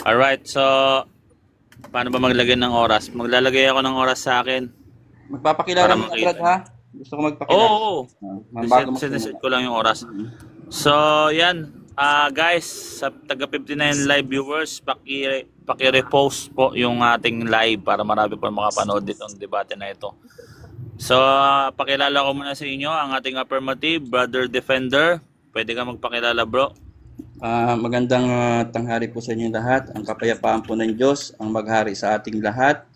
Alright, so paano ba maglagay ng oras? Maglalagay ako ng oras sa akin Magpapakilala para mo na, Brad, makita. ha? Gusto ko Oo, magpakilala. oo. Bago Sineset magsimula. ko lang yung oras. So, yan. Guys, sa taga 59 live viewers, paki-repost po yung ating live para marami po makapanood ditong debate na ito. So, pakilala ko muna sa inyo ang ating affirmative, Brother Defender. Pwede ka magpakilala, bro. Magandang tanghali po sa inyo lahat. Ang kapayapaan po ng Diyos ang maghari sa ating lahat.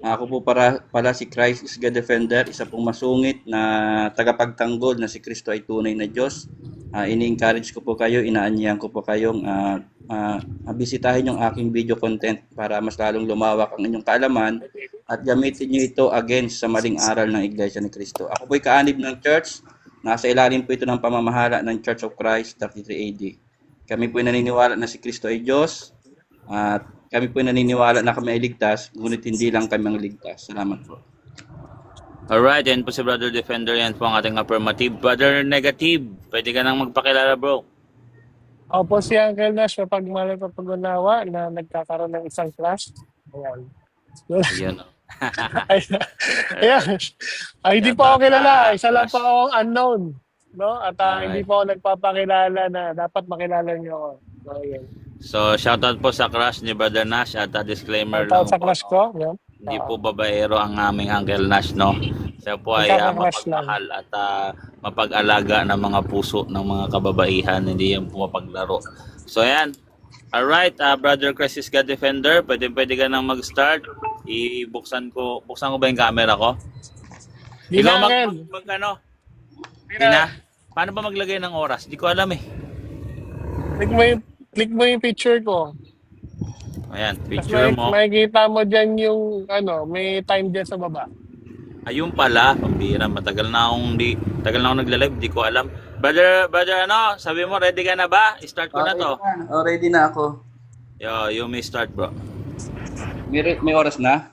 Ako po pala si Christ is God Defender, isa pong masungit na tagapagtanggol na si Kristo ay tunay na Diyos. Ini-encourage ko po kayo, inaanyahan ko po kayong bisitahin yung aking video content para mas lalong lumawak ang inyong kaalaman at gamitin nyo ito against sa maling aral ng Iglesia ni Kristo. Ako po'y kaanib ng church. Nasa ilalim po ito ng pamamahala ng Church of Christ 33 AD. Kami po'y naniniwala na si Kristo ay Diyos at kami po naniniwala na kami ay ligtas, ngunit hindi lang kami ang ligtas. Salamat po. Alright, yan po si Brother Defender. Yan po ang ating affirmative. Brother Negative, pwede ka nang magpakilala, bro. Opo, si Uncle Nash, mapagmalay pag-unawa na nagkakaroon ng isang class. Ayan. Ayan. Ayan. Ay, hindi po ako kilala. Isa lang po akong unknown. No? At hindi po ako nagpapakilala na dapat makilala niyo ako. So, ayan. So, shoutout po sa crush ni Brother Nash at disclaimer Shoutout lang sa po. crush ko. Yan. Hindi po babaero ang aming Uncle Nash, no? Siya po ay Magkaka-crush lang. mapagmahal at mapag-alaga ng mga puso ng mga kababaihan. Hindi yan po mapaglaro. So, ayan. Alright, Brother Chris is God Defender. Pwede ka nang mag-start. Buksan ko ba yung camera ko? Di Ikaw na, Uncle. ano? Di na? Paano ba maglagay ng oras? Di ko alam eh. Click mo yung picture ko. Ayan, Tapos picture mo. makikita mo dyan yung, may time dyan sa baba. Ayun pala, pambira, tagal na akong nagla-live, di ko alam. Brother, sabi mo, ready ka na ba? Start ko na to. Ready na ako. Yo, you may start, bro. May oras na?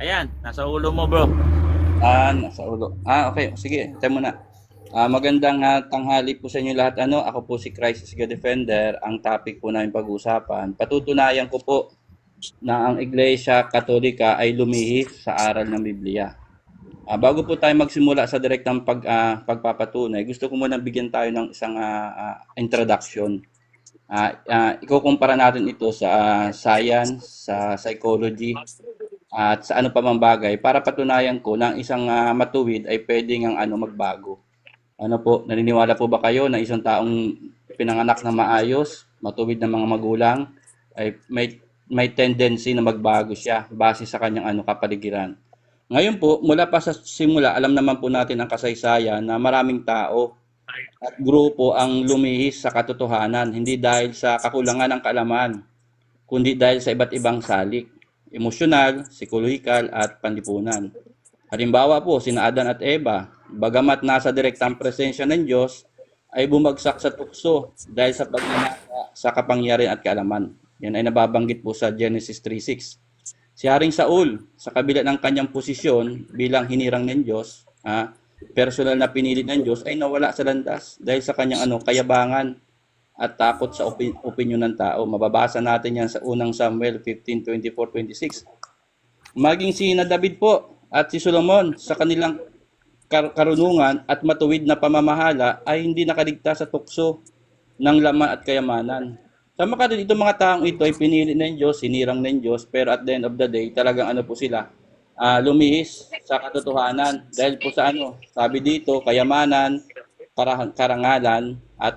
Ayan, nasa ulo mo, bro. Nasa ulo. Okay. Sige, tayo muna. Magandang tanghali po sa inyo lahat. Ako po si Christ is God Defender. Ang topic po namin pag-uusapan. Patutunayan ko po na ang Iglesia Katolika ay lumihis sa aral ng Biblia. Bago po tayo magsimula sa direktang pagpapatunay, gusto ko muna bigyan tayo ng isang introduction. Ikukumpara natin ito sa science, sa psychology, at sa ano pa mang bagay para patunayan ko na ang isang matuwid ay pwedeng magbago. Naniniwala po ba kayo na isang taong pinanganak na maayos, matuwid na mga magulang, ay may tendency na magbago siya base sa kanyang kapaligiran? Ngayon po, mula pa sa simula, alam naman po natin ang kasaysayan na maraming tao at grupo ang lumihis sa katotohanan, hindi dahil sa kakulangan ng kaalaman, kundi dahil sa iba't ibang salik, emosyonal, psikolohikal at panlipunan. Halimbawa po, sina Adan at Eva, bagamat nasa direktang presensya ng Diyos, ay bumagsak sa tukso dahil sa pagnanasa sa kapangyarihan at kaalaman. Yan ay nababanggit po sa Genesis 3:6. Si Haring Saul, sa kabila ng kanyang posisyon bilang hinirang ng Diyos, personal na pinilit ng Diyos, ay nawala sa landas dahil sa kanyang kayabangan at takot sa opinyon ng tao. Mababasa natin yan sa unang Samuel 15:24-26. Maging si David po at si Solomon sa kanilang karunungan at matuwid na pamamahala ay hindi nakaligtas sa tukso ng laman at kayamanan. Sama ka din, itong mga taong ito ay pinili ng Diyos, sinirang ng Diyos, pero at the end of the day, talagang po sila, lumihis sa katotohanan. Dahil po sa sabi dito, kayamanan, karangalan, at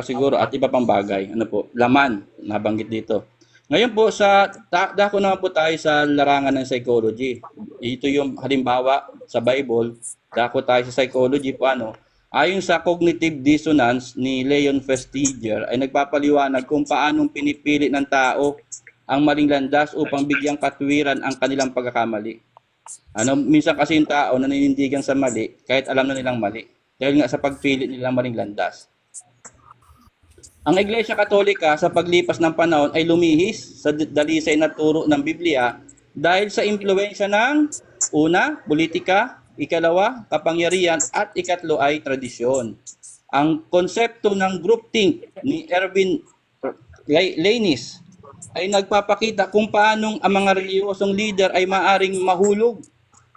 siguro, at iba pang bagay, laman, nabanggit dito. Ngayon po, dako naman po tayo sa larangan ng psychology. Ito yung halimbawa sa Bible, dako tayo sa psychology po ayon sa cognitive dissonance ni Leon Festinger ay nagpapaliwanag kung paanong pinipili ng tao ang maling landas upang bigyang katwiran ang kanilang pagkakamali. Minsan kasi yung tao naninindigan sa mali kahit alam na nilang mali dahil nga sa pagpili nilang maling landas. Ang Iglesia Katolika sa paglipas ng panahon ay lumihis sa dalisay na turo ng Biblia dahil sa impluwensya ng una, politika, ikalawa, kapangyarihan, at ikatlo ay tradisyon. Ang konsepto ng groupthink ni Erwin Lainis ay nagpapakita kung paanong ang mga reliyosong leader ay maaring mahulog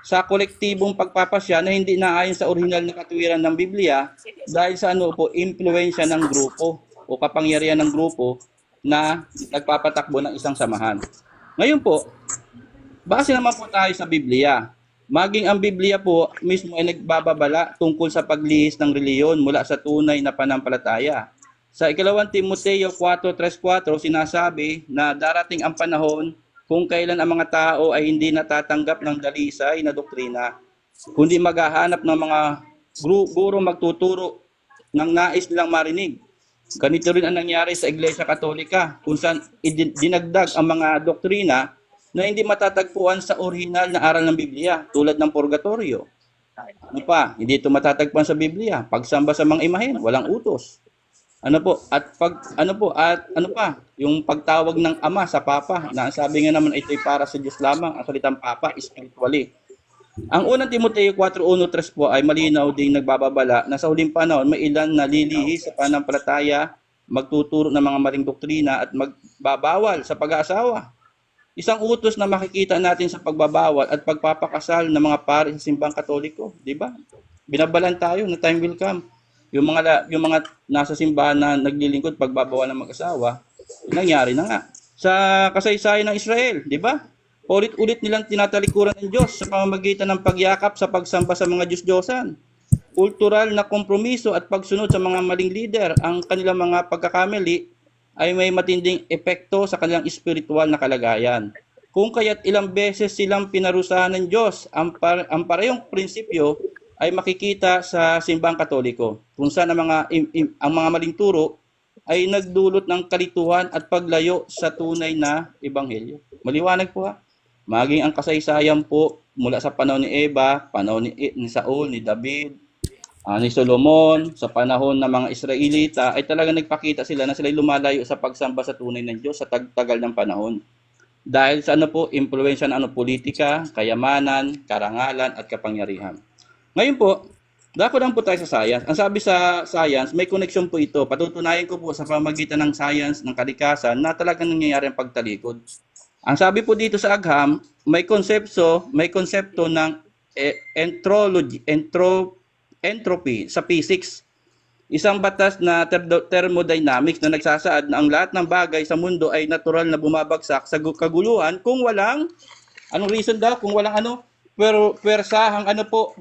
sa kolektibong pagpapasya na hindi naayon sa orihinal na katwiran ng Biblia dahil sa impluwensya ng grupo o kapangyarihan ng grupo na nagpapatakbo ng isang samahan. Ngayon po, base naman po tayo sa Biblia. Maging ang Biblia po mismo ay nagbababala tungkol sa paglihis ng reliyon mula sa tunay na panampalataya. Sa ikalawang Timoteo 4:3-4, sinasabi na darating ang panahon kung kailan ang mga tao ay hindi natatanggap ng dalisay na doktrina, kundi maghahanap ng mga guro magtuturo ng nais nilang marinig. Ganito rin ang nangyari sa Iglesia Katolika, kung saan dinagdag ang mga doktrina na hindi matatagpuan sa orihinal na aral ng Biblia, tulad ng purgatorio. Ano pa? Hindi ito matatagpuan sa Biblia. Pagsamba sa mga imahen, walang utos. Ano pa? Yung pagtawag ng ama sa papa, na sabi nga naman ito'y para sa Diyos lamang, ang salitang papa, spiritually. Ang unang Timoteo 4:1-3 po ay malinaw ding nagbababala na sa huling panahon may ilan na lilihis sa panampalataya, magtuturo ng mga maling doktrina at magbabawal sa pag-aasawa. Isang utos na makikita natin sa pagbabawal at pagpapakasal ng mga pari sa simbang Katoliko, di ba? Binabalan tayo na time will come. Yung mga nasa simbahan na naglilingkod pagbabawal ng mag-asawa, nangyari na nga. Sa kasaysayan ng Israel, di ba? Ulit-ulit nilang tinatalikuran ng Diyos sa pamamagitan ng pagyakap sa pagsamba sa mga Diyos-Diyosan. Kultural na kompromiso at pagsunod sa mga maling leader, ang kanilang mga pagkakamali ay may matinding epekto sa kanilang espiritual na kalagayan. Kung kaya't ilang beses silang pinarusahan ng Diyos, ang parehong prinsipyo ay makikita sa simbang Katoliko, kung saan ang mga maling turo ay nagdulot ng kalituhan at paglayo sa tunay na ebanghelyo. Maliwanag po ha. Maging ang kasaysayan po mula sa panahon ni Eva, panahon ni Saul, ni David, ni Solomon, sa panahon ng mga Israelita, ay talagang nagpakita sila na sila'y lumalayo sa pagsamba sa tunay ng Diyos sa tagal ng panahon. Dahil sa impluwensya ng politika, kayamanan, karangalan at kapangyarihan. Ngayon po, dako lang po tayo sa science. Ang sabi sa science, may connection po ito. Patutunayan ko po sa pamagitan ng science, ng kalikasan, na talagang nangyayari ang pagtalikod. Ang sabi po dito sa agham, may konsepto ng entropy sa physics. Isang batas na thermodynamics na nagsasaad na ang lahat ng bagay sa mundo ay natural na bumabagsak sa kaguluhan kung walang, anong reason daw? Kung walang pero pwersahang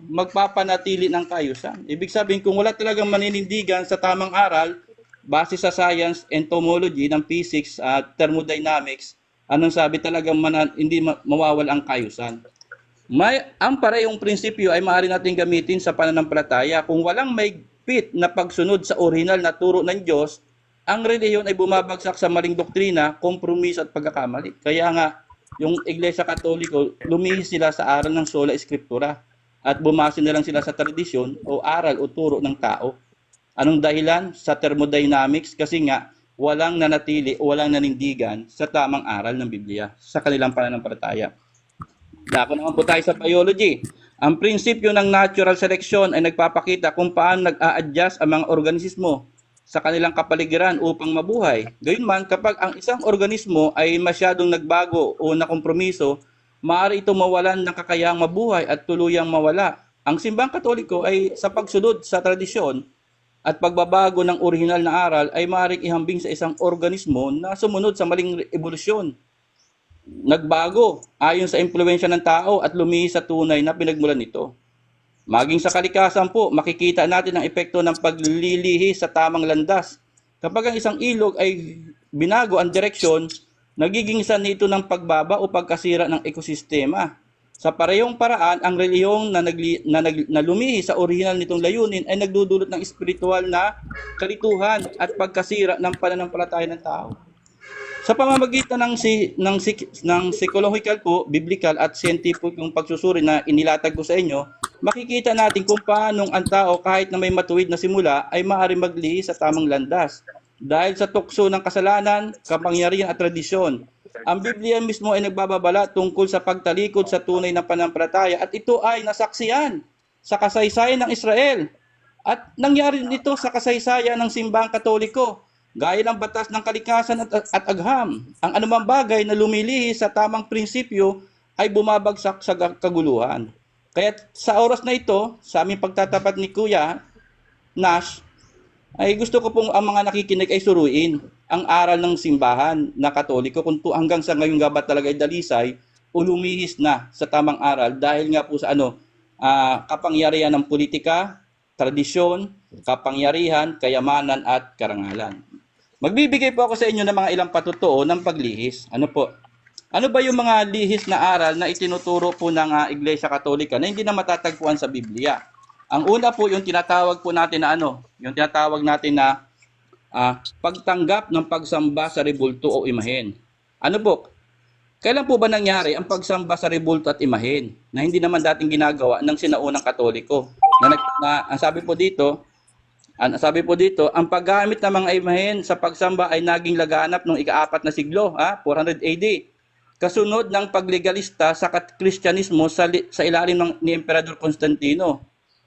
magpapanatili ng kaayusan. Ibig sabihin, kung wala talagang maninindigan sa tamang aral, base sa science, entomology, ng physics at thermodynamics, anong sabi talagang hindi mawawala ang kaayusan. Ang parehong prinsipyo ay maaari natin gamitin sa pananampalataya. Kung walang mahigpit na pagsunod sa orihinal na turo ng Diyos, ang reliyon ay bumabagsak sa maling doktrina, kompromiso at pagkakamali. Kaya nga, yung Iglesia Katoliko, lumihis sila sa aral ng sola escritura at bumase na lang sila sa tradisyon o aral o turo ng tao. Anong dahilan? Sa thermodynamics, kasi nga walang nanatili o walang nanindigan sa tamang aral ng Biblia sa kanilang pananampalataya. Dako naman po tayo sa biology. Ang prinsipyo ng natural selection ay nagpapakita kung paano nag-a-adjust ang mga organismo sa kanilang kapaligiran upang mabuhay. Gayunman, kapag ang isang organismo ay masyadong nagbago o nakompromiso, maaari ito mawalan ng kakayahang mabuhay at tuluyang mawala. Ang simbang Katoliko ay sa pagsunod sa tradisyon at pagbabago ng orihinal na aral ay maaaring ihambing sa isang organismo na sumunod sa maling evolusyon. Nagbago ayon sa impluwensya ng tao at lumihis sa tunay na pinagmulan nito. Maging sa kalikasan po, makikita natin ang epekto ng paglilihi sa tamang landas. Kapag ang isang ilog ay binago ang direksyon, nagiging sanhi ito ng pagbaba o pagkasira ng ekosistema. Sa parehong paraan, ang reliyong na lumihi sa orihinal nitong layunin ay nagdudulot ng espiritual na kalituhan at pagkasira ng pananampalataya ng tao. Sa pamamagitan ng psychological po, biblical at scientific yung pagsusuri na inilatag ko sa inyo, makikita natin kung paano ang tao kahit na may matuwid na simula ay maaari maglihi sa tamang landas. Dahil sa tukso ng kasalanan, kapangyarihan at tradisyon, ang Biblia mismo ay nagbababala tungkol sa pagtalikod sa tunay na pananampalataya at ito ay nasaksiyan sa kasaysayan ng Israel. At nangyari nito sa kasaysayan ng simbahang Katoliko, gaya ng batas ng kalikasan at agham. Ang anumang bagay na lumilihis sa tamang prinsipyo ay bumabagsak sa kaguluhan. Kaya sa oras na ito, sa aming pagtatapat ni Kuya Nash, ay gusto ko pong ang mga nakikinig ay suruin ang aral ng simbahan na Katoliko kung hanggang sa ngayong gabat talaga ay dalisay o lumihis na sa tamang aral dahil nga po sa kapangyarihan ng politika, tradisyon, kapangyarihan, kayamanan at karangalan. Magbibigay po ako sa inyo ng mga ilang patutuo ng paglihis. Ano po? Ano ba yung mga lihis na aral na itinuturo po ng Iglesia Katolika na hindi na matatagpuan sa Biblia? Ang una po yung tinatawag po natin na yung tinatawag natin na pagtanggap ng pagsamba sa rebulto o imahen. Ano po? Kailan po ba nangyari ang pagsamba sa rebulto at imahen na hindi naman dating ginagawa ng sinaunang Katoliko? Ang sabi po dito, ang paggamit ng mga imahen sa pagsamba ay naging laganap noong ika-4 na siglo, 400 AD. Kasunod ng paglegalista sa Kristyanismo sa ilalim ni Emperador Constantino.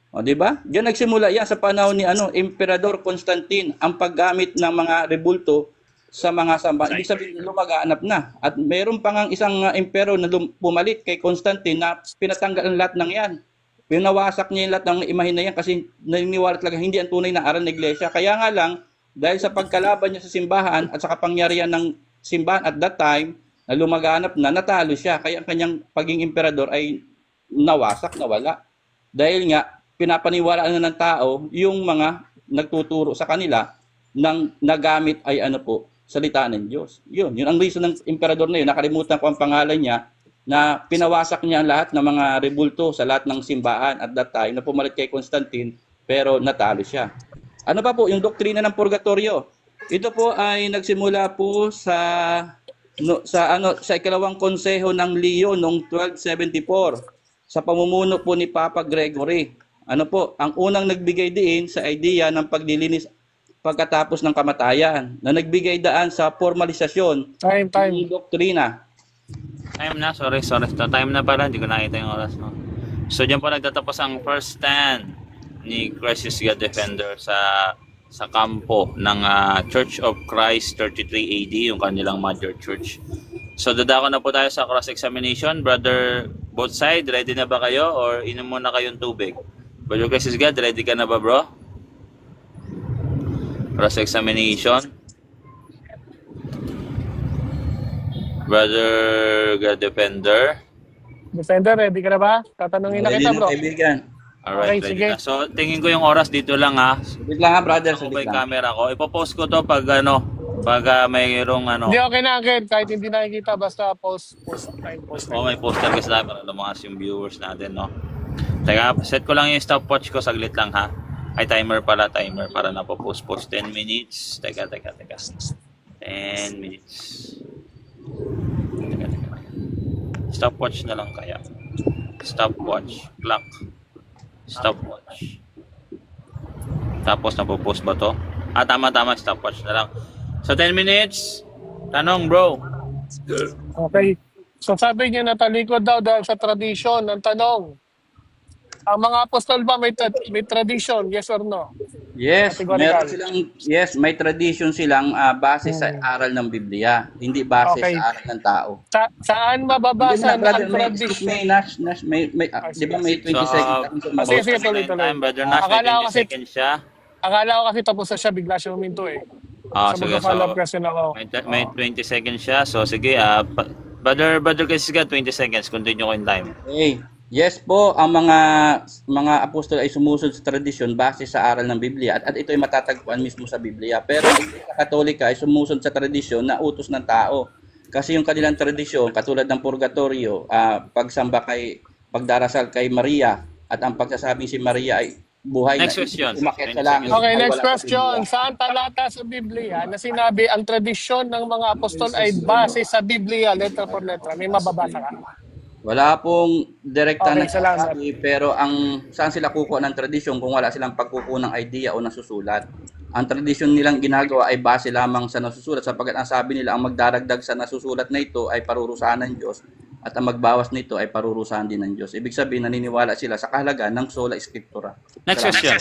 O, di ba? Diyan nagsimula yan sa panahon ni Emperador Constantine ang paggamit ng mga rebulto sa mga samba. Ibig sabihin lumaganap na. At mayroon pa ngang isang emperor na pumalit kay Constantine na pinatanggal ang lahat ng yan. Pinawasak niya yung lahat ng imahin na yan kasi naniniwala talaga hindi ang tunay na aral ng iglesia. Kaya nga lang, dahil sa pagkalaban niya sa simbahan at sa kapangyarihan ng simbahan at that time, na lumaganap na, natalo siya. Kaya ang kanyang pagiging emperador ay nawasak, nawala. Dahil nga, pinapaniwalaan na ng tao yung mga nagtuturo sa kanila ng nagamit ay salita ng Diyos. Yun ang reason ng emperador na yun. Nakalimutan ko ang pangalan niya na pinawasak niya lahat ng mga rebulto sa lahat ng simbahan at that time na pumalit kay Constantine pero natalo siya. Ano pa po? Yung doktrina ng purgatorio. Ito po ay nagsimula po sa ikalawang konseho ng Leo noong 1274 sa pamumuno po ni Papa Gregory. Ang unang nagbigay diin sa idea ng paglilinis pagkatapos ng kamatayan na nagbigay daan sa formalisasyon ng doktrina. Time na, sorry. Time na pala, hindi ko nakita yung oras. No? So, dyan po nagtatapos ang first stand ni Christ is God Defender sa kampo ng Church of Christ 33 AD, yung kanilang mother church. So, dadako na po tayo sa cross-examination. Brother, both side, ready na ba kayo? Or inom muna kayong tubig? Brother Christ is God, ready ka na ba, bro? Cross-examination. Brother God Defender. Defender, ready ka na ba? Tatanungin na Ready kita, na, bro. kaibigan. Alright, Okay, ready sige. na. So, tingin ko yung oras dito lang ha. Sabit lang brother. Ako Sabit ba yung lang. camera ko? Ipopost ko to pag mayroong Hindi, okay na, Angel. Kahit hindi nakikita, basta post time. may poster kasi tayo para lumakas yung viewers natin, no? Teka, set ko lang yung stopwatch ko, saglit lang ha. Ay, timer para napopost 10 minutes. Teka. 10 minutes. Teka. Stopwatch na lang kaya. Stopwatch. Clock. Stopwatch. Tapos napopost ba to? Tama. Stopwatch na lang. So, 10 minutes. Tanong, bro. Okay. So sabi niya na talikod daw dahil sa tradisyon. Ang tanong, ang mga apostol ba may tradition? Yes or no? Yes, Categorical. may tradition silang base sa aral ng Biblia, hindi base Okay. sa aral ng tao. Saan mababasa ang tradition? May, di ba may 20 So, seconds? sige, tuloy. Brother Nash, may Akala ko 20 kasi- seconds siya. Akala ko kasi tapos na siya, bigla siya huminto eh. So Sige. mag-follow up So, question ako. may 20 seconds siya. So, sige. Brother Kasiga, 20 seconds. Continue ko yung time. Okay. Yes po, ang mga apostol ay sumusunod sa tradisyon base sa aral ng Biblia at ito ay matatagpuan mismo sa Biblia. Pero ang Iglesia Katolika ay sumusunod sa tradisyon na utos ng tao. Kasi yung kanilang tradisyon, katulad ng purgatorio, pagdarasal kay Maria at ang pagsasabing si Maria ay buhay Next na question. umakyat sa langit. Okay, ay next wala sa question. Biblia. Saan talata sa Biblia na sinabi ang tradisyon ng mga apostol ay base sa Biblia, letra por letra? May mababasa ka? Wala pong direkta Okay, na salamat. sinasabi, pero saan sila kukuha ng tradisyon kung wala silang pagkukuha ng idea o nasusulat. Ang tradisyon nilang ginagawa ay base lamang sa nasusulat sapagkat ang sabi nila ang magdaragdag sa nasusulat na ito ay parurusahan ng Diyos at ang magbawas nito ay parurusahan din ng Diyos. Ibig sabihin naniniwala sila sa kahalagaan ng sola scriptura. Next question.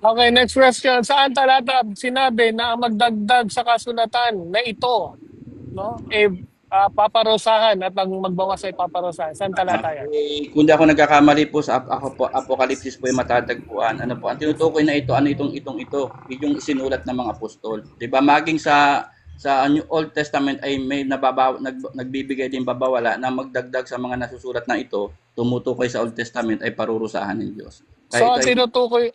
Okay, next question. Saan talata sinabi na ang magdagdag sa kasulatan na ito, no? Paparusahan at ang magbawas ay paparusahan. Saan talata yan? Kung di ako nagkakamali po sa Apokalipsis po yung matatagpuan. Ano po, ang tinutukoy na ito, ano ito, yung isinulat ng mga apostol. 'Di ba? Maging sa Old Testament ay may nagbibigay din babawala na magdagdag sa mga nasusulat na ito, tumutukoy sa Old Testament ay parurusahan ng Diyos. So, Kaya ang ito ay tinutukoy,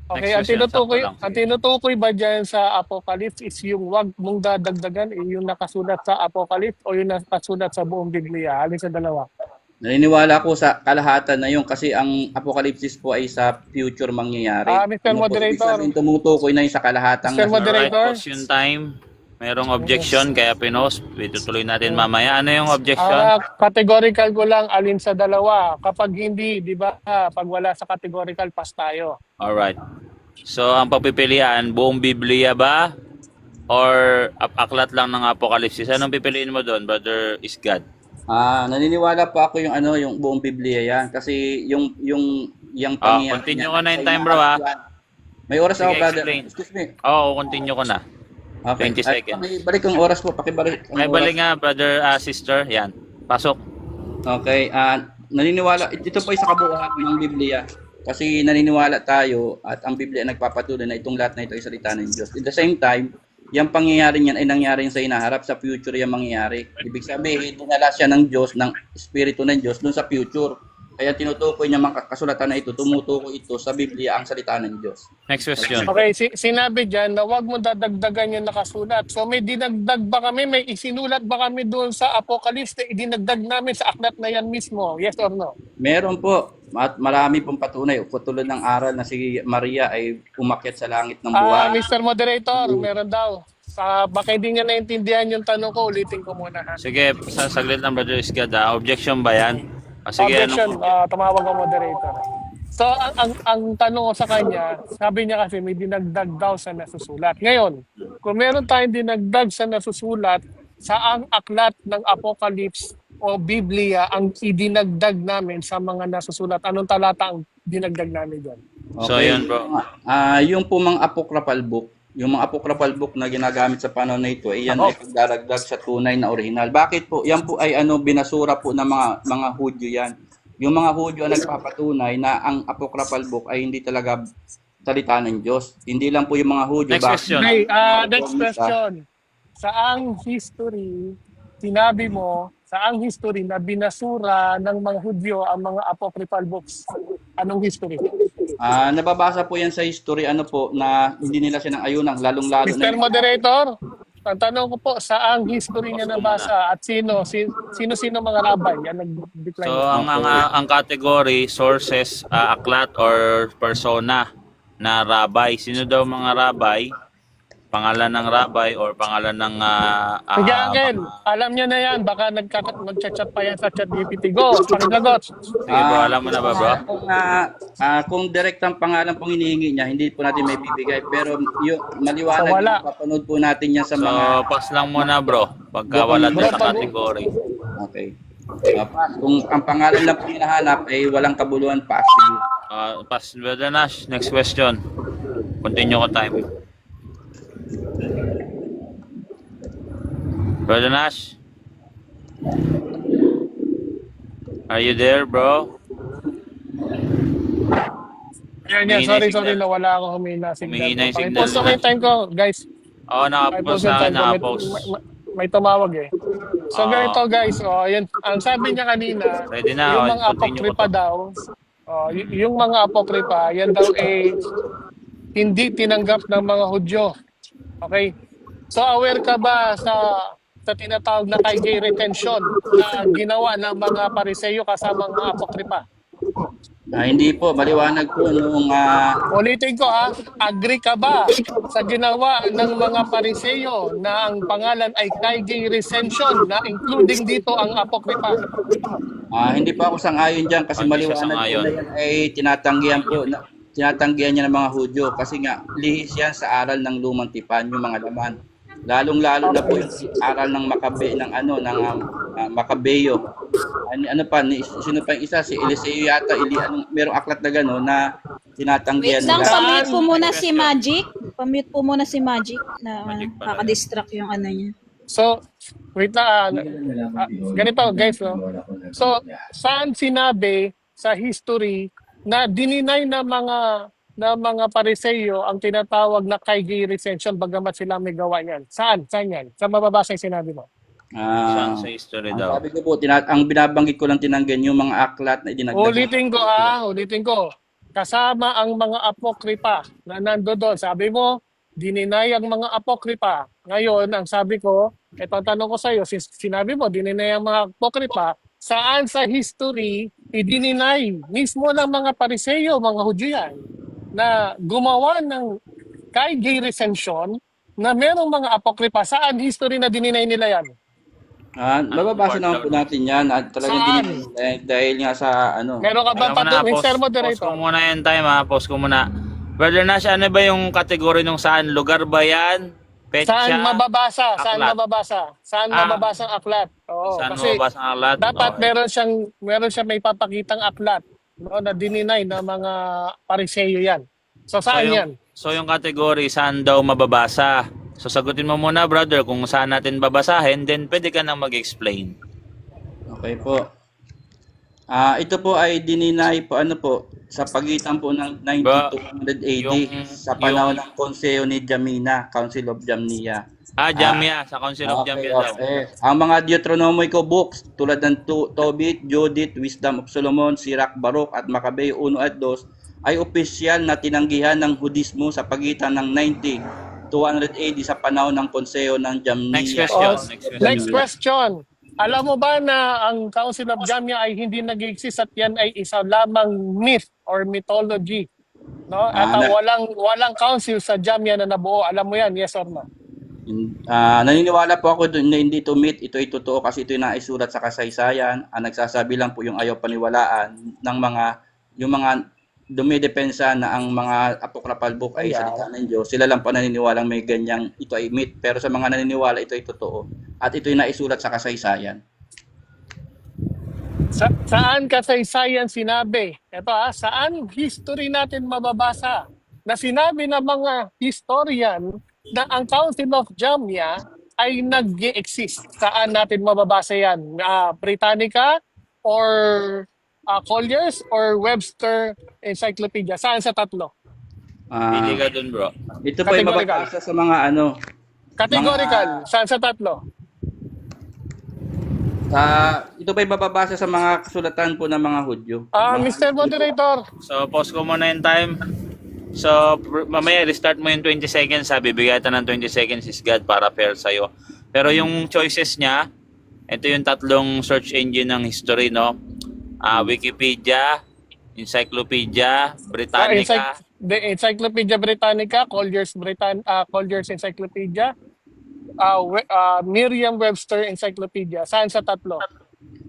okay, Next question, sakto lang. ang tinutukoy ba dyan sa Apocalypse is yung wag mong dadagdagan, yung nakasulat sa Apocalypse o yung nakasulat sa buong Biblia? Alin sa dalawa? naniniwala ko sa kalahatan na yun kasi ang Apokalipsis po ay sa future mangyayari. Mr. Ano po, ibig Moderator. sabihin, tumutukoy na yun sa kalahatang Mr. Moderator. Alright, question time. Merong objection kaya pinost. Itutuloy natin mamaya. Ano yung objection? Categorical ko lang alin sa dalawa. Kapag hindi, di ba, pag wala sa categorical, pass tayo. Alright. So, ang pagpipilian, buong Biblia ba? Or aklat lang ng Apokalipsis? Anong pipiliin mo doon, Brother Isgad? Naniniwala po ako yung buong Biblia yan kasi yung pangyayari. Continue niya ko na yung ay time, bro, ha? May oras ako, Sige, brother. explain. Excuse me. Oo, continue ko na. Okay. 20 seconds. Balik ang oras po, pakibalik ang May oras. balik nga, brother, sister. Yan. Pasok. Okay, naniniwala, ito po ay sa kabuuan ng Biblia. Kasi naniniwala tayo at ang Biblia nagpapatuloy na itong lahat na ito ay salita ng Diyos. At the same time, yung pangyayari niyan ay nangyari sa inaharap, sa future yung mangyayari. Ibig sabihin, dinala siya ng Diyos, ng Espiritu ng Diyos dun sa future. Kaya tinutukoy niya mga kasulatan na ito, tumutukoy ito sa Biblia ang salita ng Diyos. Next question. Okay, sinabi dyan na wag mo dadagdagan yung nakasulat. So may dinagdag ba kami, may isinulat ba kami doon sa Apocalypse na idinagdag namin sa aklat na yan mismo? Yes or no? Meron po, at marami pong patunay. Katulad ng aral na si Maria ay umakyat sa langit ng buhay. Mr. Moderator, meron daw. Baka hindi niya naintindihan yung tanong ko, ulitin ko muna. Ha? Sige, saglit lang, brother Isgad. Objection ba yan? Sige, Objection, tumawag ang moderator. So, ang tanong ko sa kanya, sabi niya kasi may dinagdag daw sa nasusulat. Ngayon, kung meron tayong dinagdag sa nasusulat, saang aklat ng Apocalypse o Biblia ang idinagdag namin sa mga nasusulat? Anong talata ang dinagdag namin doon? So, yun, bro. Yung po mga apocryphal book, yung mga apocryphal book na ginagamit sa panahon na ito, yan ay pagdaragdag sa tunay na original. Bakit po? Yan po ay binasura po ng mga Hudyo yan. Yung mga Hudyo ang nagpapatunay na ang apocryphal book ay hindi talaga salita ng Diyos. Hindi lang po yung mga Hudyo. Next question. Okay, next question. Saang history, sinabi mo, saang history na binasura ng mga Hudyo ang mga apocryphal books? Anong history? Nababasa po yan sa history na hindi nila siya ng ayunang lalong-lalo Mr. Moderator, ang tanong ko po, saang history niya nabasa at sino mga rabay yan nag-decline? So, ang category, sources, aklat, or persona na rabay. Sino daw mga rabay? Pangalan ng rabay or pangalan ng... Sige, Angel, alam niya na yan. Baka nag-chat pa yan sa ChatGPT. Go, panglagot. Sige, bro, alam mo na ba, bro? Kung direct ang pangalan pong hinihingi niya, hindi po natin may bibigay. Pero yung maliwanag, So, wala. papanood po natin yan sa So, mga... pass lang muna, bro. Pagka wala din sa category. Okay. Pass. Kung ang pangalan lang po hinahanap ay walang kabuluhan, pass. Sige. Pass, brother Nash. Next question. Continue ko time. Brother Nash? Are you there, bro? Yan, Humihina sorry, yung signal. nawala ako humina signal. Humihina yung signal. Pakipos na yung time ko, guys. Oo, nakapost na, nakapost. May tumawag eh. So ganito guys, yan, ang sabi niya kanina, Ready na, yung mga continue ko apokripa to. daw, yung mga apokripa, yan daw hindi tinanggap ng mga Hudyo. Okay? So aware ka ba sa tinatawag na KJ retention na ginawa ng mga Pariseyo kasama mga apokripa? Hindi po, maliwanag po nung... Ulitin ko agree ka ba sa ginawa ng mga Pariseyo na ang pangalan ay KJ recension na including dito ang apokripa? hindi po ako sang-ayon dyan kasi Hindi siya maliwanag po sang-ayon. na yan ay tinatanggihan niya ng mga Hudyo kasi nga lihis yan sa aral ng lumang tipan, yung mga laman. Lalong-lalo na po yung aral ng Makabe ng Macabeo. Ano pa, sino pa yung isa? Si Eliseo yata. Merong aklat na gano'n na tinatanggihan Wait lang, nila. pamute po muna si Magic. Pamute po muna si Magic na Magic pala. kakadistract yung ano niya. So, wait na. Ganito, guys. No? So, saan sinabi sa history na dininay na mga Pariseo ang tinatawag na Kaigi recension bagamat sila may gawa yan? Saan? Saan yan? Sa mababasa yung sinabi mo? Saan sa history Ang daw? sabi ko po, ang binabanggit ko lang tinanggan yung mga aklat na idinagdag. Ulitin ko. Kasama ang mga apokripa na nando doon. Sabi mo, dininay ang mga apokripa. Ngayon, ang sabi ko, ito ang tanong ko sa iyo, sinabi mo, dininay ang mga apokripa, saan sa history idininay mismo ng mga Pariseo, mga Hudyo yan, na gumawa ng Kaigi recension na merong mga apokripa? Saan history na dininay nila yan? Mababasa naman po natin yan at talagang Saan? dahil nga sa ano. Meron ka bang Mr. Post Moderator? ko muna yung time ha. Post ko muna. Brother Nash, ano ba yung kategory nung saan? Lugar ba yan? Petsa? Saan mababasa? Saan Aklat. mababasa? Saan mababasa ang aklat? Oo, Saan kasi mababasa ang aklat? dapat Okay. meron siyang may papakitang aklat, no, na dininay ng mga Pariseo yan. So saan yan? So yung category, saan daw mababasa? So sagutin mo muna brother kung saan natin babasahin, then pwede ka na mag-explain. Okay po. Ito po ay dininay po sa pagitan po ng 90 to 100 AD sa panahon ng Konseo ni Jamnia, Council of Jamnia. Jamia, sa Council of Jamia daw. Okay. Ang mga Deuteronomico books tulad ng Tobit, Judith, Wisdom of Solomon, Sirach, Baruch at Macabeo 1 at 2 ay opisyal na tinanggihan ng Hudismo sa pagitan ng 90 to 100 AD sa panahon ng Konseo ng Jamnia. Next question. Next question. Alam mo ba na ang Council of Jamnia ay hindi nag-exist at yan ay isa lamang myth or mythology? No? At walang council sa Jamnia na nabuo. Alam mo yan, yes or no? Naniniwala po ako doon na hindi ito myth, ito ay totoo kasi ito ay naisulat sa kasaysayan. Ang nagsasabi lang po yung ayaw paniwalaan ng yung mga dumidepensa na ang mga apocryphal book ay salita ng Diyos. Sila lang po naniniwalang may ganyang ito ay myth. Pero sa mga naniniwala ito ay totoo. At ito ay naisulat sa kasaysayan. Saan kasaysayan sinabi? Ito saan history natin mababasa na sinabi ng mga historian na ang Council of Jamnia ay nag-exist? Saan natin mababasa yan? Britannica or Collier's or Webster Encyclopedia? Saan sa tatlo? Pili ka dun bro. Ito po ay mababasa sa mga Categorical. Saan sa tatlo? Ito pa mababasa sa mga kasulatan po ng mga Hudyo. Mr. Moderator. So pause ko muna yung time. So mamaya restart mo yung 20 seconds. Bibigyan ito ng 20 seconds is God para fair sa'yo. Pero yung choices niya, ito yung tatlong search engine ng history, no? Wikipedia, Encyclopedia Britannica. The Encyclopedia Britannica, Collier's Encyclopedia, Merriam-Webster Encyclopedia. Saan sa tatlo?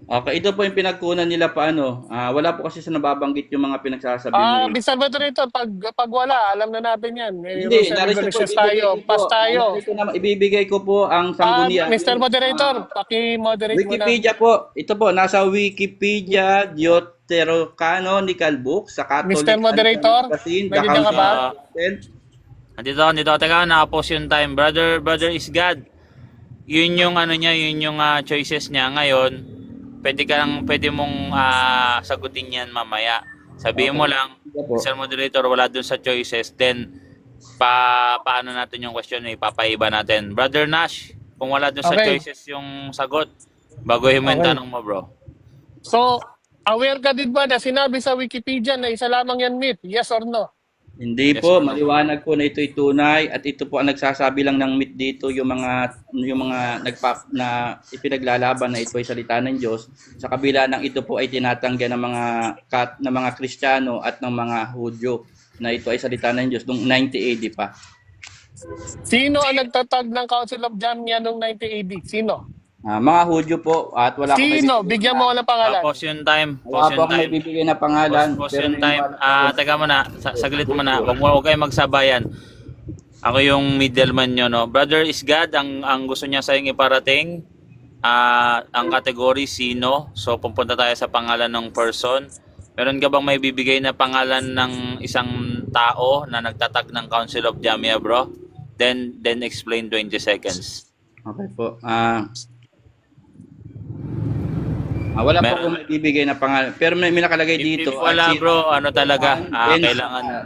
Okay, ito po yung pinagkunan nila paano. Wala po kasi sa nababanggit yung mga pinagsasabi mo. Mr. Moderator, pag wala, alam na natin yan. Hindi, narito po, ibibigay ko po ang sanggunian. Mr. Moderator, paki-moderate mo na. Wikipedia po. Ito po, nasa Wikipedia Deuterocanonical Book sa Catholic. Mr. Moderator, nandiyan ka ba? Andito. Teka, nakapost yung time. Brother is God. Yun yung yun yung choices niya ngayon. Pwede mong sagutin yan mamaya. Sabihin mo lang, Mr. Moderator, wala dun sa choices. Then, paano natin yung question, ipapaiba natin. Brother Nash, kung wala dun sa choices yung sagot, baguhin mo yung tanong mo, bro. So, aware ka din ba na sinabi sa Wikipedia na isa lamang yan myth? Yes or no? Hindi po, maliwanag po na ito'y tunay at ito po ang nagsasabi lang ng myth dito yung mga na ipinaglalaban na ito ay salita ng Diyos. Sa kabila ng ito po ay tinatanggihan ng mga Kristiyano at ng mga Hudyo na ito ay salita ng Diyos noong 90 AD pa. Sino ang nagtatag ng Council of Jamnia noong 90 AD? Sino? Mga Hudyo po at wala Sino? Bigyan mo ng pangalan. Pause yung time. Wala po akong maibibigay na pangalan. Pause yung time. Teka muna. Saglit muna. Huwag kayo magsabayan. Ako yung middleman nyo, no? Brother is God, ang gusto niya sa iparating. ang category sino. So pupunta tayo sa pangalan ng person. Meron ka bang may bibigay na pangalan ng isang tao na nagtatag ng Council of Jamia, bro? Then explain 20 seconds. Okay po. Wala po Meron- akong bibigay na pangalan. Pero may nakalagay dito. If wala si- bro, ano talaga, Ben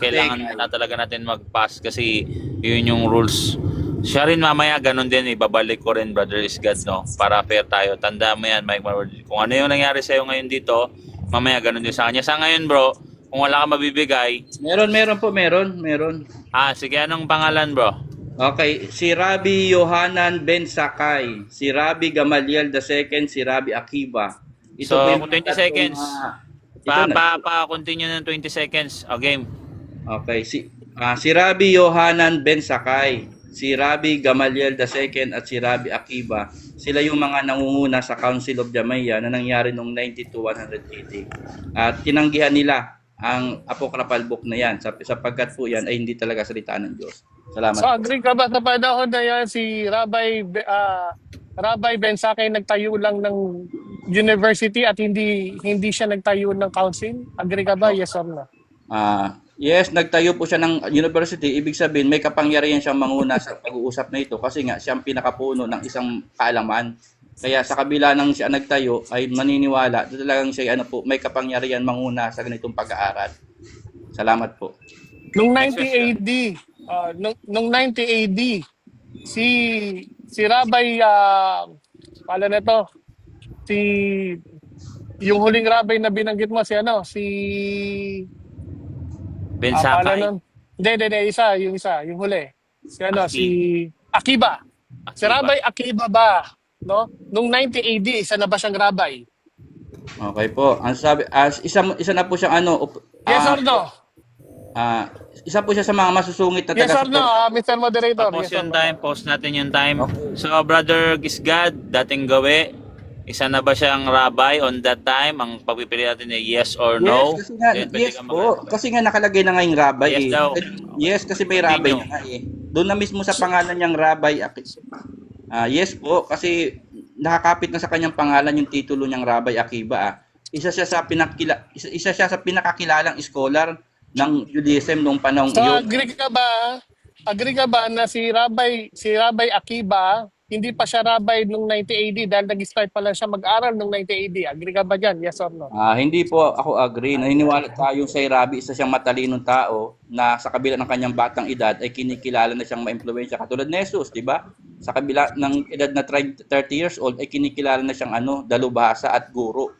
kailangan Sakay. na talaga natin mag-pass kasi yun yung rules. Siya rin mamaya ganun din, ibabalik ko rin Brother Isgad, no? Para fair tayo. Tanda mo yan, Mike Marward. Kung ano yung nangyari sa'yo ngayon dito, mamaya ganun din sa kanya. Sa ngayon bro, kung wala ka mabibigay, Meron po, meron. sige, anong pangalan bro? Okay, si Rabbi Yohanan Ben Sakay, si Rabbi Gamaliel II, si Rabbi Akiba. So, po yung kung 20 tatlong, seconds, ito na. continue ng 20 seconds. O, game. Okay, si Rabbi Yohanan Ben Sakay, si Rabbi Gamaliel II at si Rabbi Akiba, sila yung mga nangunguna sa Council of Jamaica na nangyari noong 90 to 180. At tinanggihan nila ang apocryphal book na yan sapagkat po yan ay hindi talaga salita ng Diyos. Salamat. So agree ka ba sa panahon na yan si Rabbi Ben Sakay nagtayo lang ng university at hindi siya nagtayo ng council? Agree ka ba? Yes or no? Yes, nagtayo po siya ng university. Ibig sabihin, may kapangyarihan siyang manguna sa pag-uusap na ito kasi nga siya ang pinakapuno ng isang kaalaman. Kaya sa kabila ng siya nagtayo ay maniniwala, talagang siya may kapangyarihan manguna sa ganitong pag-aaral. Salamat po. Nung 90 AD, nung 90 AD, si Rabbi pala na to, yung huling rabbi na binanggit mo si Ben pala Sakay. nun. Hindi, yung huli. Si Akiba. Si Akiba. Rabbi Akiba ba, no? Nung 90 AD, isa na ba siyang rabbi? Okay po. Ang sabi, isa na po siyang Yes or no? isa po siya sa mga masusungit na Yes or no, Mr. Moderator? Tapos Yes or yung no? time, post natin yung time. So, Brother Gisgad, dating gawi, isa na ba siyang rabbi on that time? Ang pagpipili natin ay yes or no? Yes, kasi nga, Then, pwede yes ka po. Kasi nga nakalagay na nga yung rabbi. Yes daw. Yes, kasi may rabbi Continue. na nga Doon na mismo sa pangalan niyang rabbi. Yes po, kasi nakakapit na sa kanyang pangalan yung titulo niyang Rabbi Akiba. Isa siya sa pinakakilalang scholar ng Judaism noong panahong So, iyon. agree ka ba na si Rabbi Akiba, hindi pa siya rabbi nung 90 AD dahil nag-start pa lang siya mag-aral nung 90 AD? Agree ka ba dyan? Yes or no? Hindi po ako agree. Naniniwala tayo sa Rabbi, isa siyang matalinong tao na sa kabila ng kanyang batang edad ay kinikilala na siyang maimpluwensya katulad ni Jesus, di ba? Sa kabila ng edad na 30 years old ay kinikilala na siyang dalubhasa at guro.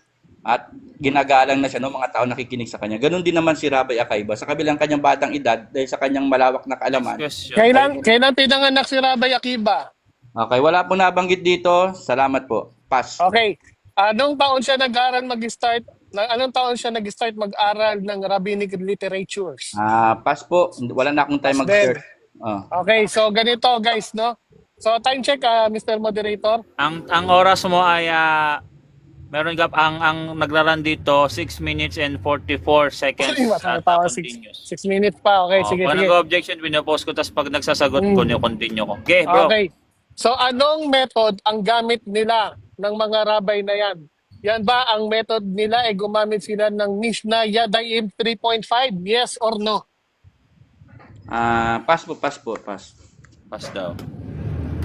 At ginagalang na siya ng mga tao nakikinig sa kanya. Ganon din naman si Rabbi Akiba. Sa kabilang kanyang batang edad, dahil sa kanyang malawak na kaalaman. Question. Kailan pinanganak si Rabbi Akiba? Okay, wala po nabanggit dito. Salamat po. Pass. Okay. Anong taon siya nag-aral mag-aral ng rabbinic literatures? Pass po. Wala na akong time Pass mag-search. Okay, so ganito guys, no? So time check, Mr. Moderator. Ang oras mo ay meron ka ang nagraran dito 6 minutes and 44 seconds at continuous. 6 minutes pa. Okay, sige, Kung sige. nag-objection, pinopost ko, tapos pag nagsasagot ko, continue ko. Okay, bro. Okay. So anong method ang gamit nila ng mga rabbi na yan? Yan ba ang method nila ay gumamit sila ng Mishnah Yadayim 3.5? Yes or no? Pass po. Pass. Pass daw.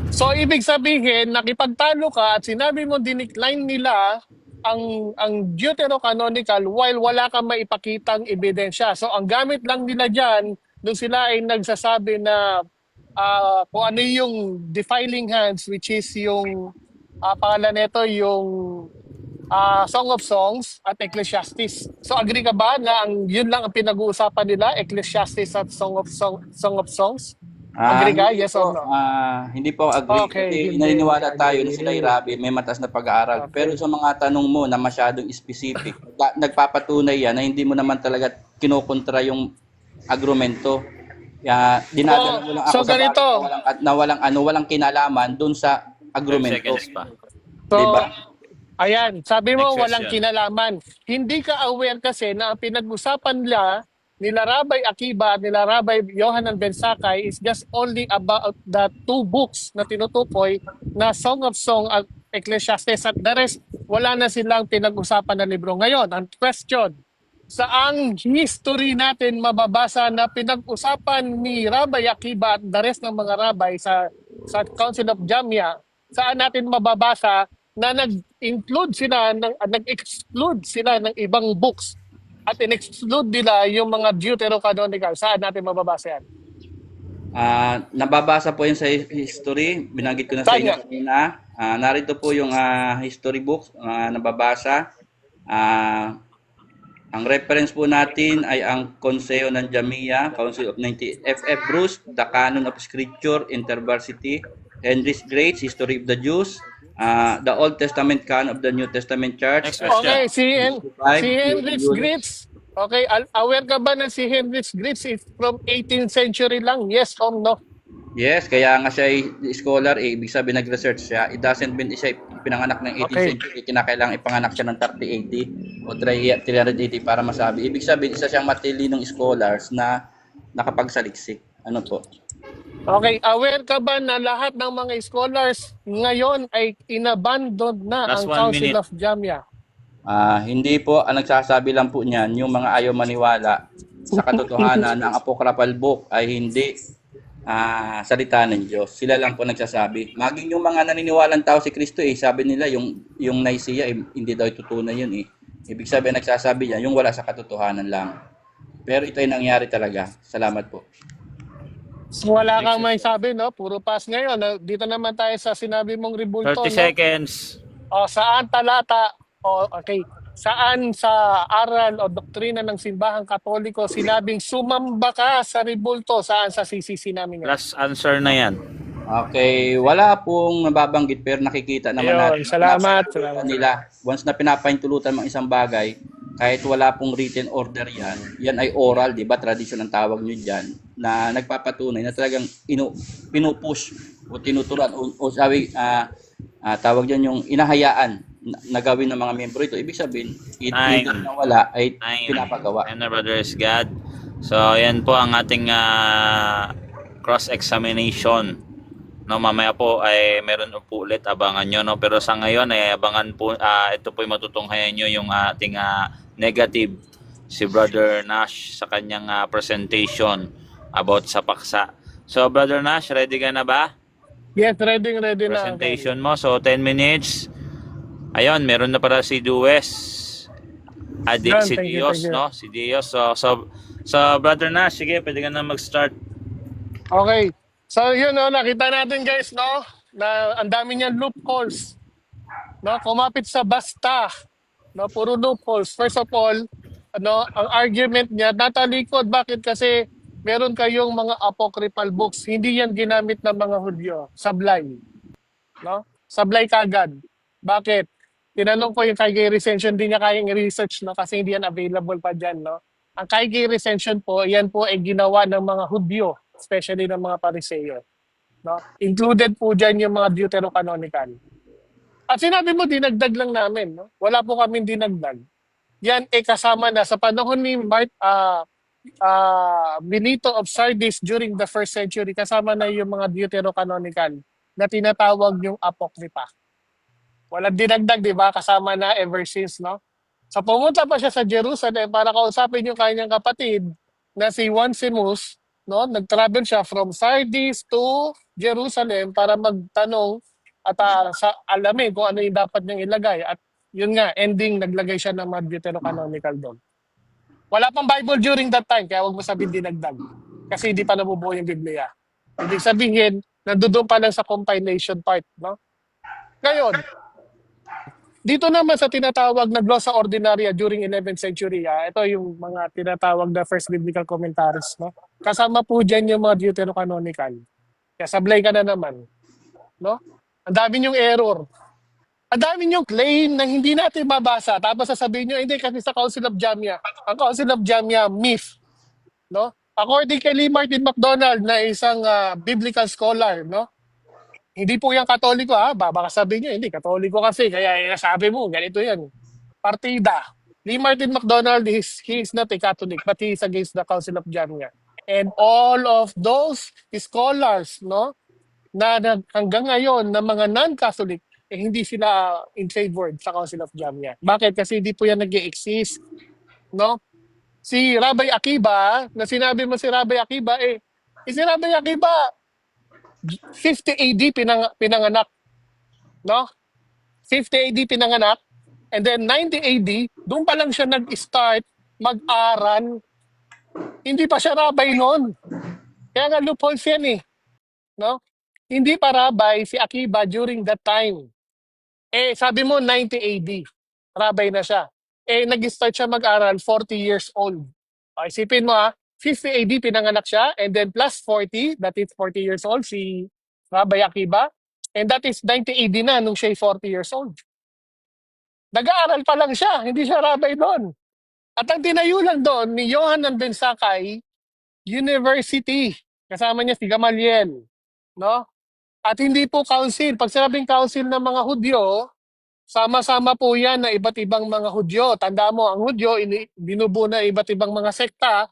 So ibig sabihin, nakipagtalo ka at sinabi mo dinicline nila ang deuterocanonical while wala kang maipakitang ebidensya. So ang gamit lang nila dyan, doon sila ay nagsasabi na kung ano yung defiling hands, which is yung pangalan nito, yung Song of Songs at Ecclesiastes. So agree ka ba na yun lang ang pinag-uusapan nila, Ecclesiastes at Song of Songs? Agree ka? Yes or no? Hindi po agree. Okay, Kasi hindi. naniniwala tayo na sila ay rabbi, may mataas na pag-aaral. Okay. Pero sa mga tanong mo na masyadong specific, nagpapatunay yan na hindi mo naman talaga kinukontra yung argumento. Dinadala mo lang ako So, sa ganito. bagay na walang kinalaman dun sa 5 argumento. seconds pa. So, Diba? ayan, sabi mo Next walang question. kinalaman. Hindi ka aware kasi na ang pinag-usapan nila Rabbi Akiba at nila Rabbi Yohanan Ben Sakay is just only about the two books na tinutukoy na Song of Song at Ecclesiastes at the rest, wala na silang pinag-usapan na libro. Ngayon, ang question, saang history natin mababasa na pinag-usapan ni Rabbi Akiba at the rest ng mga rabbi sa Council of Jamia, saan natin mababasa na nag-include sila, nag-exclude sila ng ibang books at in-exclude nila yung mga deuterocanonical. Saan natin mababasa yan? Nababasa po yun sa history. Binanggit ko na sa Saan inyo yan? kanina. Narito po yung history books nababasa. Ang reference po natin ay ang Consejo ng Jamia, Council of 90, F.F. Bruce, The Canon of Scripture, InterVarsity, Henry's Greats, History of the Jews, the Old Testament Canon of the New Testament Church, Next question. Okay, si Heinrich Gritz. Okay, aware ka ba na si Heinrich Gritz is from 18th century lang? Yes or no? Yes, kaya nga siya ay scholar, ibig sabihin nag-research siya. It doesn't mean siya pinanganak ng 18th Okay. century, kinakailangan ipanganak siya ng 3080 o 380 para masabi. Ibig sabihin, isa siyang matilinong scholars na nakapagsaliksik. Ano po? Okay, aware ka ba na lahat ng mga scholars ngayon ay inabandon na Last ang 1 Council minute. of Jamia? Hindi po, ang nagsasabi lang po niyan, yung mga ayaw maniwala sa katotohanan ng apocryphal book ay hindi salita ng Diyos. Sila lang po nagsasabi. Maging yung mga naniniwalang tao si Kristo sabi nila yung Nicaea hindi daw tutunan yun Ibig sabihin nagsasabi niya yung wala sa katotohanan lang. Pero ito ay nangyari talaga. Salamat po. So, wala kang may sabi, no? Puro pass ngayon. Dito naman tayo sa sinabi mong Ribulto, 30 no? seconds. O, saan talata? O, okay. Saan sa aral o doktrina ng simbahang katoliko sinabing sumamba ka sa Ribulto? Saan sa CCC namin yan? Last answer na yan. Okay, wala pong nababanggit pero nakikita naman Ayun, natin. salamat. Pinapahintulutan nila. Once na pinapahintulutan ng isang bagay, kahit wala pong written order yan ay oral, di ba? Tradisyon ang tawag nyo dyan, na nagpapatunay na talagang pinupush o tinuturan o sabi, tawag dyan yung inahayaan na gawin ng mga membro ito. Ibig sabihin, either na wala ay pinapagawa. Time na, brothers God. So, yan po ang ating cross-examination. No, mamaya po ay meron po ulit, abangan nyo, no? Pero sa ngayon ay abangan po, ito po yung matutunghayan nyo yung ating negative si Brother Nash sa kanyang presentation about sa paksa. So, Brother Nash, ready ka na ba? Yes, ready na. Presentation mo. So, 10 minutes. Ayun, meron na para si Duwes. Yan, Si thank you, Dios, thank you. no? Si Dios. So, Brother Nash, sige, pwede ka na mag-start. Okay. So, yun, no, nakita natin, guys, no? Na ang dami niyang loopholes. No? Kumapit sa basta. No? Puro loopholes. First of all, ang argument niya, natalikod. Bakit? Kasi meron kayong mga apocryphal books. Hindi yan ginamit ng mga Hudyo. Sablay. No? Sablay kagad. Bakit? Tinanong ko yung Kaigay Recension, hindi niya kayang i-research, no? Kasi hindi yan available pa dyan, no? Ang Kaigay Recension po, yan po ay ginawa ng mga Hudyo, especially ng mga Pariseo. No? Included po dyan yung mga Deuterocanonical. At sinabi mo, dinagdag lang namin. No? Wala po kami dinagdag. Yan ay kasama na sa panahon ni Benito of Sardis during the 1st century, kasama na yung mga Deuterocanonical na tinatawag yung Apocrypha. Walang dinagdag, di ba? Kasama na ever since, no? So pumunta pa siya sa Jerusalem para kausapin yung kanyang kapatid na si Onesimus, no? Nag-travel siya from Sardis to Jerusalem para magtanong at alamin kung ano yung dapat niyang ilagay. At yun nga, ending, naglagay siya ng mga Deuterocanonical doon. Wala pang Bible during that time, kaya huwag mo sabihin dinagdag. Kasi hindi pa nabubuo yung Biblia. Ibig sabihin, nandoon pa lang sa compilation part, no? Ngayon, dito naman sa tinatawag na Glossa Ordinaria during 11th century, ito yung mga tinatawag na first biblical commentaries, no? Kasama po dyan yung mga Deuterocanonical. Kaya sablay ka na naman, no? Ang dami yung error. Ang dami yung claim na hindi natin mabasa. Tapos sasabihin nyo, hindi kasi sa Council of Jamia. Ang Council of Jamia, myth, no? According kay Lee Martin MacDonald na isang biblical scholar, no? Hindi po yan Katoliko, baka sabihin nyo, hindi, Katoliko kasi, kaya sabi mo, ganito yan. Partida. Lee Martin MacDonald, he is not a Catholic, but he is against the Council of Jamia. And all of those scholars, no, na hanggang ngayon, na mga non-Catholic, hindi sila in favor sa Council of Jamia. Bakit? Kasi hindi po yan nag-exist, no? Si Rabbi Akiba, na sinabi mo si Rabbi Akiba, si Rabbi Akiba, 50 AD pinanganak, no? 50 AD pinanganak, and then 90 AD, doon pa lang siya nag-start mag-aral. Hindi pa siya rabbi noon. Kaya nga loopholes yan no? Hindi pa rabbi si Akiba during that time. Sabi mo 90 AD, rabbi na siya. Nag-start siya mag-aral 40 years old. Isipin mo 50 AD pinanganak siya, and then plus 40, that is 40 years old, si Rabbi Akiba. And that is 90 AD na nung siya 40 years old. Nag-aaral pa lang siya, hindi siya rabbi doon. At ang tinayo lang doon ni Yohanan ben Zakkai University. Kasama niya si Gamaliel. No? At hindi po council. Pag sinabing council ng mga Hudyo, sama-sama po yan na iba't ibang mga Hudyo. Tanda mo, ang Hudyo, binubuo na iba't ibang mga sekta.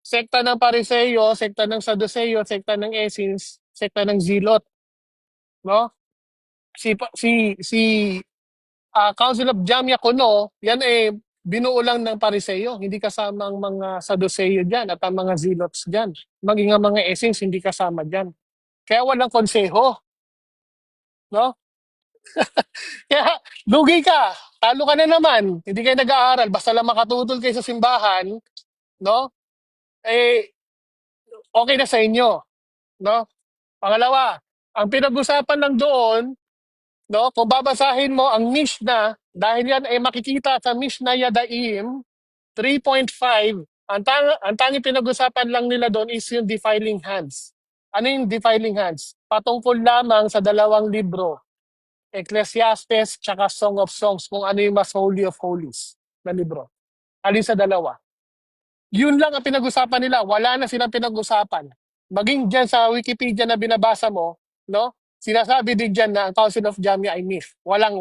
Sekta ng Pariseo, sekta ng Saduceo, sekta ng Essenes, sekta ng Zilot. No? Si Council of Jamia Kuno, yan binuo lang ng Pariseo. Hindi kasama ang mga Saduceo dyan at ang mga Zilots dyan. Maging ang mga Essenes, hindi kasama dyan. Kaya walang konseho. No? Kaya lugi ka. Talo ka na naman. Hindi kayo nag-aaral. Basta lang makatutol kayo sa simbahan, no? Okay na sa inyo. No? Pangalawa, ang pinag-usapan lang doon, no, kung babasahin mo ang Mishnah, dahil yan ay makikita sa Mishnah Yadaim 3.5, ang tanging pinag-usapan lang nila doon is yung defiling hands. Ano yung defiling hands? Patungkol lamang sa dalawang libro, Ecclesiastes tsaka Song of Songs, kung ano yung mas holy of holies na libro. Alin sa dalawa? Yun lang ang pinag-usapan nila. Wala na silang pinag-usapan. Maging dyan sa Wikipedia na binabasa mo, no? Sinasabi din dyan na ang Council of Jamia ay myth. Walang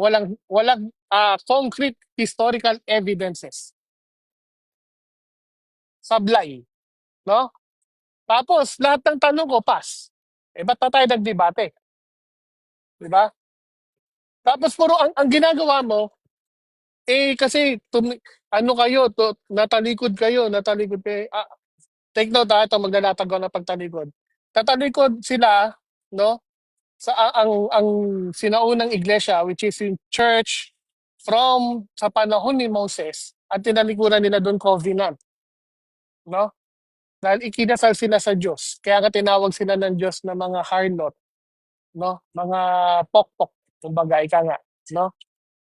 concrete historical evidences. Sablay, no? Tapos lahat ng tanong ko pass. Ba't pa tayo nagdebate? Di ba? Tapos puro ang ginagawa mo kasi natalikod kayo. Take note ito, maglalatag ko ng pagtalikod. Tatalikod sila, no? Ang sinaunang iglesia, which is in church sa panahon ni Moses, at tinalikuran nila doon covenant. No? Dahil ikinasal sila sa Diyos. Kaya nga tinawag sila ng Diyos na mga harlot. No? Mga pokpok. Kumbaga, ika nga. No?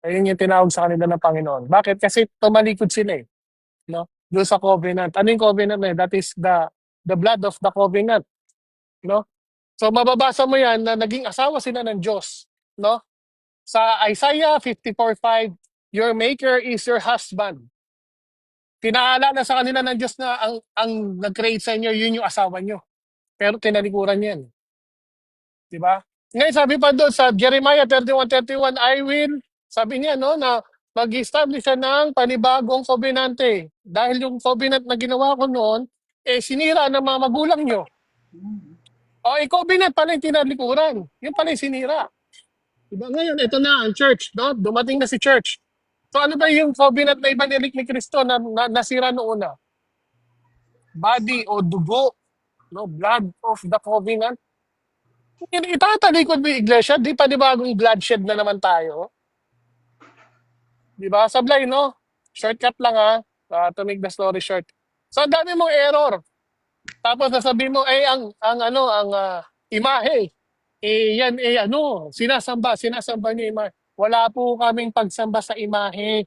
Ayun yung tinawag sa kanila ng Panginoon. Bakit? Kasi tumalikod sila no? Doon sa covenant. Ano yung covenant na yun? That is the blood of the covenant. No? So mababasa mo yan na naging asawa sila ng Diyos. No? Sa Isaiah 54:5, your maker is your husband. Pinaalala sa kanila ng Diyos na ang nag-create sa inyo, yun yung asawa nyo. Pero tinalikuran yan. Di ba? Ngayon sabi pa doon sa Jeremiah 31:31, sabi niya no, na mag-establish siya ng panibagong kobenante. Dahil yung covenant na ginawa ko noon, sinira ng mga magulang nyo. Covenant pala yung tinalikuran. Yung pala yung sinira. Diba? Ngayon, ito na ang church. No? Dumating na si church. So ano ba yung covenant na ibanilik ni Kristo na nasira noon na? Body o dugo. No? Blood of the covenant. Itatalikod mo yung iglesia, di pa bagong bloodshed na naman tayo. Di ba? Sablay, no? Shortcut lang to make the story short. So, ang dami mong error. Tapos sasabihin mo, ang imahe. Yan, sinasamba niyo imahe. Wala po kaming pagsamba sa imahe.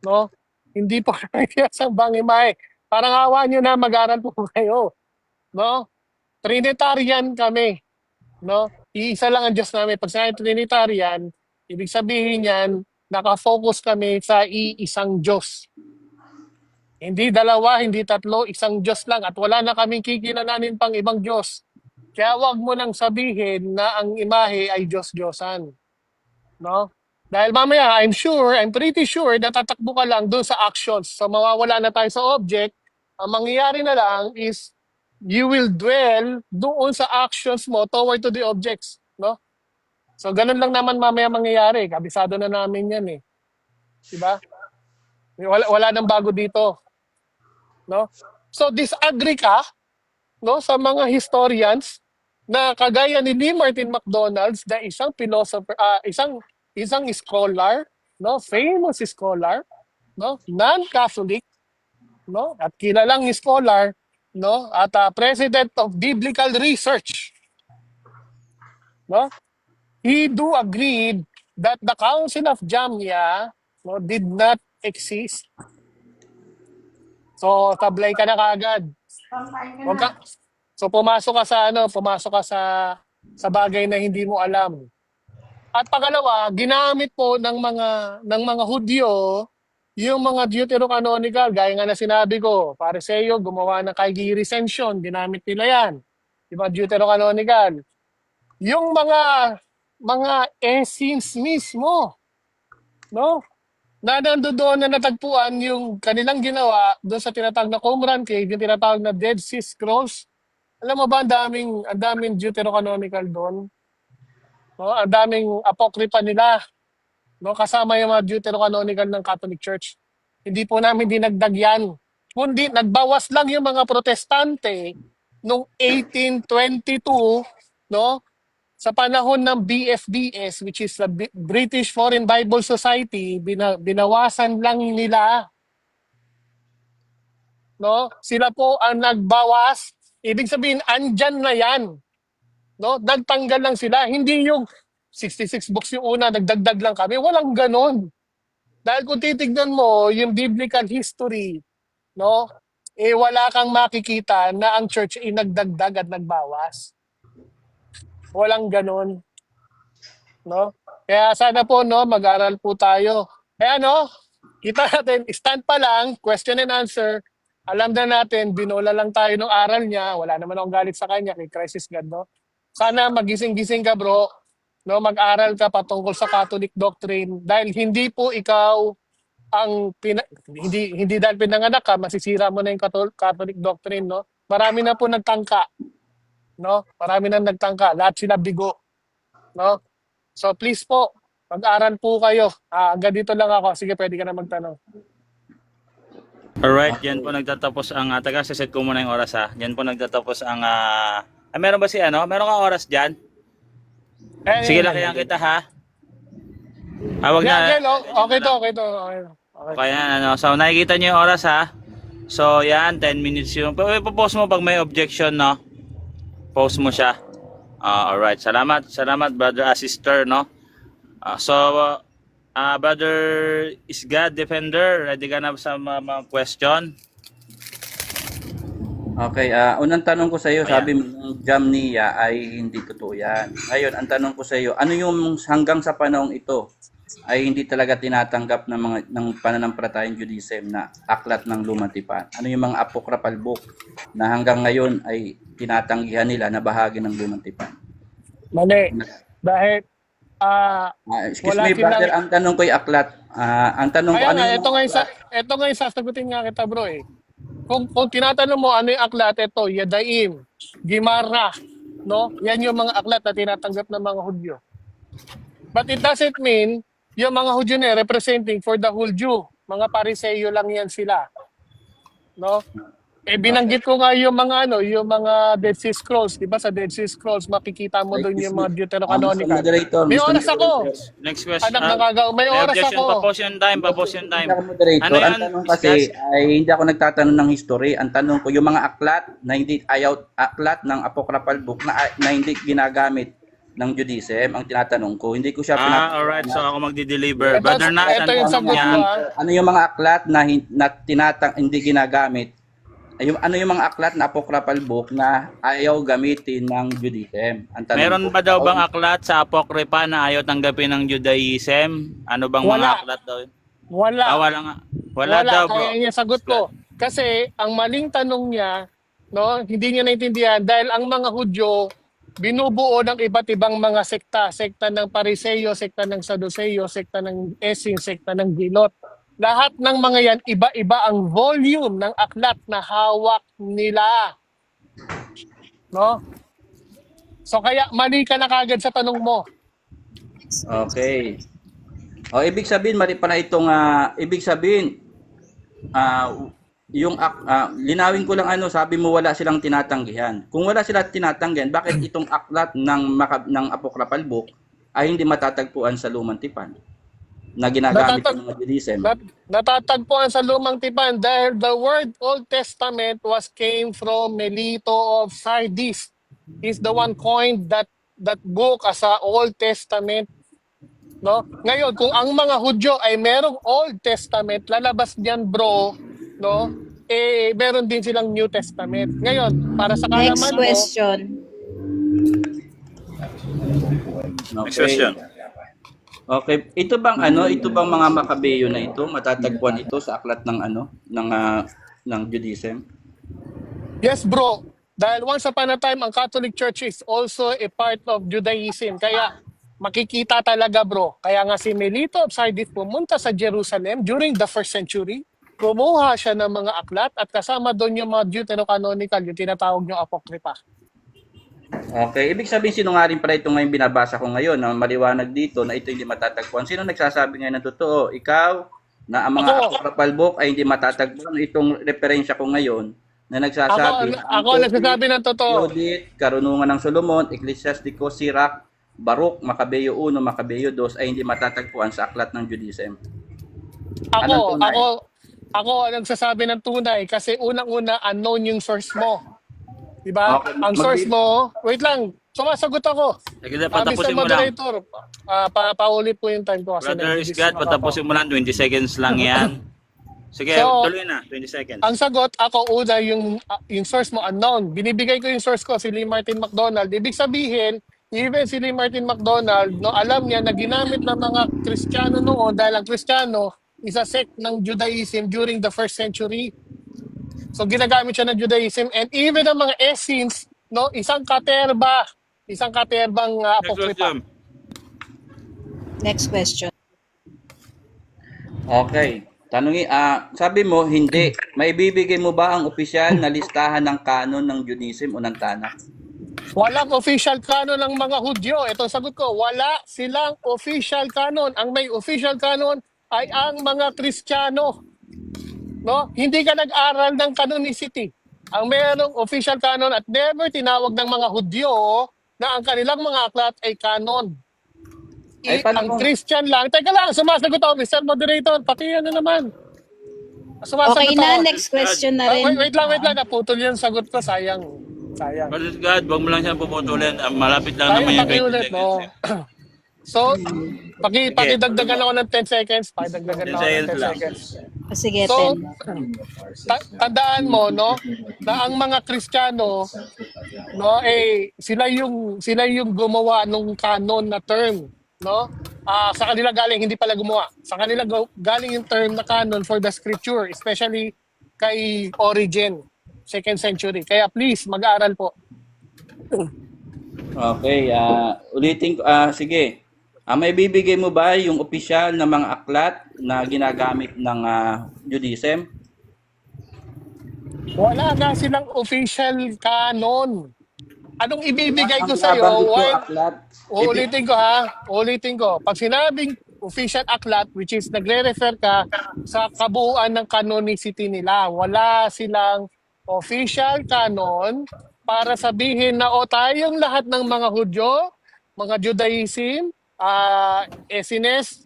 No? Hindi po kami sinasamba ang imahe. Parang awa nyo na mag-aral po kayo. No? Trinitarian kami. No? Iisa lang ang Diyos namin. Pag sinabi Trinitarian, ibig sabihin yan, nakafocus kami sa iisang Diyos. Hindi dalawa, hindi tatlo, isang Diyos lang. At wala na kaming kikilalanin pang ibang Diyos. Kaya wag mo nang sabihin na ang imahe ay Diyos-Diyosan. No? Dahil mamaya, I'm pretty sure na tatakbo ka lang doon sa actions. So mawawala na tayo sa object. Ang mangyayari na lang is you will dwell doon sa actions mo toward to the objects. No? So ganun lang naman mamaya mangyayari. Kabisado na namin yan eh. Diba? Wala nang bago dito. No? So disagree ka, no, sa mga historians na kagaya ni Lee Martin McDonald's na isang philosopher, isang scholar, no, famous scholar, no, non-Catholic, no, at kilalang scholar, no, at president of biblical research, no. He do agreed that the Council of Jamnia, no, did not exist. So tablay ka na kaagad. Wag ka, so pumasok ka sa bagay na hindi mo alam. At pangalawa, ginamit po ng mga Hudyo yung mga Deuterocanonical, gaya nga na sinabi ko, Pariseo gumawa ng kay recension, ginamit nila yan. Diba, Deuterocanonical. Yung mga essence mismo, no? Na nandoon na natagpuan yung kanilang ginawa doon sa tinatawag na Qumran Cave, yung tinatawag na Dead Sea Scrolls. Alam mo ba, ang daming Deuterocanonical doon. No? Ang daming apokrypha nila. No? Kasama yung mga Deuterocanonical ng Catholic Church. Hindi po namin dinagdag yan. Kundi nagbawas lang yung mga protestante noong 1822, no? Sa panahon ng BFBS, which is the British Foreign Bible Society, binawasan lang nila. No? Sila po ang nagbawas. Ibig sabihin, andyan na yan. No? Nagtanggal lang sila. Hindi yung 66 books yung una, nagdagdag lang kami. Walang ganon. Dahil kung titignan mo yung biblical history, no? Wala kang makikita na ang church ay nagdagdag at nagbawas. Walang ganon. No? Kaya sana po, no, mag-aral po tayo. Kaya no, kita natin, stand pa lang, question and answer. Alam na natin, binola lang tayo ng aral niya. Wala naman akong galit sa kanya, kay Crisis God, no? Sana magising-gising ka, bro. No, mag-aral ka patungkol sa Catholic doctrine dahil hindi po ikaw hindi dahil pinanganak ka, masisira mo na yung Catholic doctrine, no? Marami na po nagtangka, no? Marami na nagtangka, lahat sila bigo, no? So please po, mag-aral po kayo. Hanggang dito lang ako. Sige, pwede ka na magtanong. Alright, yan po nagtatapos ang taga-set ko muna yung oras ha. Yan po nagtatapos ang meron ba meron kang oras diyan? Sige lang kaya kita ha. Wag na. Okay to. Okay. Kaya so nakikita niyo yung oras ha. So yan, 10 minutes yung. Ipo-post mo pag may objection, no? Post mo siya. Alright, salamat brother, sister, no? Brother Isgad Defender, ready ka na sa mga question? Okay, unang tanong ko sa iyo, sabi mo ng Jamnia ay hindi totoo yan. Ngayon, ang tanong ko sa iyo, ano yung hanggang sa panahong ito ay hindi talaga tinatanggap ng pananampalatayang Judaism na aklat ng Lumang Tipan? Ano yung mga apocryphal book na hanggang ngayon ay tinatanggihan nila na bahagi ng Lumang Tipan? Mali. Dahil excuse me, brother, ang tanong ko ay aklat. Ang tanong ko, ano yung ito nga yung sasagutin nga kita, bro, eh. Kung tinatanong mo ano yung aklat, ito, Yadaim, Gimara, no? Yan yung mga aklat na tinatanggap ng mga Hudyo. But it doesn't mean yung mga Hudyo na representing for the whole Jew. Mga Pariseo lang yan sila. No? Binanggit ko nga yung mga Dead Sea Scrolls, 'di ba? Sa Dead Sea Scrolls makikita mo doon yung mga Deuterocanonical. May oras ako. Next question. May oras ako. Pa-post yung time. Moderator, ang tanong kasi ay hindi ako nagtatanong ng history. Ang tanong ko yung mga aklat na aklat ng apocryphal book na hindi ginagamit ng Judaism, ang tinatanong ko. Hindi ko siya alright. So ako magdi-deliver. Brother Ito yung sagot ko. Ano yung mga aklat na hindi ginagamit? Ano yung mga aklat na apocryphal book na ayaw gamitin ng Judaism? Meron ba daw bang aklat sa apocrypha na ayaw tanggapin ng Judaism? Ano bang mga aklat daw? Wala daw, bro. Kaya yung sagot ko. Kasi ang maling tanong niya, no, hindi niya naintindihan dahil ang mga Hudyo binubuo ng iba't ibang mga sekta. Sekta ng Pariseo, sekta ng Saduceo, sekta ng Essene, sekta ng Gilot. Lahat ng mga yan, iba-iba ang volume ng aklat na hawak nila. No? So kaya mali ka na kagad sa tanong mo. Okay. O, ibig sabihin, mali pala itong, ibig sabihin, linawin ko lang ano, sabi mo wala silang tinatanggihan. Kung wala silang tinatanggihan, bakit itong aklat ng Apocryphal Book ay hindi matatagpuan sa Lumang Tipan na ginagamit Natatag, ng mga Judaism? natatagpuan sa Lumang Tipan dahil the word Old Testament came from Melito of Sardis. He's the one coined that book as a Old Testament. No? Ngayon, kung ang mga Hudyo ay merong Old Testament, lalabas diyan bro, no? Meron din silang New Testament. Ngayon, para sa Next kalaman mo, question. Next question. Okay. Ito bang mga Makabeyo na ito, matatagpuan ito sa aklat ng ng Judaism? yes bro, dahil once upon a time, ang Catholic Church is also a part of Judaism. Kaya makikita talaga bro. Kaya nga si Melito of Sardis pumunta sa Jerusalem during the 1st century. Kumuha siya ng mga aklat at kasama doon yung mga Deuterocanonical, yung tinatawag yung Apocrypha. Okay. Ibig sabihin, sinungaling pala ito ngayon binabasa ko ngayon na maliwanag dito na ito hindi matatagpuan. Sino nagsasabi ngayon ng totoo? Ikaw, na ang mga Ako. Apocryphal Book ay hindi matatagpuan. Itong referensya ko ngayon na nagsasabi Ako nagsasabi ng totoo. Judith, Karunungan ng Solomon, Ecclesiastico, Sirach, Baruch, Makabeyo 1, Makabeyo 2 ay hindi matatagpuan sa aklat ng Judaism. Anong tunay? Ako ang nagsasabi ng tunay kasi unang-una unknown yung source mo. Diba? Okay, Ang source mo, wait lang, sumasagot ako. Sige, Mr. patapusin mo lang. Moderator, pauli po yung time ko. Kasi Brother nag-dismiss Isgat, ako. patapusin mo lang. 20 seconds lang yan. Sige, So, tuloy na. 20 seconds. Ang sagot, ako una yung source mo unknown. Binibigay ko yung source ko, si Lee Martin McDonald. Ibig sabihin, even si Lee Martin McDonald, no, alam niya na ginamit ng mga Kristiyano noon dahil ang Kristiyano is a sect ng Judaism during the 1st century. So ginagamit siya ng Judaism and even ang mga Essenes, no, isang katerbang Next apokrypha. question. Next question. Okay. Sabi mo, hindi. May bibigay mo ba ang opisyal na listahan ng kanon ng Judaism o ng Tanakh? Walang official canon ng mga Hudyo. Ito ang sagot ko, wala silang official canon. Ang may official canon ay ang mga Kristiyano. No? Hindi ka nag-aral ng canonicity. Ang mayroong official canon at never tinawag ng mga Hudyo na ang kanilang mga aklat ay canon. Ay, paano Ang kung- Christian lang. Teka lang, sumasagot ako, Mr. Moderator. Pati ano naman. Sumasagot Okay na, ako. next question na rin. Wait lang. Naputol yung sagot ko. Sayang. Brother Isgat, wag mo lang siya puputulin. Malapit lang naman yung 20 Pakiulit, seconds. no? So, pakidagdagan ako ng 10 seconds. Pakidagdagan 10 ako ng 10 seconds lang. seconds. Sige, So, 10. tandaan mo, no, na ang mga Kristiyano, no, sila yung gumawa nung canon na term, no? Sa kanila galing, hindi pala gumawa. Sa kanila galing yung term na canon for the scripture, especially kay Origen, 2nd century. Kaya please, mag-aaral po. Okay, ulitin ko, sige. May bibigay mo ba yung opisyal na mga aklat na ginagamit ng Judaism? Wala na silang official canon. Anong ibibigay ko sa iyo? Nabanggit ko, aklat. Ulitin ko. Pag sinabing official aklat, which is nagre-refer ka sa kabuuan ng canonicity nila, wala silang official canon para sabihin na tayong lahat ng mga Hudyo, mga Judaism, Essenes,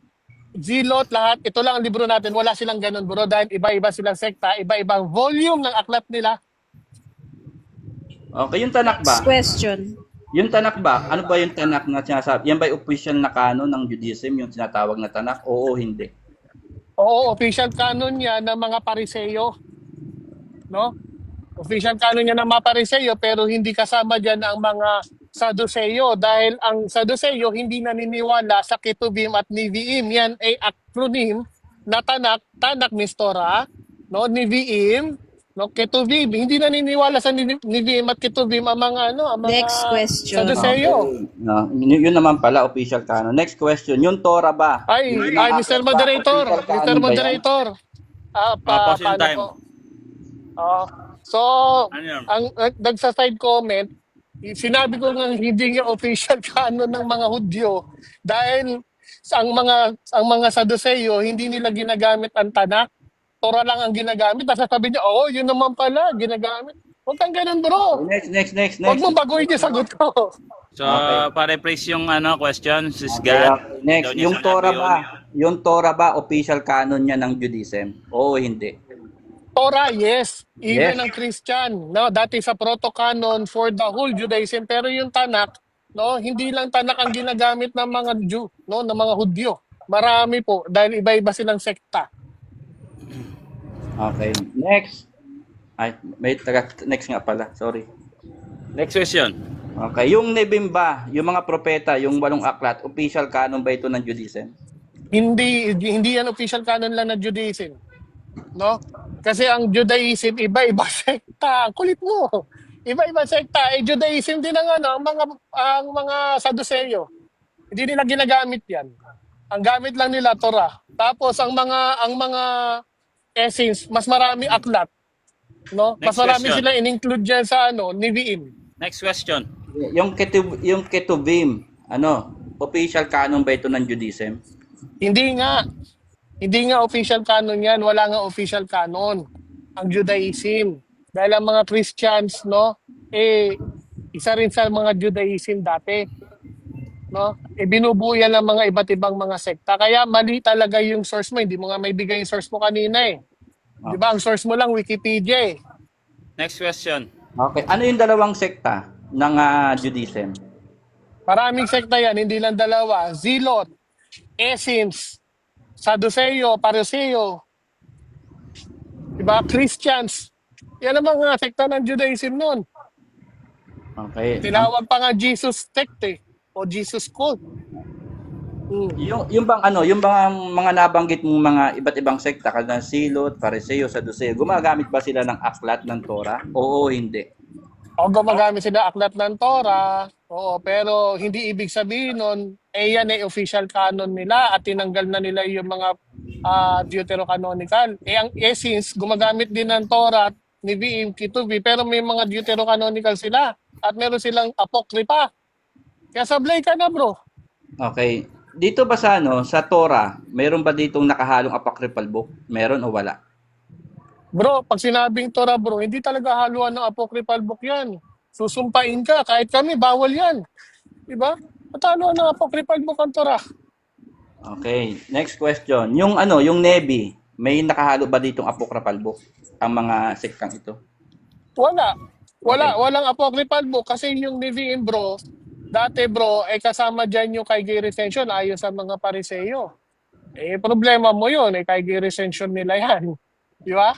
Zilot, lahat, ito lang ang libro natin. Wala silang ganun, bro, dahil iba-iba silang sekta, iba-ibang volume ng aklat nila. Okay, yung Tanakh ba? Next question. Yung Tanakh ba? Ano ba yung Tanakh na sinasabi? Yan ba yung official na canon ng Judaism, yung tinatawag na Tanakh? Oo, hindi. Oo, official canon niya ng mga Pariseyo. No? Official canon niya ng mga Pariseyo pero hindi kasama diyan ang mga Saduceo dahil ang Saduceo hindi naniniwala sa Ketubim at Nevi'im. Yan ay acronym na Tanakh means Torah, no? Nevi'im, no? Ketubim. Hindi naniniwala sa Nevi'im at Ketubim ang mga Next question. Saduceo. Yun naman pala, official canon. Next question, yung Torah ba? Ay, Yung mga Mr. aklat ba, Moderator, official Mr. canon ba yan? Moderator. Pause yung Paano time. po? So, Ano yun? ang nagsa-side comment, Sinabi ko nga hindi nga official canon ng mga Hudyo dahil ang mga Saduceo hindi nila ginagamit ang Tanakh. Torah lang ang ginagamit. Tapos sabi niya, "Oh, yun naman pala ginagamit." Huwag kang ganun, Okay, bro. Huwag next. mo baguhin yung sagot ko. So, Okay. paraphrase yung question, sis Okay, God. okay. Next, Daw niya yung sinabi Torah yun. ba? Yung Torah ba official canon niya ng Judaism? Oo, hindi. Torah, yes. Yes. Even ang Christian, no, that is a proto-canon for the whole Judaism. Pero yung Tanakh, no, hindi lang Tanakh ang ginagamit ng mga Jew, no, ng mga Hudyo. Marami po dahil iba-iba silang sekta. Okay, next. Ay, next nga pala. Sorry. Next question. Okay, yung Nebim ba, yung mga propeta, yung 8 aklat, official canon ba ito ng Judaism? Hindi yan official canon lang ng Judaism, no? Kasi ang Judaism iba-iba sekta. Ang kulit mo. Iba-iba sekta. Judaism din ang mga Saduceo. Hindi nila ginagamit 'yan. Ang gamit lang nila Torah. Tapos ang mga essence, mas marami aklat, no? Mas Next marami question. sila in-include diyan sa Nevi'im. Next question. Yung Ketuvim, official canon ba ito ng Judaism? Hindi nga. Hindi nga official canon 'yan. Wala nga official canon ang Judaism. Dahil ang mga Christians, no, isa rin sa mga Judaism dati, no? Binubuo yan ng mga iba't ibang mga sekta. Kaya mali talaga yung source mo. Hindi mo nga may bigay yung source mo kanina eh. Di ba? Ang source mo lang Wikipedia eh. Next question. Okay, ano yung dalawang sekta ng Judaism? Maraming sekta yan, hindi lang dalawa. Zilot, Essenes, Sadduceo, Pariseo, di ba? Christians. Yan ang mga sekta ng Judaism noon. Okay. Tinawag pa nga Jesus sect eh. O Jesus cult. Yung bang mga nabanggit mong mga iba't ibang sekta, kada Silot, Pariseo, Sadduseo, gumagamit ba sila ng aklat ng Torah? Oo, hindi. O gumagamit sila aklat ng Torah, oo, pero hindi ibig sabihin nun, yan ay official canon nila at tinanggal na nila yung mga deuterocanonical. Ang Essenes, gumagamit din ng Torah, Nevi'im, Ketuvim, pero may mga deuterocanonical sila at meron silang apokrypha. Kaya sablay ka na, bro. Okay. Dito ba sa Torah, mayroon ba ditong nakahalong apocryphal book? Meron o wala? Bro, pag sinabing Torah, bro, hindi talaga haluan ng apocryphal book yan. Susumpain ka, kahit kami, bawal yan. Diba? Matalo ng apocryphal book ang Torah. Okay. Next question. Yung Nebi, may nakahalo ba ditong apocryphal book? Ang mga sektang ito? Wala. Walang apocryphal book kasi yung Nevi'im, bro, dati, bro, kasama dyan yung kay Gay Recension ayon sa mga Pariseo. Problema mo yun, kay Gay Recension nila yan. Di ba?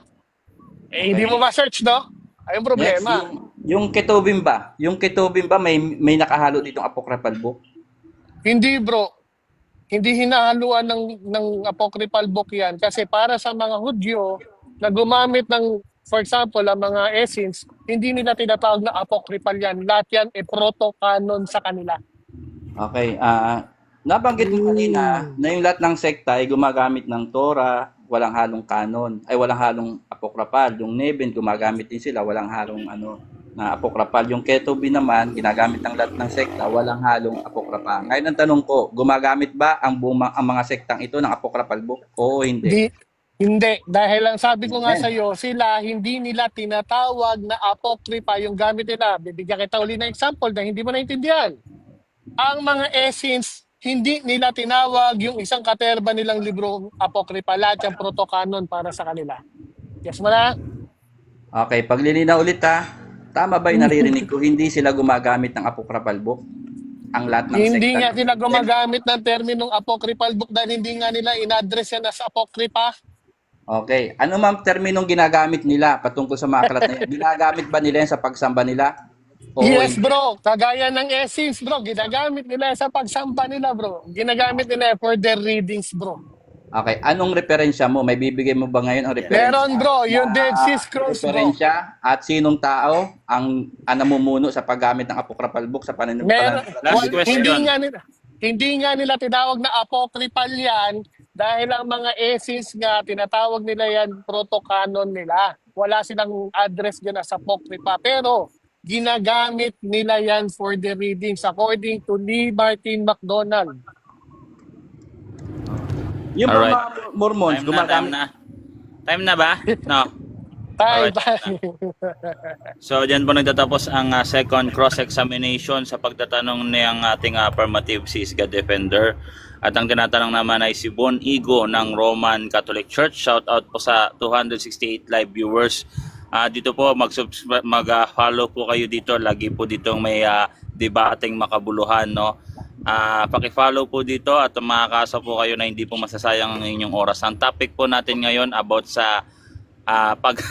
Hindi mo ma-search, no? Ayun problema. Next, yung Ketuvim ba? Yung Ketuvim ba may nakahalo ditong apocryphal book? Hindi, bro. Hindi hinahaluan ng apocryphal book yan kasi para sa mga Hudyo na gumamit ng, for example, ang mga Essenes, hindi nila tinatawag na apocryphal yan. Lahat yan proto-canon sa kanila. Okay. Nabanggit mo kanina na yung lahat ng sekta ay gumagamit ng Torah, walang halong canon, ay walang halong apocryphal. Yung Nevi'im gumagamit din sila, walang halong na apocryphal. Yung Ketuvim naman, ginagamit ng lahat ng sekta, walang halong apocryphal. Ngayon ang tanong ko, gumagamit ba ang mga sektang ito ng apocryphal book? Oo, hindi. Hindi. Dahil lang sabi ko nga sa iyo, sila hindi nila tinatawag na apocrypha yung gamit nila. Bibigyan kita uli ng example na hindi mo naintindihan. Ang mga Essenes, hindi nila tinawag yung isang katerba nilang libro apocrypha. Lahat yung proto-canon para sa kanila. Yes mo na? Okay, paglilinaw ulit tama ba yung naririnig ko? Hindi sila gumagamit ng apocryphal book? Ang lahat ng Hindi sekta. nga sila gumagamit ng terminong apocryphal book dahil hindi nga nila in-address yan as apocrypha. Okay. Ano ma'am terminong ginagamit nila patungkol sa mga aklat na yan? Ginagamit ba nila yan sa pagsamba nila? Oo, Yes, hindi. bro. Kagaya ng Essenes, bro. Ginagamit nila sa pagsamba nila, bro. Ginagamit nila for their readings, bro. Okay. Anong referensya mo? May bibigay mo ba ngayon ang referensya? Meron, bro. Yung Dead Sea Scrolls, bro. Referensya at sinong tao ang namumuno sa paggamit ng apocryphal book sa pananampalataya? Last question. Hindi nga nila tinawag na apocryphal yan dahil ang mga Essenes nga, tinatawag nila yan proto-canon nila. Wala silang address dyan as apocrypha. Pero, ginagamit nila yan for the readings according to Lee Martin McDonald. Yung Alright. mga Mormons, Time na, time gumagamit. na. Time na ba? No. Tay, Alright. So, dyan po nagtatapos ang second cross-examination sa pagtatanong niyang ating affirmative si God Defender. At ang tinatanong naman ay si Bon Igo ng Roman Catholic Church. Shout out po sa 268 live viewers. Dito po mag-follow po kayo dito. Lagi po ditong may debating makabuluhan, no? Paki-follow po dito at makakasa po kayo na hindi po masasayang ang inyong oras. Ang topic po natin ngayon about sa pag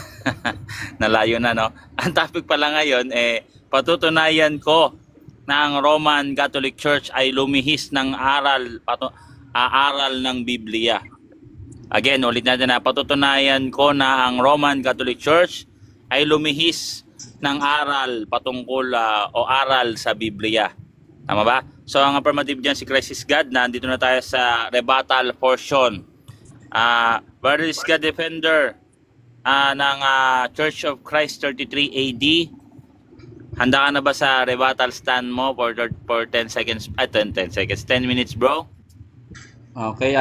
nalayo na, no? Ang topic pala ngayon patutunayan ko na ang Roman Catholic Church ay lumihis ng aral ng Biblia. Again, ulit natin na patutunayan ko na ang Roman Catholic Church ay lumihis ng aral patungkol o aral sa Biblia. Tama ba? So ang affirmative dyan si Christ is God. Nandito na tayo sa rebuttal portion. Where is God Defender ng Church of Christ 33 AD? Handa ka na ba sa rebuttal stand mo for 10 seconds? 10 seconds, 10 minutes, bro? Okay,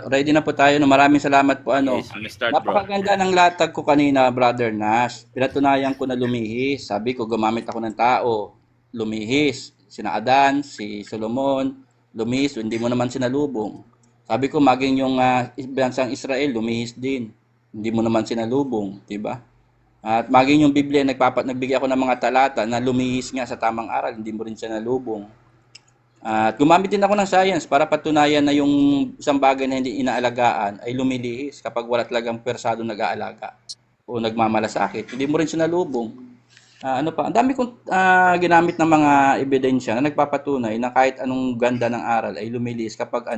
ready na po tayo. No? Maraming salamat po. Yes, let me start, bro. Napakaganda ng latag ko kanina, Brother Nash. Pinatunayan ko na lumihis. Sabi ko, gumamit ako ng tao. Lumihis. Sina Adan, si Solomon, lumihis. Hindi mo naman sinalubong. Sabi ko, maging yung bansang Israel, lumihis din. Hindi mo naman sinalubong. Diba? At maging yung Biblia, nagbigay ako ng mga talata na lumihis nga sa tamang aral. Hindi mo rin siya nalubong. At gumamit din ako ng science para patunayan na yung isang bagay na hindi inaalagaan ay lumilihis kapag wala talagang persado nag-aalaga o nagmamalasakit. Hindi mo rin siya nalubong. Ang dami kong ginamit ng mga ebidensya na nagpapatunay na kahit anong ganda ng aral ay lumilihis kapag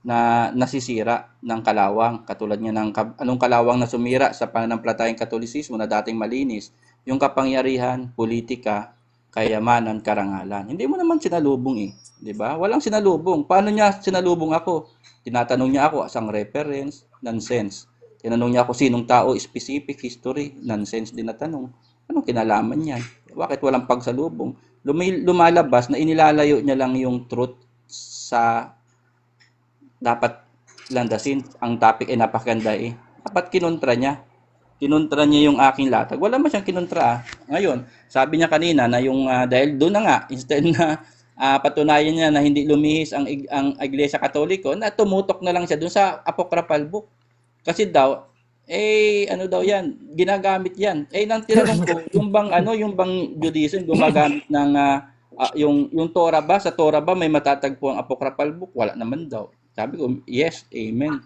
na nasisira ng kalawang. Katulad nga ng anong kalawang na sumira sa pananampalatayang Katolisismo na dating malinis, yung kapangyarihan, politika, kayamanan, karangalan. Hindi mo naman sinalubong eh. 'Di ba? Walang sinalubong. Paano niya sinalubong ako? Tinatanong niya ako asang reference, nonsense. Tinanong niya ako sinong tao, specific history, nonsense din na tanong. Anong kinalaman niyan? Bakit walang pagsalubong? Lumalabas na inilalayo niya lang yung truth sa dapat landasin. Ang topic ay napakaganda eh. Dapat kinontra niya. Kinontra niya yung aking latag. Wala man siyang kinontra. Ngayon, sabi niya kanina na yung dahil doon na nga, instead na patunayan niya na hindi lumihis ang Iglesia Katoliko, na tumutok na lang siya doon sa Apocryphal book. Kasi daw, daw yan, ginagamit yan. Nang tinanong ko, yung bang Judaism gumagamit ng, yung Torah ba? Sa Torah ba may matatagpo ang Apocryphal book? Wala naman daw. Sabi ko, yes, amen.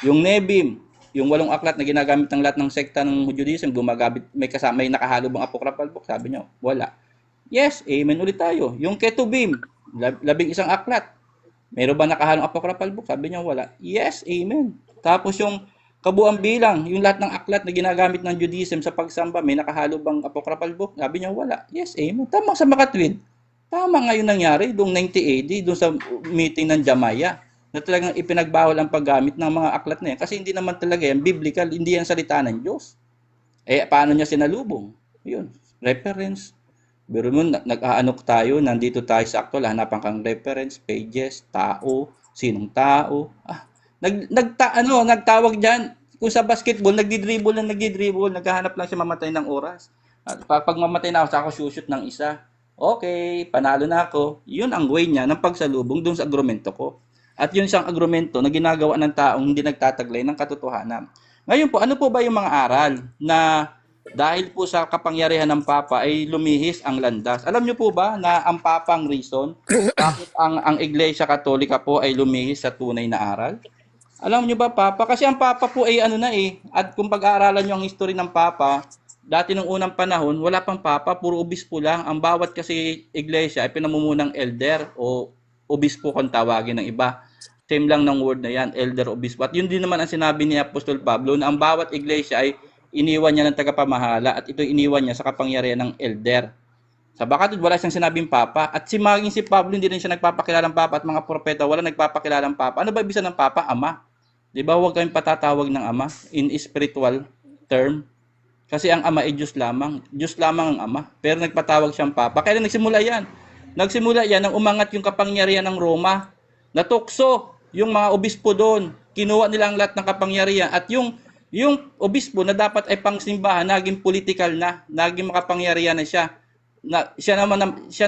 Yung Nebim, yung 8 aklat na ginagamit ng lahat ng sekta ng Judaism, gumagamit, may nakahalo bang Apocryphal book? Sabi niya, wala. Yes, amen ulit tayo. Yung Ketubim, 11 aklat. Meron ba nakahalong Apocryphal book? Sabi niya, wala. Yes, amen. Tapos yung kabuang bilang, yung lahat ng aklat na ginagamit ng Judaism sa pagsamba, may nakahalo bang Apocryphal book? Sabi niya, wala. Yes, amen. Tama sa makatwid. Tama ngayon nangyari, doong 90 AD, doon sa meeting ng Jamaya, na talagang ipinagbawal ang paggamit ng mga aklat na yan. Kasi hindi naman talaga yan biblical, hindi yan salita ng Diyos. Paano niya sinalubong? Yun, reference. Pero mo, nag-aanok tayo, nandito tayo sa actual, hanapan kang reference, pages, tao, sinong tao. Nagtawag dyan. Kung sa basketball, nagdi-dribble, naghahanap lang siya mamatay ng oras. At pag mamatay na ako, saka ako shoot ng isa. Okay, panalo na ako. Yun ang way niya ng pagsalubong dun sa agrumento ko. At yun siyang agrumento na ginagawa ng taong hindi nagtataglay ng katotohanan. Ngayon po, ano po ba yung mga aral na dahil po sa kapangyarihan ng Papa ay lumihis ang landas? Alam niyo po ba na ang Papa ang reason bakit ang Iglesia Katolika po ay lumihis sa tunay na aral? Alam niyo ba, Papa? Kasi ang Papa po ay at kung pag-aaralan niyo ang history ng Papa, dati nung unang panahon, wala pang Papa, puro obispo lang. Ang bawat kasi Iglesia ay pinamumuno ng elder o obispo kung tawagin ng iba. Same lang ng word na yan, elder, obispo. At yun din naman ang sinabi ni Apostol Pablo na ang bawat iglesia ay iniwan niya ng tagapamahala at ito iniwan niya sa kapangyarihan ng elder. Sa bakatid, wala siyang sinabing Papa. At si Pablo, hindi rin siya nagpapakilalang Papa at mga propeta, wala nagpapakilalang Papa. Ano ba ibig sabihin ng Papa? Ama. Di ba huwag kayong patatawag ng Ama in spiritual term? Kasi ang ama ay Diyos lamang. Diyos lamang ang ama. Pero nagpatawag siyang Papa. Kaya nagsimula yan. Nagsimula yan nang umangat yung kapangyarihan ng Roma. Natukso yung mga obispo doon. Kinuha nila ang lahat ng kapangyarihan. At yung obispo na dapat ay pangsimbahan, naging political na. Naging makapangyarihan na siya. Siya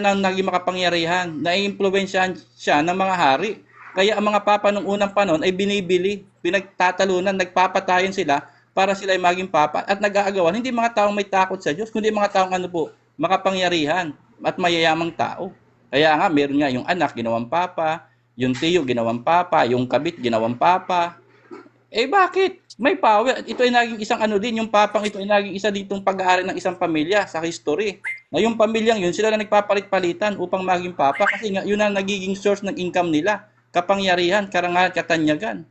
na naging makapangyarihan. Naiimpluwensyahan siya ng mga hari. Kaya ang mga papa nung unang panahon ay binibili, pinagtatalunan, nagpapatayon sila para sila ay maging papa at nag-aagawan. Hindi mga taong may takot sa Diyos, kundi mga taong makapangyarihan at mayayamang tao. Kaya nga, meron nga yung anak, ginawang papa, yung tiyo, ginawang papa, yung kabit, ginawang papa. Bakit? May power. Ito ay naging isang din, yung papang ito ay naging isa ditong pag-aari ng isang pamilya sa history. Na yung pamilyang yun, sila na nagpapalit-palitan upang maging papa kasi nga, yun ang nagiging source ng income nila. Kapangyarihan, karangalan, katanyagan.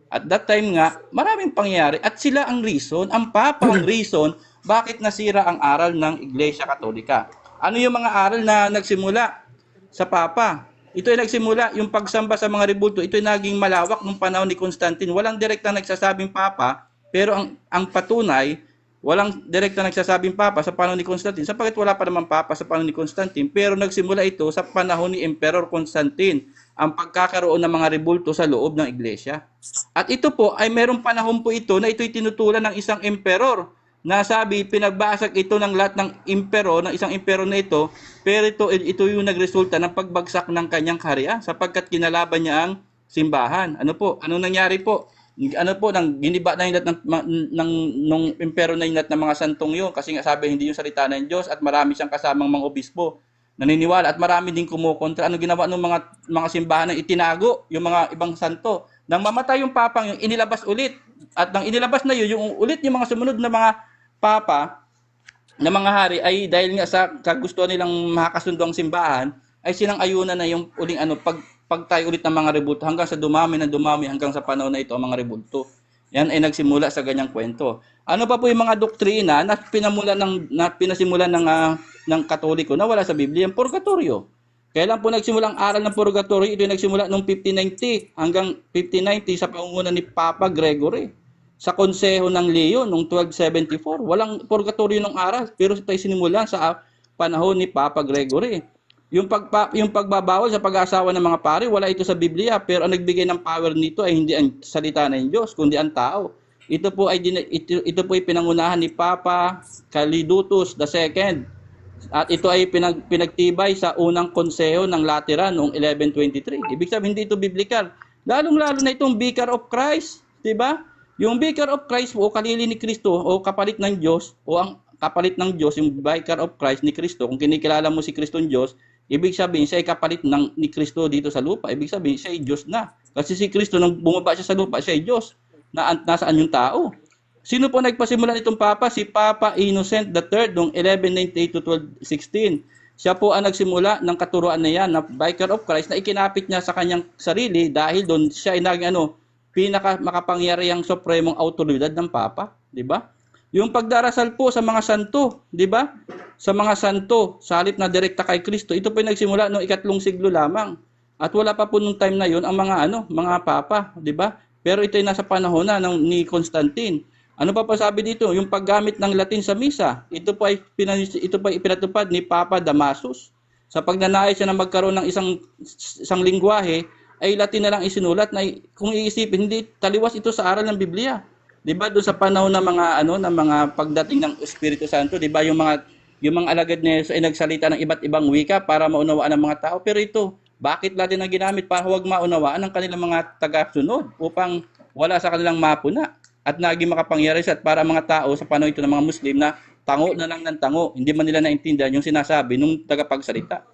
At that time nga, maraming pangyayari. At sila ang reason, ang Papa ang reason, bakit nasira ang aral ng Iglesia Katolika. Ano yung mga aral na nagsimula sa Papa? Ito ay nagsimula, yung pagsamba sa mga rebulto, ito ay naging malawak nung panahon ni Constantine. Walang direktang nagsasabing Papa, pero ang patunay, walang direktang nagsasabing Papa sa panahon ni Constantine. Sapagkat wala pa naman Papa sa panahon ni Constantine, pero nagsimula ito sa panahon ni Emperor Constantine, ang pagkakaroon ng mga rebulto sa loob ng iglesia. At ito po ay merong panahon po ito na ito'y tinutulan ng isang emperor na sabi, pinagbasag ito ng lahat ng emperor, ng isang emperor na ito, pero ito yung nagresulta ng pagbagsak ng kanyang kaharian sapagkat kinalaban niya ang simbahan. Ano po? Ano nangyari po? Ano po, nang giniba na yung lahat ng emperor na yung lahat ng mga santong yun kasi nga sabi, hindi yung salita ng Diyos at marami siyang kasamang mga obispo naniniwala at marami din kumukontra. Ano ginawa ng mga simbahan na itinago yung mga ibang santo. Nang mamatay yung papang yung inilabas ulit. At nang inilabas na yun, yung ulit yung mga sumunod na mga papa na mga hari ay dahil nga sa gusto nilang makakasundo ang simbahan, ay sinang-ayunan na yung uling pagtayo ulit ng mga rebulto hanggang sa dumami hanggang sa panahon na ito ang mga rebulto. Yan ay nagsimula sa ganyang kwento. Ano pa po yung mga doktrina na pinasimulan ng Katoliko na wala sa Biblia, yung purgatorio. Kailan po nagsimula ang aral ng purgatorio? Ito yung nagsimula noong 1590 hanggang 1590 sa pangunguna ni Papa Gregory. Sa Konseho ng Leon noong 1274. Walang purgatorio ng aral, pero ito ay sinimulan sa panahon ni Papa Gregory. Yung pagbabawal sa pag-aasawa ng mga pari, wala ito sa Biblia, pero ang nagbigay ng power nito ay hindi ang salita ng Diyos, kundi ang tao. Ito po ay pinangunahan ni Papa Calidutus II. At ito ay pinagtibay sa unang konseho ng Lateran noong 1123. Ibig sabihin hindi ito biblical. Lalong-lalo na itong Vicar of Christ, 'di ba? Yung Vicar of Christ o kalili ni Kristo o kapalit ng Diyos o ang kapalit ng Diyos, yung Vicar of Christ ni Kristo, kung kinikilala mo si Kristong Diyos, ibig sabihin siya ay kapalit ni Kristo dito sa lupa. Ibig sabihin siya ay Diyos na. Kasi si Kristo nung bumaba siya sa lupa, siya ay Diyos. Nasaan yung tao? Sino po nagpasimula nitong Papa? Si Papa Innocent III noong 1198 to 1216. Siya po ang nagsimula ng katuruan na yan na Vicar of Christ na ikinapit niya sa kanyang sarili dahil doon siya ay naging makapangyarihang supremong autoridad ng Papa, di ba? Yung pagdarasal po sa mga santo, di ba? Sa mga santo, sa halip na direkta kay Kristo, ito po ay nagsimula noong 3 siglo lamang. At wala pa po nung time na yon ang mga papa, di ba? Pero ito ay nasa panahon na ni Constantine. Ano pa sabi dito? Yung paggamit ng Latin sa misa, ito po ay ipinatupad ni Papa Damasus. Sa pagnanais siya na magkaroon ng isang lingwahe, ay Latin na lang isinulat na kung iisipin, hindi taliwas ito sa aral ng Biblia. 'Di ba? Doon sa panahon ng mga pagdating ng Espiritu Santo, 'di ba? Yung mga alagad ni Jesus ay nagsalita ng iba't ibang wika para maunawaan ng mga tao. Pero ito, bakit Latin ang ginamit? Para huwag maunawaan ng kanilang mga tagasunod upang wala sa kanilang mapuna at naging makapangyari siya at para mga tao sa panahon ito ng mga Muslim na tango na lang ng tango, hindi man nila naintindihan yung sinasabi ng tagapagsalita.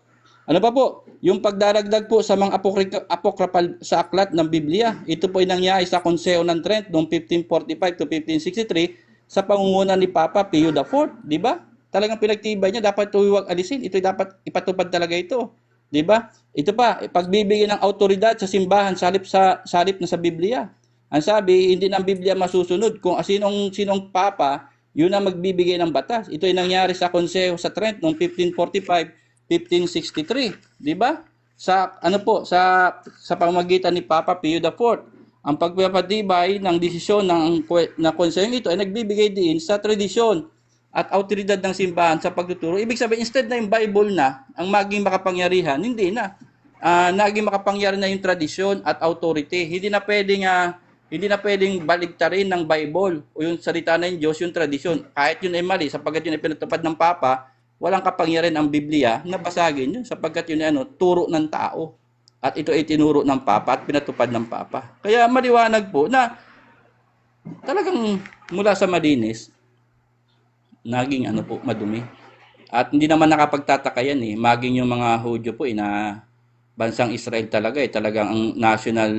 Ano pa po? Yung pagdaragdag po sa mga apocryphal sa aklat ng Biblia, ito po ay nangyari sa Konseho ng Trent noong 1545 to 1563 sa pangunguna ni Papa Pio IV, di ba? Talagang pinagtibay niya, dapat ito huwag alisin, ito dapat ipatupad talaga ito. Di ba? Ito pa, pagbibigay ng autoridad sa simbahan sa halip na sa Biblia. Ang sabi, hindi ng Biblia masusunod kung sinong papa, yun ang magbibigay ng batas. Ito ay nangyari sa Konseho sa Trent noong 1545-1563, di ba? Sa pamamagitan ni Papa Pio IV. Ang pagpapatibay ng desisyon ng Konseho ito ay nagbibigay din sa tradisyon at autoridad ng simbahan sa pagtuturo. Ibig sabihin, instead na yung Bible na ang maging makapangyarihan, hindi na. Naging makapangyarihan na yung tradisyon at authority. Hindi na pwedeng baligtarin ng Bible o yung salita ng Diyos, yung tradisyon. Kahit yun ay mali, sapagkat yun ay pinatupad ng Papa, walang kapangyarihan ang Biblia na basagin yun, sapagkat yun ay turo ng tao. At ito ay tinuro ng Papa at pinatupad ng Papa. Kaya maliwanag po na talagang mula sa malinis, naging madumi. At hindi naman nakapagtataka yan eh. Maging yung mga Hudyo po na bansang Israel talaga eh. Talagang ang national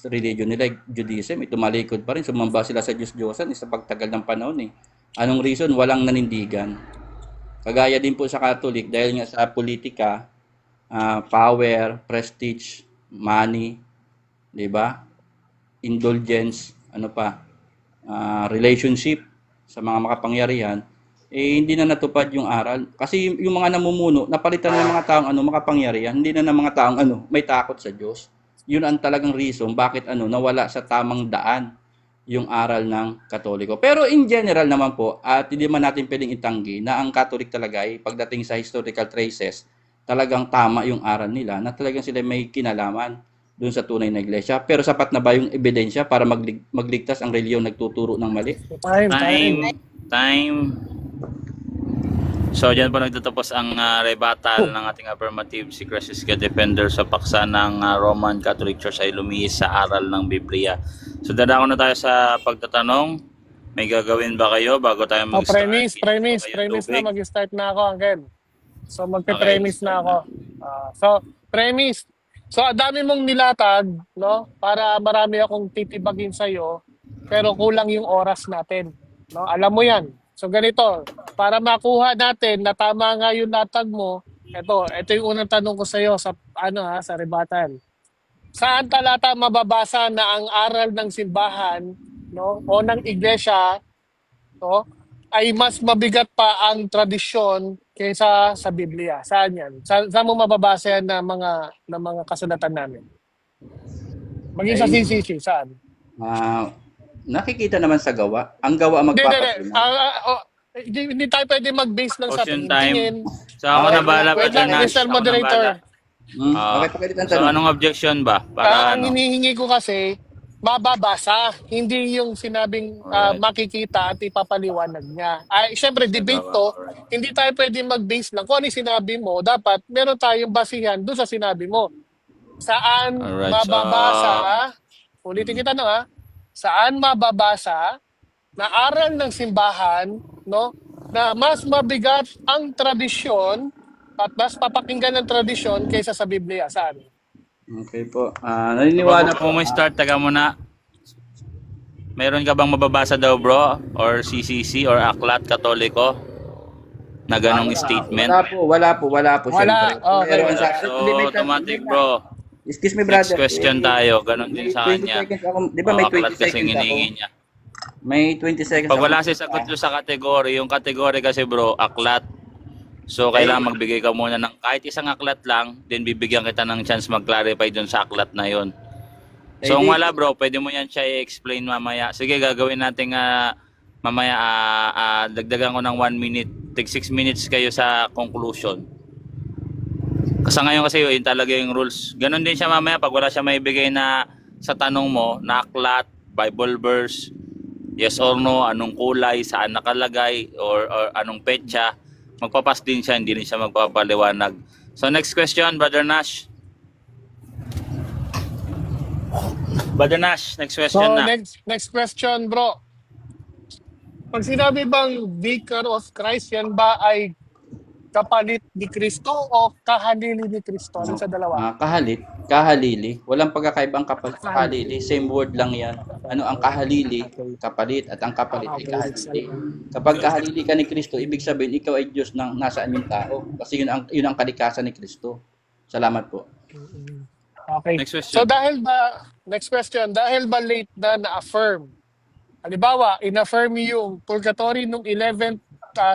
religion nila, Judaism, tumalikod pa rin. Sumamba sila sa Diyos-Diyosan sa pagtagal ng panahon eh. Anong reason? Walang nanindigan. Kagaya din po sa Catholic dahil nga sa politika, power, prestige, money, 'di ba? Indulgence, relationship sa mga makapangyarihan, hindi na natupad yung aral. Kasi yung mga namumuno, napalitan ng mga taong makapangyarihan, hindi na ng mga taong may takot sa Diyos. Yun ang talagang reason bakit nawala sa tamang daan yung aral ng Katoliko. Pero in general naman po, at hindi man natin pwedeng itanggi na ang Catholic talaga ay pagdating sa historical traces, talagang tama yung aral nila na talagang sila may kinalaman doon sa tunay na iglesia. Pero sapat na ba yung ebidensya para magligtas ang reliyon nagtuturo ng mali? Time. So, dyan po nagtatapos ang rebuttal ng ating affirmative si Crescisca Defender sa paksa ng Roman Catholic Church ay lumihis sa aral ng Biblia. So, dadako na tayo sa pagtatanong. May gagawin ba kayo bago tayo mag-start? Premise na mag-start na ako, Uncle. So, magpe-premise na ako. Premise. So, dami mong nilatag, no? Para marami akong titibagin sa'yo, pero kulang yung oras natin. No? Alam mo yan. So, ganito. Para makuha natin na tama nga yung latag mo, ito yung unang tanong ko sa'yo sa rebuttal. Saan talata mababasa na ang aral ng simbahan, no, o ng iglesia, no, ay mas mabigat pa ang tradisyon kaysa sa Biblia? Saan yan? Saan mo mababasa yan na mga kasulatan namin? Maging sa CCC, saan? Nakikita naman sa gawa. Ang gawa magpapatunay. Hindi tayo pwede mag-base lang sa Question time. tingin. So, ako na bahala. Wait lang, Mr. Moderator. Okay, so, anong objection ba? Para ang hinihingi ko kasi, mababasa, hindi yung sinabing makikita at ipapaliwanag niya. Siyempre, debate to, hindi tayo pwede mag-base lang. Kung ano yung sinabi mo, dapat meron tayong basihan doon sa sinabi mo. Saan mababasa, ulitin kita saan mababasa na aral ng simbahan, no, na mas mabigat ang tradisyon at mas papakinggan ng tradisyon kaysa sa Biblia? Saan? Okay po. Naniniwala po. Kung may start, taga muna. Meron ka bang mababasa daw, bro? Or CCC or Aklat Katoliko? Na ganong statement? Wala po. Wala. Pero So, automatic, bro. Excuse me, brother. Next question tayo. Ganon din sa kanya. Di ba may 20 Aklat kasing seconds ako? hinihingi niya. May 20 seconds Pag wala si sagot doon sa kategory, yung kategory kasi, bro, aklat. So, kailangan magbigay ka muna ng kahit isang aklat lang, then bibigyan kita ng chance mag-clarify dun sa aklat na yon. So, kung wala, bro, pwede mo yan siya i-explain mamaya. Sige, gagawin natin mamaya, dagdagan ko ng 1 minute. Take 6 minutes kayo sa conclusion. Kasi ngayon kasi yun talaga yung rules. Ganon din siya mamaya pag wala siya maibigay na sa tanong mo, na aklat, Bible verse, yes or no, anong kulay, saan nakalagay, or anong petsa. Magpapas din siya, hindi rin siya magpapaliwanag. So next question, Brother Nash. Brother Nash, next question So, na. next question, bro. Pag sinabi bang Vicar of Christ, yan ba ay kapalit ni Kristo o kahalili ni Kristo? Ano sa dalawa? Kahalili. Walang pagkakaibang kahalili. Same word lang yan. Ano ang kahalili? Kapalit. At ang kapalit ay kahalili. Kapag kahalili ka ni Kristo, ibig sabihin ikaw ay Diyos ng nasaan yung tao. Kasi yun ang kalikasan ni Kristo. Salamat po. Okay. Next question. So next question, dahil ba late na affirm? Halimbawa, in-affirm yung purgatory nung 11th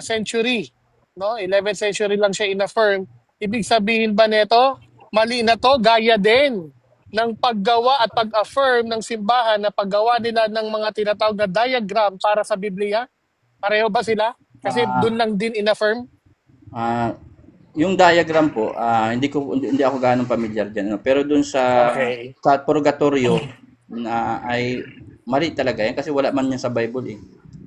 century. No? 11th century lang siya in-affirm. Ibig sabihin ba nito, mali na to, gaya din ng paggawa at pag-affirm ng simbahan na paggawa nila ng mga tinatawag na diagram para sa Biblia? Pareho ba sila? Kasi doon lang din in-affirm. Ah, yung diagram po, hindi ako gaano familiar diyan, no? Pero doon sa Okay. sa purgatorio na ay mali talaga yan kasi wala man yan sa Bible eh.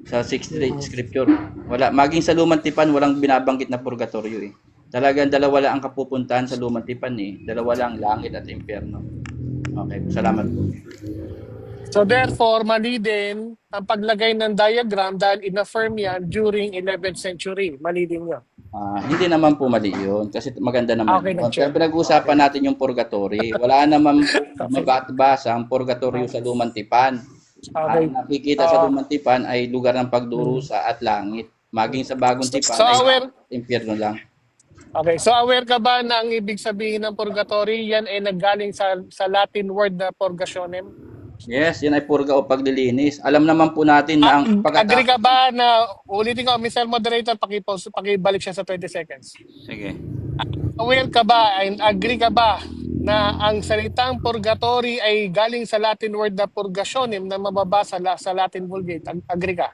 Sa 63 scripture. Wala maging sa Lumang Tipan walang binabanggit na purgatorio eh. Talagang dalawa lang ang kapupuntahan sa Lumang Tipan eh. Dalawa lang, langit at impyerno. Okay, salamat po. So therefore, mali din ang paglagay ng diagram dahil in-affirm yan during 11th century. Mali din yun. Hindi naman po mali yun kasi maganda naman Okay, yun. nag-check. Kaya pinag-uusapan natin yung purgatory. Wala naman mabasa ang purgatorio sa Lumang Tipan. Okay. Ang nakikita sa Lumang Tipan ay lugar ng pagdurusa at langit. Maging sa Bagong Tipan So ay aware, impyerno lang. okay, so aware ka ba na ang ibig sabihin ng purgatory, yan ay naggaling sa Latin word na purgationem? Yes, yan ay purga o paglilinis. Alam naman po natin na ang Agree ka ba na, ulitin ko, Mr. Moderator, pakibalik siya sa 20 seconds. Sige. Aware ka ba, and agree ka ba na ang salitang purgatory ay galing sa Latin word na purgationem na mababasa sa Latin Vulgate? Agree ka?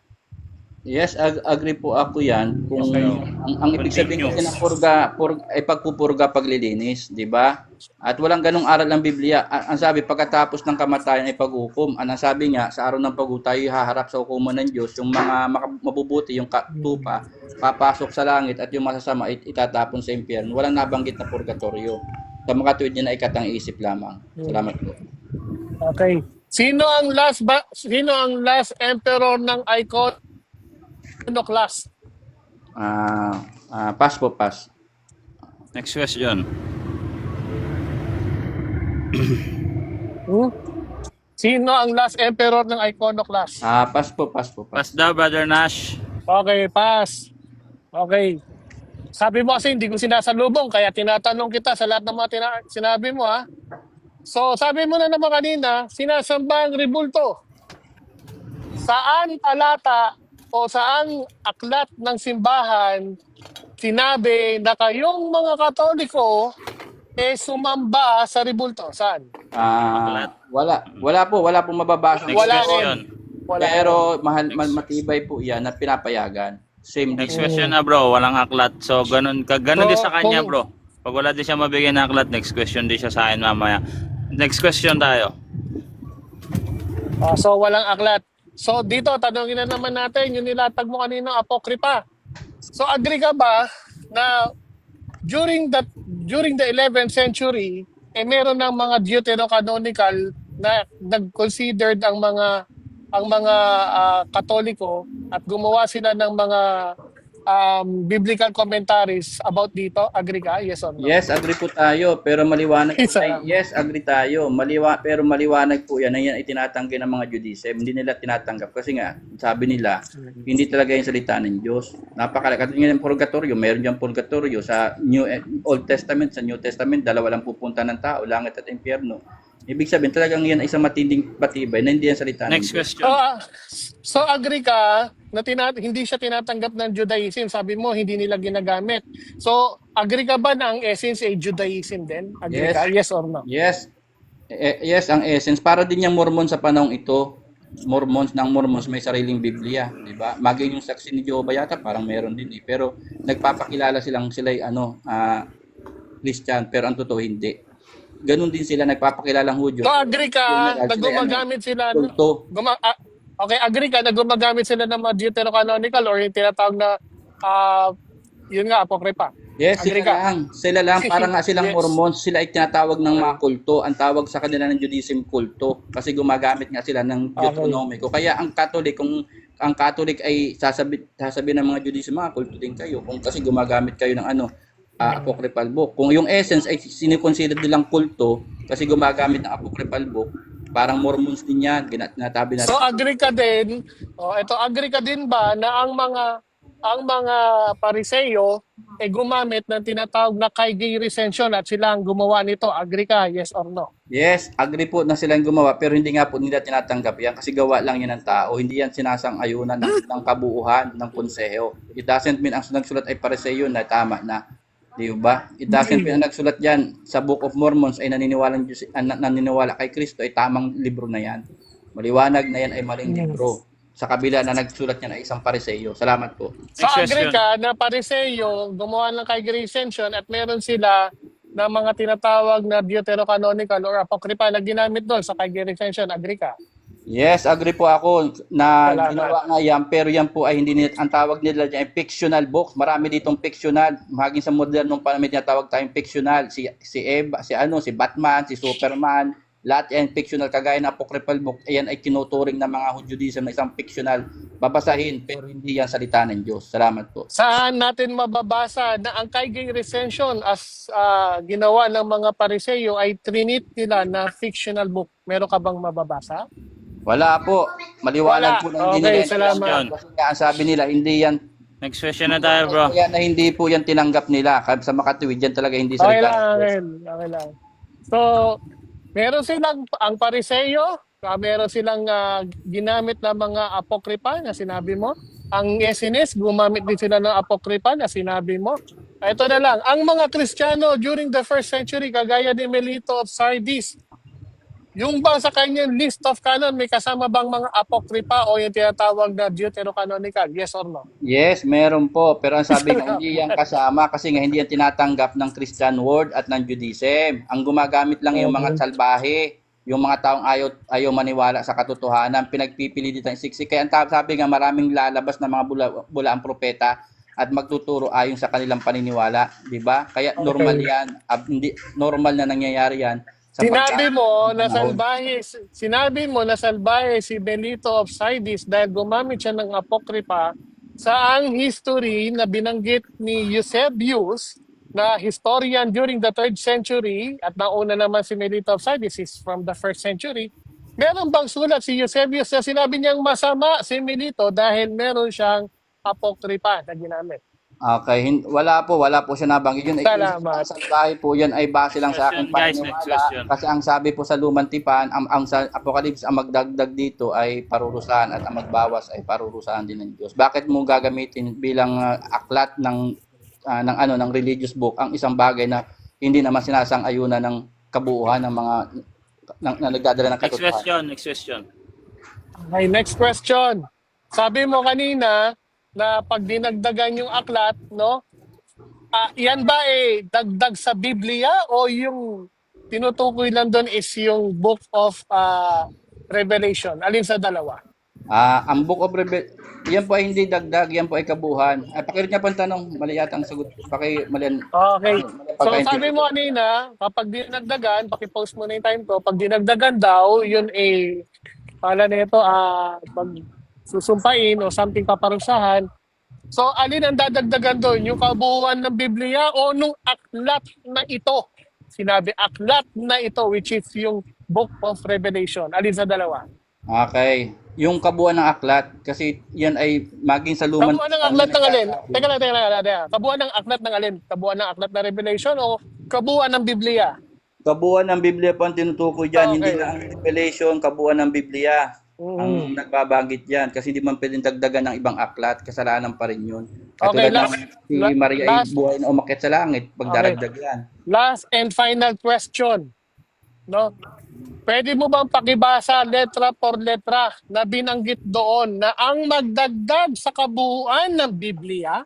Yes, agree po ako yan. Kung Okay. ang ibig sabihin kasi ng purga ay pagpupurga paglilinis, di ba? At walang ganong aral ng Biblia. Ang sabi, pagkatapos ng kamatayan ay paghukom. Ang sabi nga, sa araw ng paghukom tayo haharap sa hukuman ng Diyos. Yung mga mabubuti, yung tupa, papasok sa langit at yung masasama itatapon sa impyerno. Walang nabanggit na purgatorio. Sa mga tuwid niya na ikatang isip lamang. Salamat po. Okay. Sino ang last emperor ng Iconoclast? Pass po, pass. Next question. Sino ang last emperor ng Iconoclast? Pass po, pass po, pass. Pass daw, Brother Nash. Okay, pass. Okay. Sabi mo kasi hindi ko sinasalubong kaya tinatanong kita sa lahat ng mga sinabi mo ha. So sabi mo na naman kanina, sinasamba ang rebulto. Saan talata o saan aklat ng simbahan sinabi na kayong mga Katoliko sumamba sa rebulto? Saan? Wala po mababasa. Next Wala question. Wala. Pero matibay po 'yan na pinapayagan. Same Next din. question na bro, walang aklat. So ganun So, din sa kanya kung- bro. Pag wala din siya mabigyan ng aklat, next question din siya sa akin mamaya. Next question tayo. So walang aklat. So dito tanungin na naman natin yung nilatag mo kanina apokripa. So agree ka ba na during the 11th century meron ng mga deuterocanonical na nag-considered ang mga Katoliko at gumawa sila ng mga biblical commentaries about dito? Agree ka? Yes or no? Yes, agree po tayo, pero maliwanag po Isa tayo. lang. Yes, agree tayo. Pero maliwanag po yan na yan ay tinatanggi ng mga Judaism. Hindi nila tinatanggap kasi nga, sabi nila, hindi talaga yung salita ng Diyos. Napakalaki. Katulad ng purgatorio, meron diyang purgatorio sa Old Testament, sa New Testament, dalawa lang pupunta ng tao, langit at impyerno. Ibig sabihin, talagang yan ay isang matinding patibay na hindi yan salita ng Next Diyos. question. So agree ka na hindi siya tinatanggap ng Judaism. Sabi mo, hindi nila ginagamit. So, agree ka ba na ang essence ay Judaism din? Agree Yes. ka? Yes or no? Yes. Yes, ang essence. Para din yung Mormon sa panahong ito. Mormons may sariling Biblia, di ba? Maging yung saksi ni Jehovah yata parang meron din eh. Pero nagpapakilala sila'y Christian, pero ang totoo hindi. Ganun din sila nagpapakilalang Hudyo. So agree ka na Sila, gumagamit sila kulto. okay, agree ka na gumagamit sila ng mga deuterocanonical or yung tinatawag na yun nga, apokripa. Yes, Agree sila lang. Parang nga silang Yes. Mormons, sila ay tinatawag ng mga kulto. Ang tawag sa kanila ng Judaism kulto. Kasi gumagamit nga sila ng Deuteronomiko. Kaya ang Catholic, kung ang Catholic ay sasabi ng mga Judaism, mga kulto din kayo. Kung kasi gumagamit kayo ng apocryphal book. Kung yung essence ay siniconsider nilang kulto, kasi gumagamit ng apocryphal book, parang Mormons din yan. Tinatabi natin. So agree ka din, agree ka din ba na ang mga Pariseo gumamit ng tinatawag na Kaigi recension at sila ang gumawa nito? Agree ka? Yes or no? Yes, agree po na silang gumawa pero hindi nga po nila tinatanggap yan kasi gawa lang yan ng tao. Hindi yan sinasang-ayunan ng kabuuhan ng konseho. It doesn't mean ang nagsulat ay Pariseo na tama na. Di ba? It doesn't mean ang nagsulat yan sa Book of Mormons ay naniniwala kay Kristo ay tamang libro na yan. Maliwanag na yan ay maling libro. sa kabila na nagsulat niya na isang Pariseo. Salamat po. So Next agree question. ka na Pariseo, gumawa ng congregation at meron sila na mga tinatawag na deuterocanonical or apocryphal na ginamit doon sa congregation. Agree ka? Yes, agree po ako na Salamat. ginawa nga yan, pero yan po ay hindi ang tawag nila dyan ay fictional books. Marami ditong fictional, maging sa modernong panahon tinatawag tayong fictional. Si Eva, si Batman, si Superman, lahat yan fictional kagaya ng apocryphal book. Ayan ay tinuturing ng mga Judaism na isang fictional. Babasahin pero hindi yan salita ng Diyos. Salamat po. Saan natin mababasa na ang Kaiging Recension as ginawa ng mga Pariseo ay trinit nila na fictional book? Meron ka bang mababasa? Wala po. Maliwanag Wala. po na hindi Okay, nila salamat. yan. Kasi nga ang sabi nila, hindi yan. Next question na tayo, bro. Kaya na hindi po yan tinanggap nila. Sa makatuwid, yan talaga hindi Okay salita lang, ng Diyos. okay lang. So, meron silang, ang Pariseo, meron silang ginamit na mga apokripa na sinabi mo. Ang Essenes, gumamit din sila ng apokripa na sinabi mo. Ito na lang, ang mga Kristiyano during the first century, kagaya ni Melito of Sardis, yung ba sa kanyang list of canon, may kasama bang mga apokripa o yung tinatawag na deuterocanonical? Yes or no? Yes, meron po. Pero ang sabi nga, hindi yan kasama kasi nga hindi yan tinatanggap ng Christian World at ng Judaism. Ang gumagamit lang yung mga salbahe, yung mga taong ayaw maniwala sa katotohanan, pinagpipili dito ng siksik. Kaya ang sabi nga, maraming lalabas na mga bulaang propeta at magtuturo ayon sa kanilang paniniwala, di ba? Kaya normal yan, hindi normal na nangyayari yan. Sinabi mo na salbahe si Benito of Sardis dahil gumamit siya ng apokripa sa ang history na binanggit ni Eusebius na historian during the 3rd century at nauna naman si Benito of Sardis is from the 1st century. Meron bang sulat si Eusebius na sinabi niyang masama si Benito dahil meron siyang apokripa na ginamit? Okay, wala po siya nabanggit. Yun ay Salamat. sa bahay po, yan ay base lang sa aking Guys, next paniniwala. question. Kasi ang sabi po sa Lumang Tipan, ang sa Apocalypse, ang magdagdag dito ay parurusahan at ang magbawas ay parurusahan din ng Diyos. Bakit mo gagamitin bilang aklat ng religious book ang isang bagay na hindi naman sinasang-ayunan ng kabuuan ng mga na nagdadala ng Next katotohanan? question, next question. Okay, next question. Sabi mo kanina na pag dinagdagan yung aklat, no? Yan ba dagdag sa Biblia o yung tinutukoy lang doon is yung Book of Revelation? Alin sa dalawa? Ang Book of Revelation, yan po ay hindi dagdag, yan po ay kabuuan. Pakirit niya po ang tanong, mali yata ang sagot. Mali Okay. So pagkaintindi. sabi mo kanina, kapag dinagdagan, pakipost mo na yung time ko, pag dinagdagan daw, yun pala nito, pag susumpain o something paparusahan. So alin ang dadagdagan doon? Yung kabuuan ng Biblia o nung aklat na ito? Sinabi aklat na ito, which is yung Book of Revelation. Alin sa dalawa? Okay. Yung kabuuan ng aklat, kasi yan ay maging sa lumang... Kabuuan ng aklat ng alin? Teka lang. Kabuuan ng aklat ng alin? Kabuuan ng aklat na Revelation o kabuuan ng Biblia? Kabuuan ng Biblia po ang tinutukoy dyan, Okay. hindi na ang Revelation, kabuuan ng Biblia. Ang nagbabanggit yan, kasi hindi man pwedeng dagdagan ng ibang aklat, kasalanan pa rin yun. Okay, Katulad ng si Maria ay last- buhay na umakyat sa langit, pagdaragdag yan. Last and final question. No? Pwede mo bang pakibasa letra por letra na binanggit doon na ang magdagdag sa kabuuan ng Biblia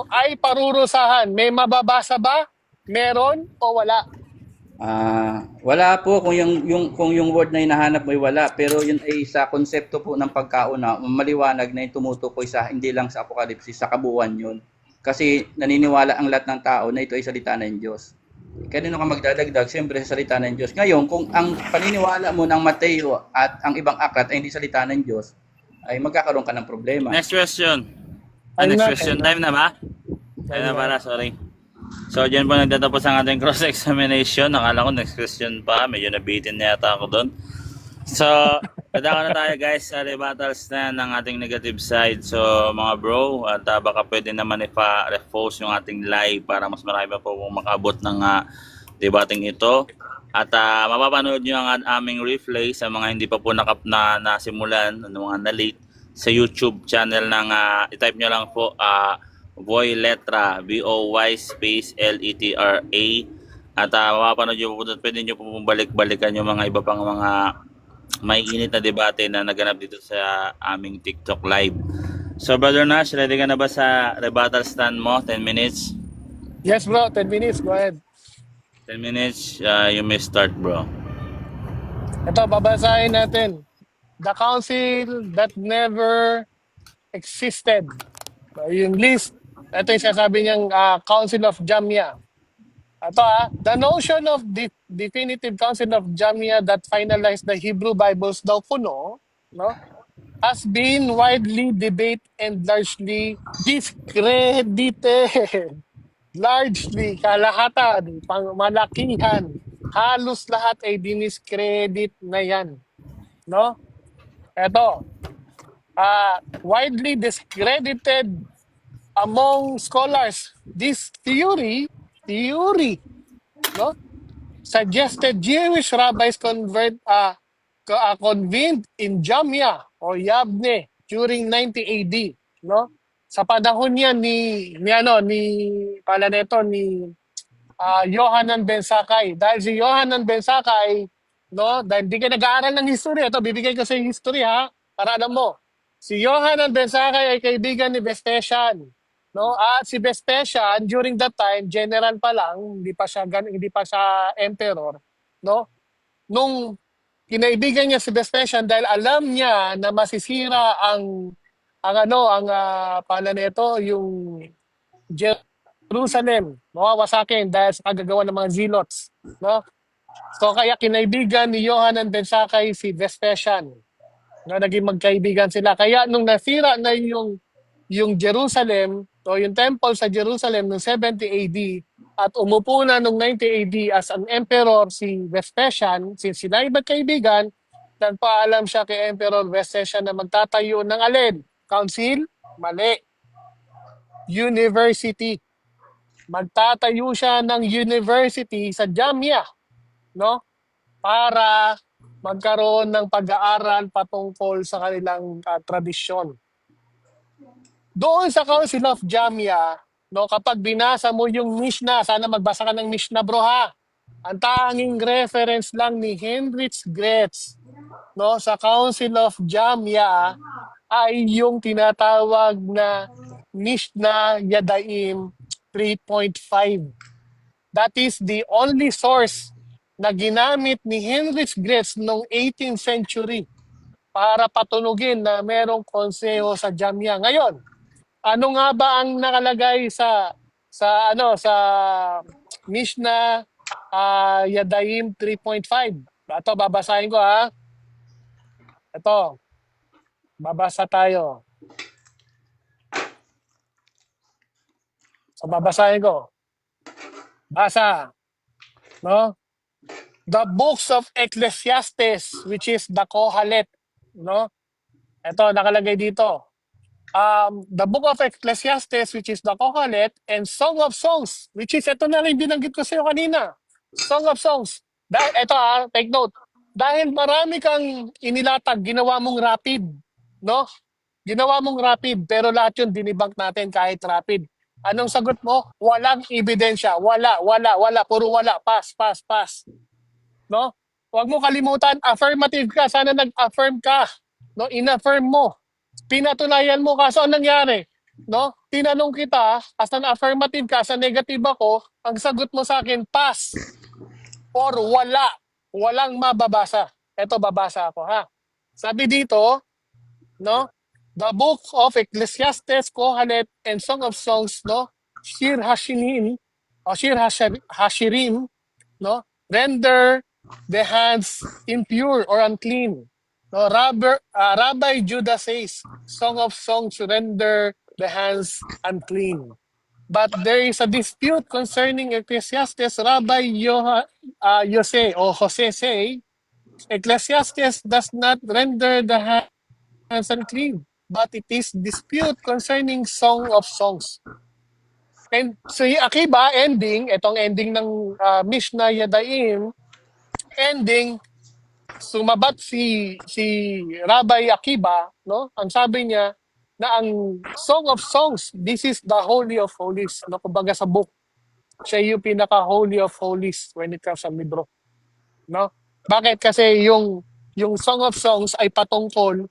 ay parurusahan? May mababasa ba? Meron o wala? Wala po kung yung word na hinahanap mo ay wala, pero yun ay sa konsepto po ng pagkauna, maliwanag na yung tumutukoy sa hindi lang sa Apokalipsis, sa kabuuan yun. Kasi naniniwala ang lahat ng tao na ito ay salita ng Diyos. Kanino ka magdadagdag? Siyempre sa salita ng Diyos. Ngayon, kung ang paniniwala mo ng Mateo at ang ibang aklat ay hindi salita ng Diyos, ay magkakaroon ka ng problema. Next question. Time Next na, question. time Time na ba? Time na pala, sorry. So, dyan po nagtatapos ang ating cross-examination. Nakala ko next question pa. Medyo nabitin na yata ako doon. So, padaka na tayo guys sa rebuttals na ng ating negative side. So, mga bro, at baka pwede naman repost yung ating live para mas marami pa po makabot ng debating ito. At mapapanood nyo ang aming replay sa mga hindi pa po nasimulan, mga na-late, sa YouTube channel ng, i-type nyo lang po, Boy Letra, B-O-Y space L-E-T-R-A. At mapapanood nyo po, pwede nyo po balik-balikan yung mga iba pang mga may init na debate na naganap dito sa aming TikTok live. So Brother Nash, ready ka na ba sa rebuttal stand mo? 10 minutes? Yes, bro. 10 minutes. Go ahead. 10 minutes, you may start, bro. Ito, babasahin natin. The council that never existed. So, yung list, ito yung sasabi niyang Council of Jamnia. Ito the notion of definitive Council of Jamnia that finalized the Hebrew Bibles daw kuno, no, has been widely debated and largely discredited. Largely, kalahatan, malakihan, halos lahat ay diniscredit na yan. No? Ito, widely discredited among scholars. This theory, no, suggested Jewish rabbis convened in Jamia or Yabne during 90 AD, no? Sa panahon niya ni pala nito ni Yohanan Ben Sakai. Dahil si Yohanan Ben Sakai, no, dahil di ka nag-aaral ng history, ito bibigay ko sa history ha, para alam mo. Si Yohanan Ben Sakai ay kaibigan ni Vespasian. No, at si Vespasian during that time general pa lang, hindi pa siya emperor, no? Nung kinaibigan niya si Vespasian dahil alam niya na masisira pala nito yung Jerusalem, mawawasakin dahil sa kagagawa ng mga zealots, no? So kaya kinaibigan ni Yohanan Ben Sakai si Vespasian, no, naging magkaibigan sila. Kaya nung nasira na yung Jerusalem o yung temple sa Jerusalem noong 70 AD at umupo na noong 90 AD as an emperor si Vespasian, since sila ay magkaibigan, nagpaalam siya kay Emperor Vespasian na magtatayo ng alin? Council? Mali. University. Magtatayo siya ng university sa Jamia, no? Para magkaroon ng pag-aaral patungkol sa kanilang tradisyon. Doon sa Council of Jamia, no, kapag binasa mo yung Mishnah, sana magbasa ka ng Mishnah, bro ha. Ang tanging reference lang ni Heinrich Gretz, no, sa Council of Jamia ay yung tinatawag na Mishnah Yadaim 3.5. That is the only source na ginamit ni Heinrich Gretz noong 18th century para patunugin na merong konseho sa Jamia. Ngayon, ano nga ba ang nakalagay sa Mishnah Yadaim 3.5? Ito babasahin ko ha. Ito. Babasa tayo. So babasahin ko. Basa. No? The books of Ecclesiastes, which is the Kohelet, no? Ito nakalagay dito. The book of Ecclesiastes, which is the Kohelet, and Song of Songs, which is ito na rin binanggit ko sa iyo kanina. Song of Songs. Ito take note. Dahil marami kang inilatag, ginawa mong rapid, no? Ginawa mong rapid, pero lahat yun dinibunk natin kahit rapid. Anong sagot mo? Walang ebidensya. Wala. Puro wala. Pass. No? Huwag mo kalimutan, affirmative ka. Sana nag-affirm ka. No? In-affirm mo. Pinatunayan mo ka. So, anong nangyari? No? Tinanong kita, as an affirmative ka, sa negative ako, ang sagot mo sa akin, pass. Or wala. Walang mababasa. Ito, babasa ako, ha? Sabi dito, no? The book of Ecclesiastes, Kohelet, and Song of Songs, no? Shir Hashirim, no? Render the hands impure or unclean. No, Rabbi Judah says, Song of Songs render the hands unclean. But there is a dispute concerning Ecclesiastes. Rabbi Jose say, Ecclesiastes does not render the hands unclean, but it is dispute concerning Song of Songs. And si Akiba, itong ending ng Mishnah Yadaim, ending, sumabat si Rabbi Akiba, no? Ang sabi niya na ang Song of Songs, this is the Holy of Holies, no? Kumbaga sa book, siya yung pinaka Holy of Holies when it comes sa libro, no? Bakit? Kasi yung yung Song of Songs ay patungkol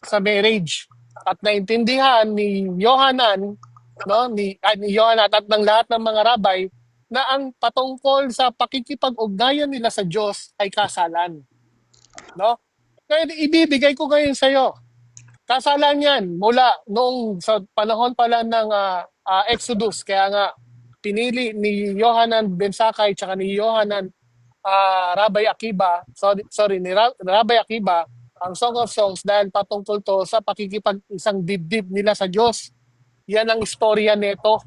sa marriage. At naintindihan ni Yohanan, no, ni Yohanan at ng lahat ng mga rabbi na ang patungkol sa pakikipag-ugnayan nila sa Diyos ay kasalan, no? Kaya ibibigay ko ngayon sa iyo. Kasalan yan mula noong sa panahon pala ng Exodus. Kaya nga pinili ni Yohanan ben Sakai tsaka ni Yohanan Rabbi Akiba, sorry ni Rabbi Akiba, ang Song of Songs dahil patungkol to sa pakikipag-isang dibdib nila sa Diyos. Yan ang istorya nito,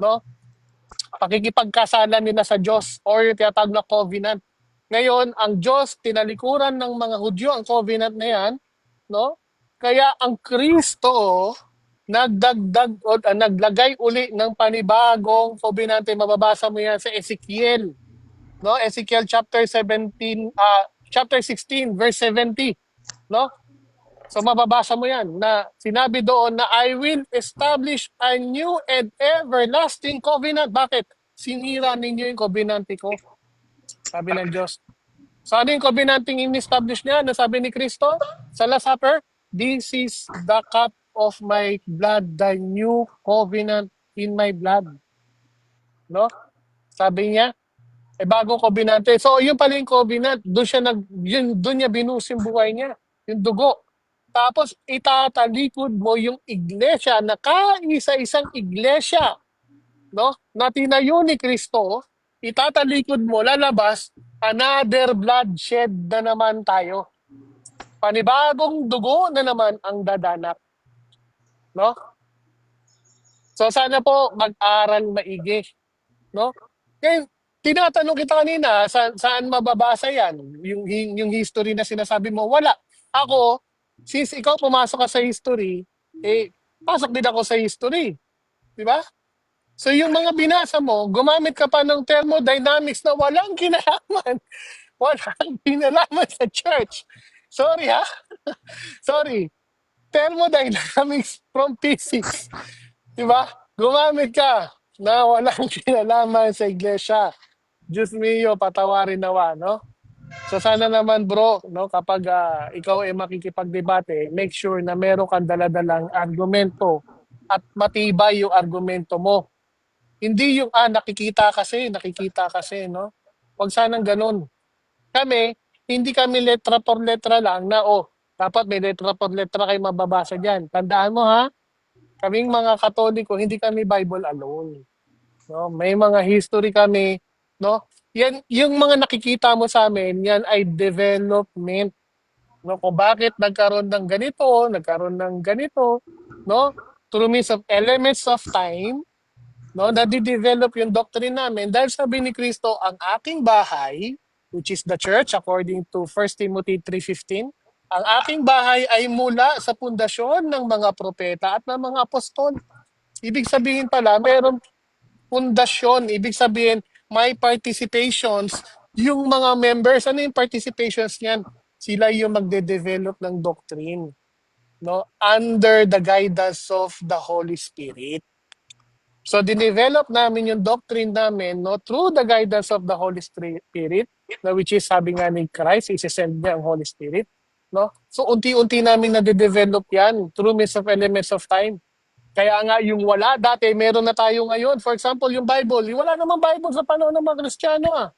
no? Pakikipagkasalan nila sa Diyos or yung tinatawag na covenant. Ngayon, ang Diyos tinalikuran ng mga Hudyo ang covenant na yan, no? Kaya ang Kristo nagdagdag o naglagay uli ng panibagong covenant. Mababasa mo yan sa Ezekiel, no? Ezekiel chapter 17, chapter 16 verse 70, no? So mababasa mo yan na sinabi doon na I will establish a new and everlasting covenant. Bakit? Sinira ninyo yung covenant ko, sabi ng Diyos. So ano yung covenanting in-establish niya? Ano sabi ni Kristo sa Last Supper? This is the cup of my blood, the new covenant in my blood. No? Sabi niya, bagong covenant. So yun pala yung covenant. Doon niya binusin buhay niya. Yung dugo. Tapos itatalikod mo yung iglesia na kaisa-isang iglesia, no? Na tinayo ni Kristo, itatalikod mo, lalabas, another bloodshed na naman tayo. Panibagong dugo na naman ang dadanak, no? So sana po mag-aral maigi, no? Ngayon, tinatanong kita kanina, saan mababasa yan? Yung history na sinasabi mo, wala. Ako, since ikaw pumasok ka sa history, pasok din ako sa history. Di ba? So yung mga binasa mo, gumamit ka pa ng thermodynamics na walang kinalaman. Walang kinalaman sa church. Sorry ha? Sorry. Thermodynamics from physics. Di ba? Gumamit ka na walang kinalaman sa iglesia. Diyos mio, patawarin nawa, no? So sana naman bro, no, kapag ikaw ay makikipagdebate, make sure na meron kang daladalang argumento at matibay yung argumento mo. Hindi yung nakikita kasi, no? Huwag sanang ganun. Kami, hindi kami letra por letra lang na dapat may letra por letra kayo mababasa diyan. Tandaan mo ha, kaming mga Katoliko, hindi kami Bible alone. No, may mga history kami, no? Yan yung mga nakikita mo sa amin, yan ay development. No, kung bakit nagkaroon ng ganito, no? Through means of elements of time, no? Nadi-develop yung doctrine namin dahil sabi ni Kristo, ang aking bahay, which is the church according to 1 Timothy 3:15, ang aking bahay ay mula sa pundasyon ng mga propeta at ng mga apostol. Ibig sabihin pala, mayroong pundasyon. Ibig sabihin, may participations. Yung mga members, ano yung participations niyan? Sila yung magde-develop ng doctrine, no? Under the guidance of the Holy Spirit. So, dinevelop namin yung doctrine namin, no, through the guidance of the Holy Spirit, no, which is, sabi nga ni Christ, isesend niya ang Holy Spirit. No? So, unti-unti namin na-develop yan through means of elements of time. Kaya nga yung wala dati, meron na tayo ngayon. For example, yung Bible. Wala namang Bible sa panahon ng mga Kristiyano.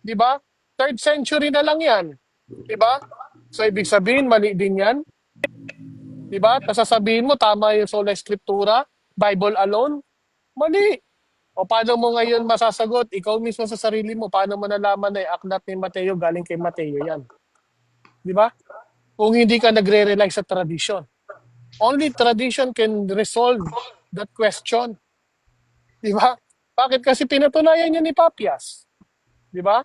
Di ba? 3rd century na lang yan. Di ba? So, ibig sabihin, mali din yan. Di ba? Sasabihin mo, tama yung sola scriptura, Bible alone. Mali. O paano mo ngayon masasagot? Ikaw mismo sa sarili mo, paano mo nalaman na yung aklat ni Mateo galing kay Mateo yan? Di ba? Kung hindi ka nagre-rely sa tradition. Only tradition can resolve that question. Di ba? Bakit? Kasi pinatunayan niya ni Papias. Di ba?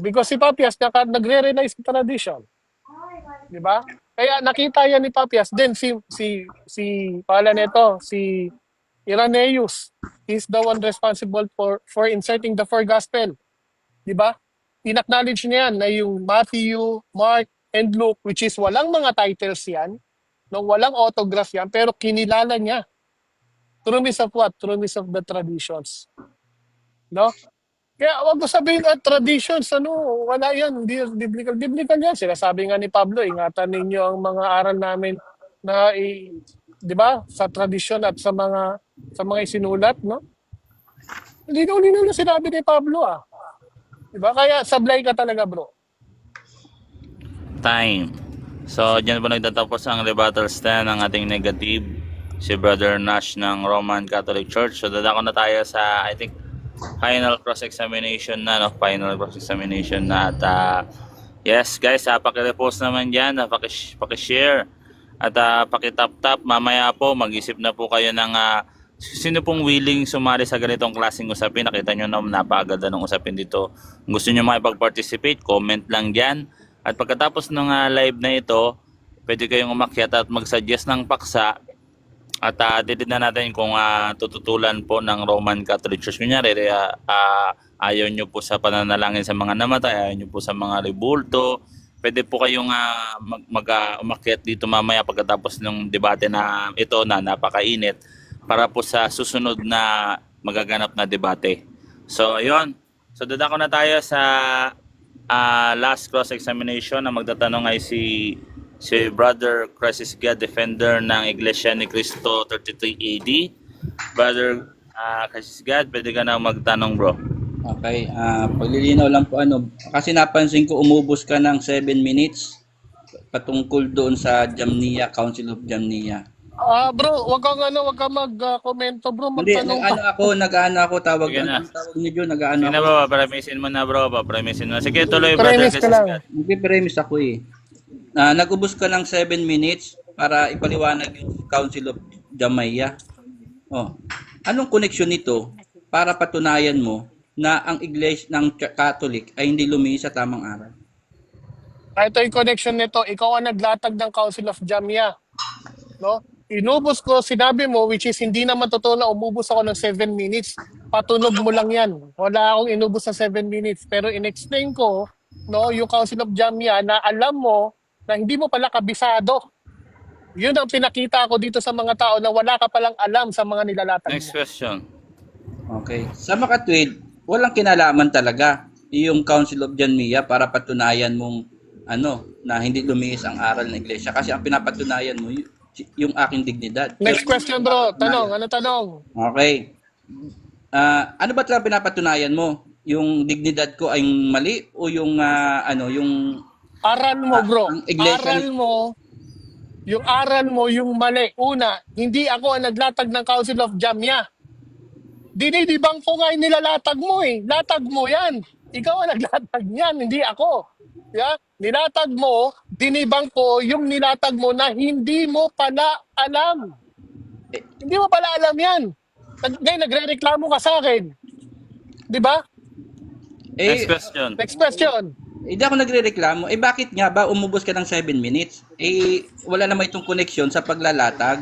Because si Papias nagre-rely sa tradition. Di ba? Kaya nakita yan ni Papias. Then si pala nito, si Irenaeus, he's the one responsible for inserting the four gospel. Di ba? In-acknowledge niya na yung Matthew, Mark, and Luke, which is walang mga titles yan, no, walang autograph yan, pero kinilala niya. Through means of what? Through means of the traditions. No? Kaya wag mo sabihin at traditions, wala yan, hindi yan biblical. Biblical yan. Sinasabi nga ni Pablo, ingatan ninyo ang mga aral namin na, di ba, sa tradisyon at sa mga isinulat, no? Linaw-linaw na sinabi ni Pablo, ah. Di ba? Kaya sablay ka talaga, bro. Time. So, dyan po nagtatapos ang rebuttal stand ng ating negative, si Brother Nash ng Roman Catholic Church. So, dadako na tayo sa, I think, final cross-examination na, no? Final cross-examination na. At, yes, guys, paki-repost naman dyan, paki-share, at paki-tap-tap. Mamaya po, mag-isip na po kayo ng sino pong willing sumali sa ganitong klaseng usapin. Nakita nyo na napakaganda ng usapin dito. Kung gusto nyo makipag-participate, comment lang dyan. At pagkatapos ng live na ito, pwede kayong umakyat at mag-suggest ng paksa. At titignan natin kung tututulan po ng Roman Catholic Church. Kunyari, ayaw nyo po sa pananalangin sa mga namatay, ayaw nyo po sa mga rebulto. Pwede po kayong umakyat dito mamaya pagkatapos ng debate na ito na napakainit para po sa susunod na magaganap na debate. So, ayun. So, dadako na tayo sa last cross-examination na magtatanong ay si Brother Crisis God, defender ng Iglesia ni Cristo 33 AD. Brother Crisis God, pwede ka na magtanong, bro. Okay, paglilinaw lang po kasi napansin ko umubos ka ng 7 minutes patungkol doon sa Jamnia, Council of Jamnia. Bro, wag kang mag-komento, bro. Hindi, Magtanong ka. nag-ano ako, tawag Sige na. niyo, nag-ano Sige na, ako. bro. Papremisin mo na, bro. Papremisin mo. Sige, tuloy, Brother Premise Crisis ka lang. God. Nagpipremise ako eh. Nag-ubos ka ng 7 minutes para ipaliwanag yung Council of Jamnia. Oh. Anong connection nito para patunayan mo na ang Iglesia ng Catholic ay hindi lumihis sa tamang aral? Ito yung connection nito. Ikaw ang naglatag ng Council of Jamnia. No? Inubos ko, sinabi mo, which is hindi naman totoo na umubos ako ng 7 minutes. Patunog mo lang yan. Wala akong inubos sa 7 minutes. Pero in-explain ko, no, yung Council of Jamnia na alam mo na hindi mo pala kabisado. Yun ang pinakita ko dito sa mga tao na wala ka palang alam sa mga nilalatag Next mo. question. Okay. Sa makatwid, walang kinalaman talaga yung Council of Jamnia para patunayan mong na hindi lumihis ang aral ng Iglesia. Kasi ang pinapatunayan mo, yung aking dignidad. Next question, bro. Tanong. Ano tanong? Okay. Ano ba talaga pinapatunayan mo? Yung dignidad ko ay mali o yung yung Aral mo, bro. ang iglesia- Yung aral mo, yung mali. Una, hindi ako ang naglatag ng Council of Jamnia. Dinidibang ko nga yung nilalatag mo eh. Latag mo yan. Ikaw ang naglatag niyan, hindi ako. Yeah? Nilatag mo, dinibang ko yung nilatag mo na hindi mo pala alam. Hindi mo pala alam yan. Ngayon, nagre-reklamo ka sa akin. Di ba? Next eh question. Next question. hindi ako nagrereklamo. Bakit nga ba umubos ka ng 7 minutes? Wala naman itong connection sa paglalatag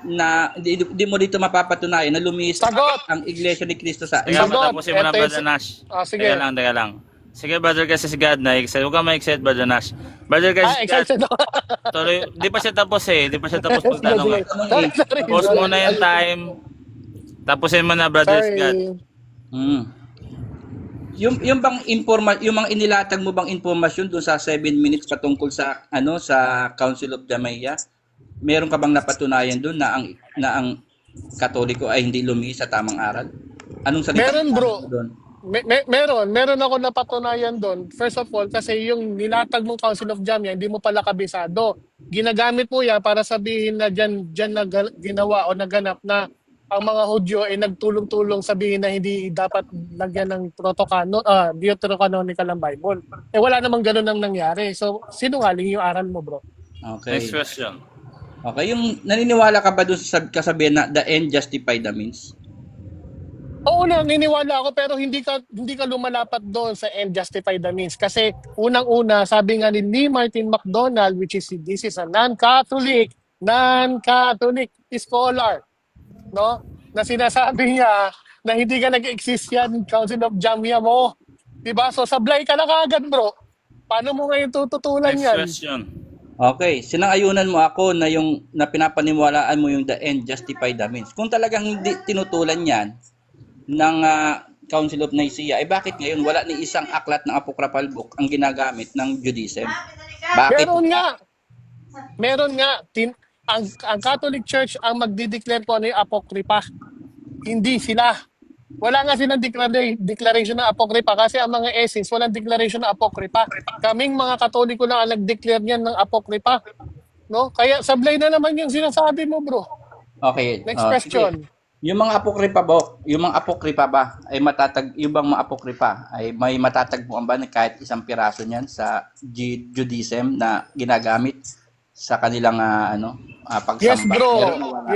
na di mo dito mapapatunayan na lumihis Sagot! ang Iglesia ni Cristo sa Teka, Sagot. matapusin mo na, Ito yung- Brother Nash. Sige. Teka lang. Sige, Brother Crisis God, na-excite. Huwag ka ma-excite, Brother Nash. Brother Crisis God, Excited ako. tuloy. Di pa siya tapos eh. Di pa siya tapos magtanong. Sige. Sorry. Pause mo na yung time. Tapusin mo na, Brother God. Sorry. Yung bang yung mga inilatag mo bang impormasyon doon sa 7 minutes patungkol sa sa Council of Jamnia, meron ka bang napatunayan doon na ang Katoliko ay hindi lumihis sa tamang aral? Anong salita Meron, bro. doon? Meron ako napatunayan doon. First of all, kasi yung nilatag mong Council of Jamnia, hindi mo pala kabisado. Ginagamit mo yan para sabihin na dyan ginawa o naganap na ang mga Hudyo ay nagtulong-tulong sabihin na hindi dapat lagyan ng deuterocanonical ang Bible. Wala namang ganun ang nangyari. So, sinungaling yung aral mo, bro. Okay. Next question. Okay, yung naniniwala ka ba doon sa kasabihan na the end justify the means? Oo, naniniwala ako pero hindi ka lumalapat doon sa end justify the means. Kasi unang-una, sabi nga ni Martin McDonald, this is a non-Catholic scholar, no? Na sinasabi niya na hindi ka nag-exist yan Council of Jamnia mo. Diba? So sablay ka na kagad, bro. Paano mo ngayon tututulan Next yan? question. Okay, sinang-ayunan mo ako na pinapaniwalaan mo yung the end justify the means. Kung talagang hindi tinutulan yan ng Council of Nicaea, bakit ngayon wala ni isang aklat ng Apocryphal book ang ginagamit ng Judaism? Bakit? Meron nga, ang Catholic Church ang magdi-declare po ano yung Apocrypha. Hindi sila. Wala nga silang declaration ng Apocrypha kasi ang mga Essenes walang declaration ng Apocrypha. Kaming mga Katoliko lang ang nag-declare niyan ng Apocrypha. No? Kaya sablay na naman yung sinasabi mo, bro. Okay. Next Sige. question. Yung mga apokripa ba ay yung bang mga apokripa ay may matatagpuan ba na kahit isang piraso niyan sa Judaism na ginagamit sa kanilang pagsamba? Yes, bro. Meron o wala?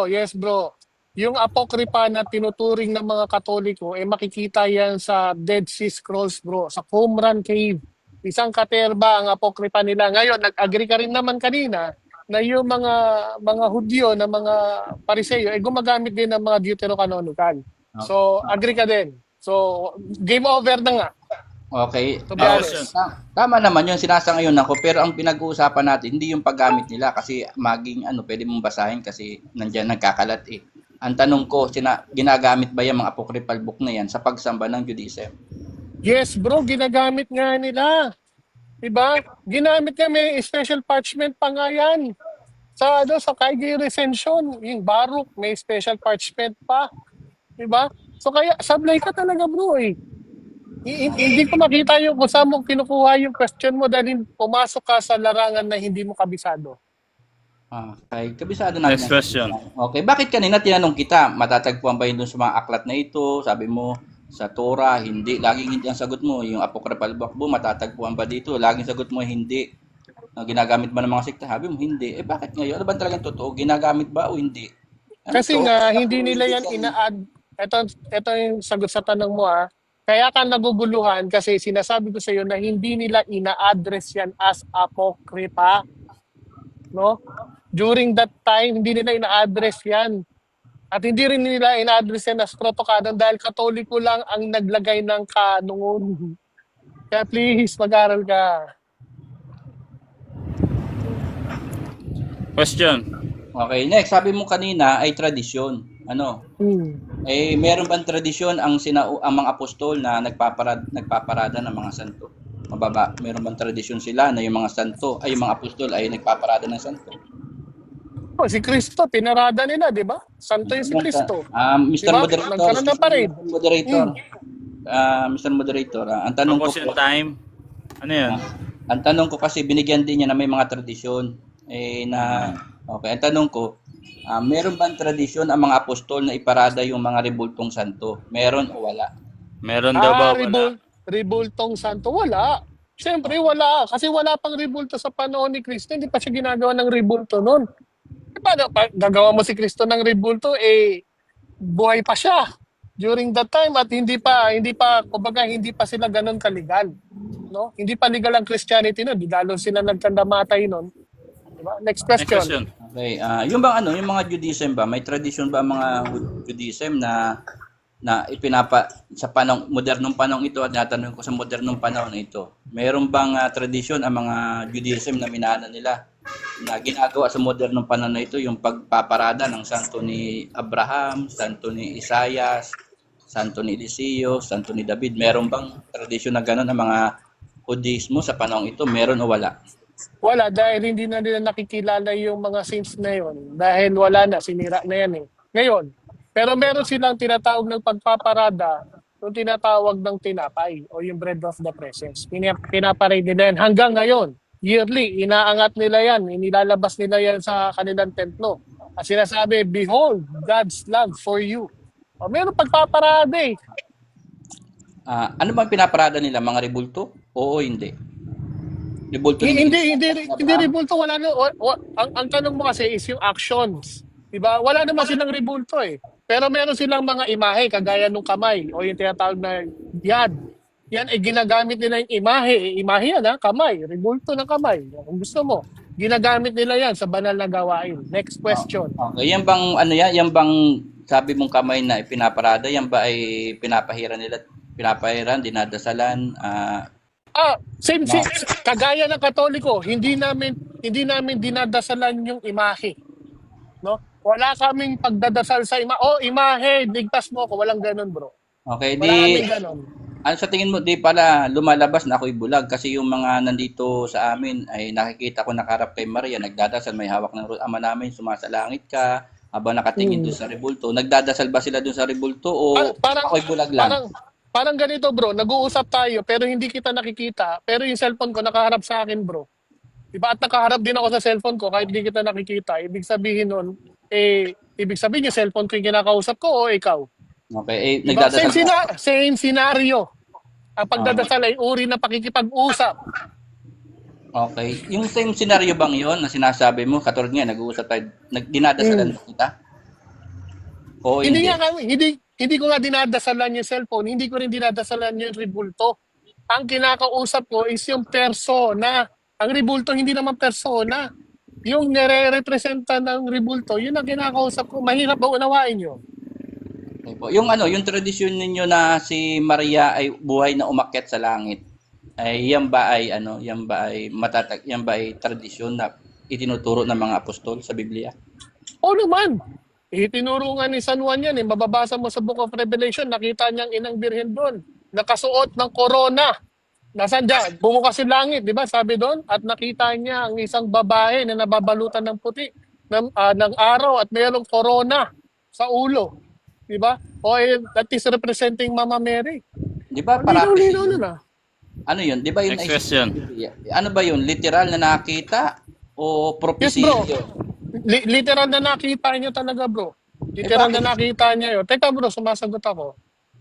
Yes, bro. Yung Apocrypha na tinuturing ng mga Katoliko, makikita yan sa Dead Sea Scrolls, bro. Sa Qumran Cave. Isang katerba ang Apocrypha nila. Ngayon, nag-agree ka rin naman kanina na yung mga Hudyo, na mga Pariseyo, gumagamit din ng mga Deuterocanonical. So, agree ka din. So, game over na nga. Okay. To be honest. Tama naman yun, sinasangayon ako. Pero ang pinag-uusapan natin, hindi yung paggamit nila kasi maging pwede mong basahin kasi nandiyan nagkakalat eh. Ang tanong ko, ginagamit ba yung mga apocryphal book na yan sa pagsamba ng Judaism? Yes, bro, ginagamit nga nila. Diba? Ginamit nga, may special parchment pa nga yan. Sa Kaigi Recension, yung Baruch, may special parchment pa. Diba? So kaya, sablay ka talaga, bro eh. Hindi ko makita yung kung saan mo kinukuha yung question mo dahil pumasok ka sa larangan na hindi mo kabisado. Okay, kabisado natin. Next question. Okay, bakit kanina tinanong kita, matatagpuan ba yun dun sa mga aklat na ito? Sabi mo, sa Torah, hindi. Laging hindi ang sagot mo. Yung Apocryphal book mo, matatagpuan ba dito? Laging sagot mo, hindi. Ginagamit ba ng mga sekta? Sabi mo, hindi. Bakit ngayon? Ano ba talagang totoo? Ginagamit ba o hindi? Kasi nga, hindi nila yan ina-add. Ito yung sagot sa tanong mo Kaya ka naguguluhan kasi sinasabi ko sa iyo na hindi nila ina-address yan as Apocrypha. No? During that time, hindi nila ina-address yan. At hindi rin nila ina-address yan as Proto-Canon dahil Katoliko lang ang naglagay ng kanon. Kaya please, mag-aral ka. Question. Okay, next. Sabi mo kanina ay tradisyon. Meron bang tradisyon ang mga apostol na nagpaparada ng mga santo? Mababa. Meron bang tradisyon sila na yung mga apostol ay nagpaparada ng santo? Si Kristo, pinarada nila, di ba? Santo yung si Kristo. Mr. Diba? Moderator, Nagkaroon ng parade. Mr. Moderator, ang tanong ko Question time. Ano yan? ang tanong ko kasi binigyan din niya na may mga tradisyon okay, ang tanong ko, meron bang tradisyon ang mga apostol na iparada yung mga rebultong santo? Meron o wala? Meron daw ba? Wala. Rebultong santo, wala. Siyempre, wala. Kasi wala pang rebulto sa panahon ni Kristo. Hindi pa siya ginagawa ng rebulto noon. Paano gagawa mo si Kristo ng rebulto? Buhay pa siya during that time at hindi pa sila ganun kalegal. No? Hindi pa legal ang Christianity noon. Lalo sila nagkandamatay noon. Diba? Next question. Okay, yung mga Judaism ba, may tradisyon ba ang mga Judaism na sa modernong panahon ito at natanong ko sa modernong panahon ito, mayroon bang tradisyon ang mga Judaism na minana nila na ginagawa sa modernong panahon na ito, yung pagpaparada ng santo ni Abraham, santo ni Isaias, santo ni Eliseo, santo ni David? Meron bang tradisyon na gano'n ang mga Judaismo sa panahon ito? Meron o wala? Wala, dahil hindi na nila nakikilala yung mga saints na yun. Dahil wala na, sinira na yan Ngayon, pero meron silang tinatawag ng pagpaparada, yung tinatawag ng tinapay o yung bread of the presence. Pinaparade nila yan hanggang ngayon. Yearly, inaangat nila yan, inilalabas nila yan sa kanilang templo. At sinasabi, behold, God's love for you. Meron pagpaparade. Ano bang pinaparada nila? Mga rebulto? Oo, hindi. Rebulto Hindi rebulto, wala na. Ang tanong mo kasi is yung actions. Diba? Wala naman silang rebulto Pero meron silang mga imahe, kagaya nung kamay, o yung tinatawag na yad. Yan ay ginagamit nila yung imahe. Imahe yan kamay, rebulto ng kamay. Kung gusto mo, ginagamit nila yan sa banal na gawain. Next question. Okay, yan bang yan bang sabi mong kamay na ipinaparada, yan ba ay pinapahiran, dinadasalan? Same. Kagaya ng Katoliko, hindi namin dinadasalan yung imahe. No? Wala kaming pagdadasal sa imahe. Imahe, ligtas mo ako. Walang ganun, bro. Okay, Maraming ganon. ano sa tingin mo, di pala lumalabas na ako'y bulag kasi yung mga nandito sa amin ay nakikita ko nakarap kay Maria, nagdadasal, may hawak ng ama namin, sumasalangit ka, habang nakatingin Mm. doon sa rebulto. Nagdadasal ba sila doon sa rebulto o Parang, ako'y bulag lang? parang, parang ganito bro, nag-uusap tayo pero hindi kita nakikita. Pero yung cellphone ko nakaharap sa akin bro. Diba? At nakaharap din ako sa cellphone ko kahit hindi kita nakikita. Ibig sabihin nun, ibig sabihin yung cellphone ko yung kinakausap ko o ikaw. Okay, Diba? nagdadasal ba? Same scenario. Ang Ah, pagdadasal ay uri na pakikipag-usap. okay. Yung same scenario bang yon na sinasabi mo, katulad nga, nag-uusap tayo, dinadasalan Mm. mo kita? O Hindi hindi? nga kami, hindi ko nga dinadasalan yung cellphone, hindi ko rin dinadasalan yung rebulto. Ang kinakausap ko is yung persona. Ang rebulto hindi naman persona. Yung nire-representa ng rebulto, yun ang kinakausap ko. Mahirap ba unawain yun? Okay po. Yung ano, yung tradisyon ninyo na si Maria ay buhay na umakyat sa langit. Ay yan ba ay ano, yan ba ay tradisyon na itinuturo ng mga apostol sa Biblia? Oo naman. Itinuro nga ni San Juan yan. Mababasa mo sa Book of Revelation, nakita niyang inang birhen doon. Nakasuot ng corona. Nasaan dyan? Bumukas yung langit, di ba? Sabi doon. At nakita niya ang isang babae na nababalutan ng puti ng araw at mayroong corona sa ulo. Di ba? That is representing Mama Mary. Di ba Ang linaw-linaw paraphrase nun yun? ah. Ano yun? Di ba yun Next ay question. ano ba yun? Literal na nakita o Yes propesya bro. yun? Literal na nakita niya talaga bro. Eh Literal bakit? na nakita niya yun. Teka bro, sumasagot ako.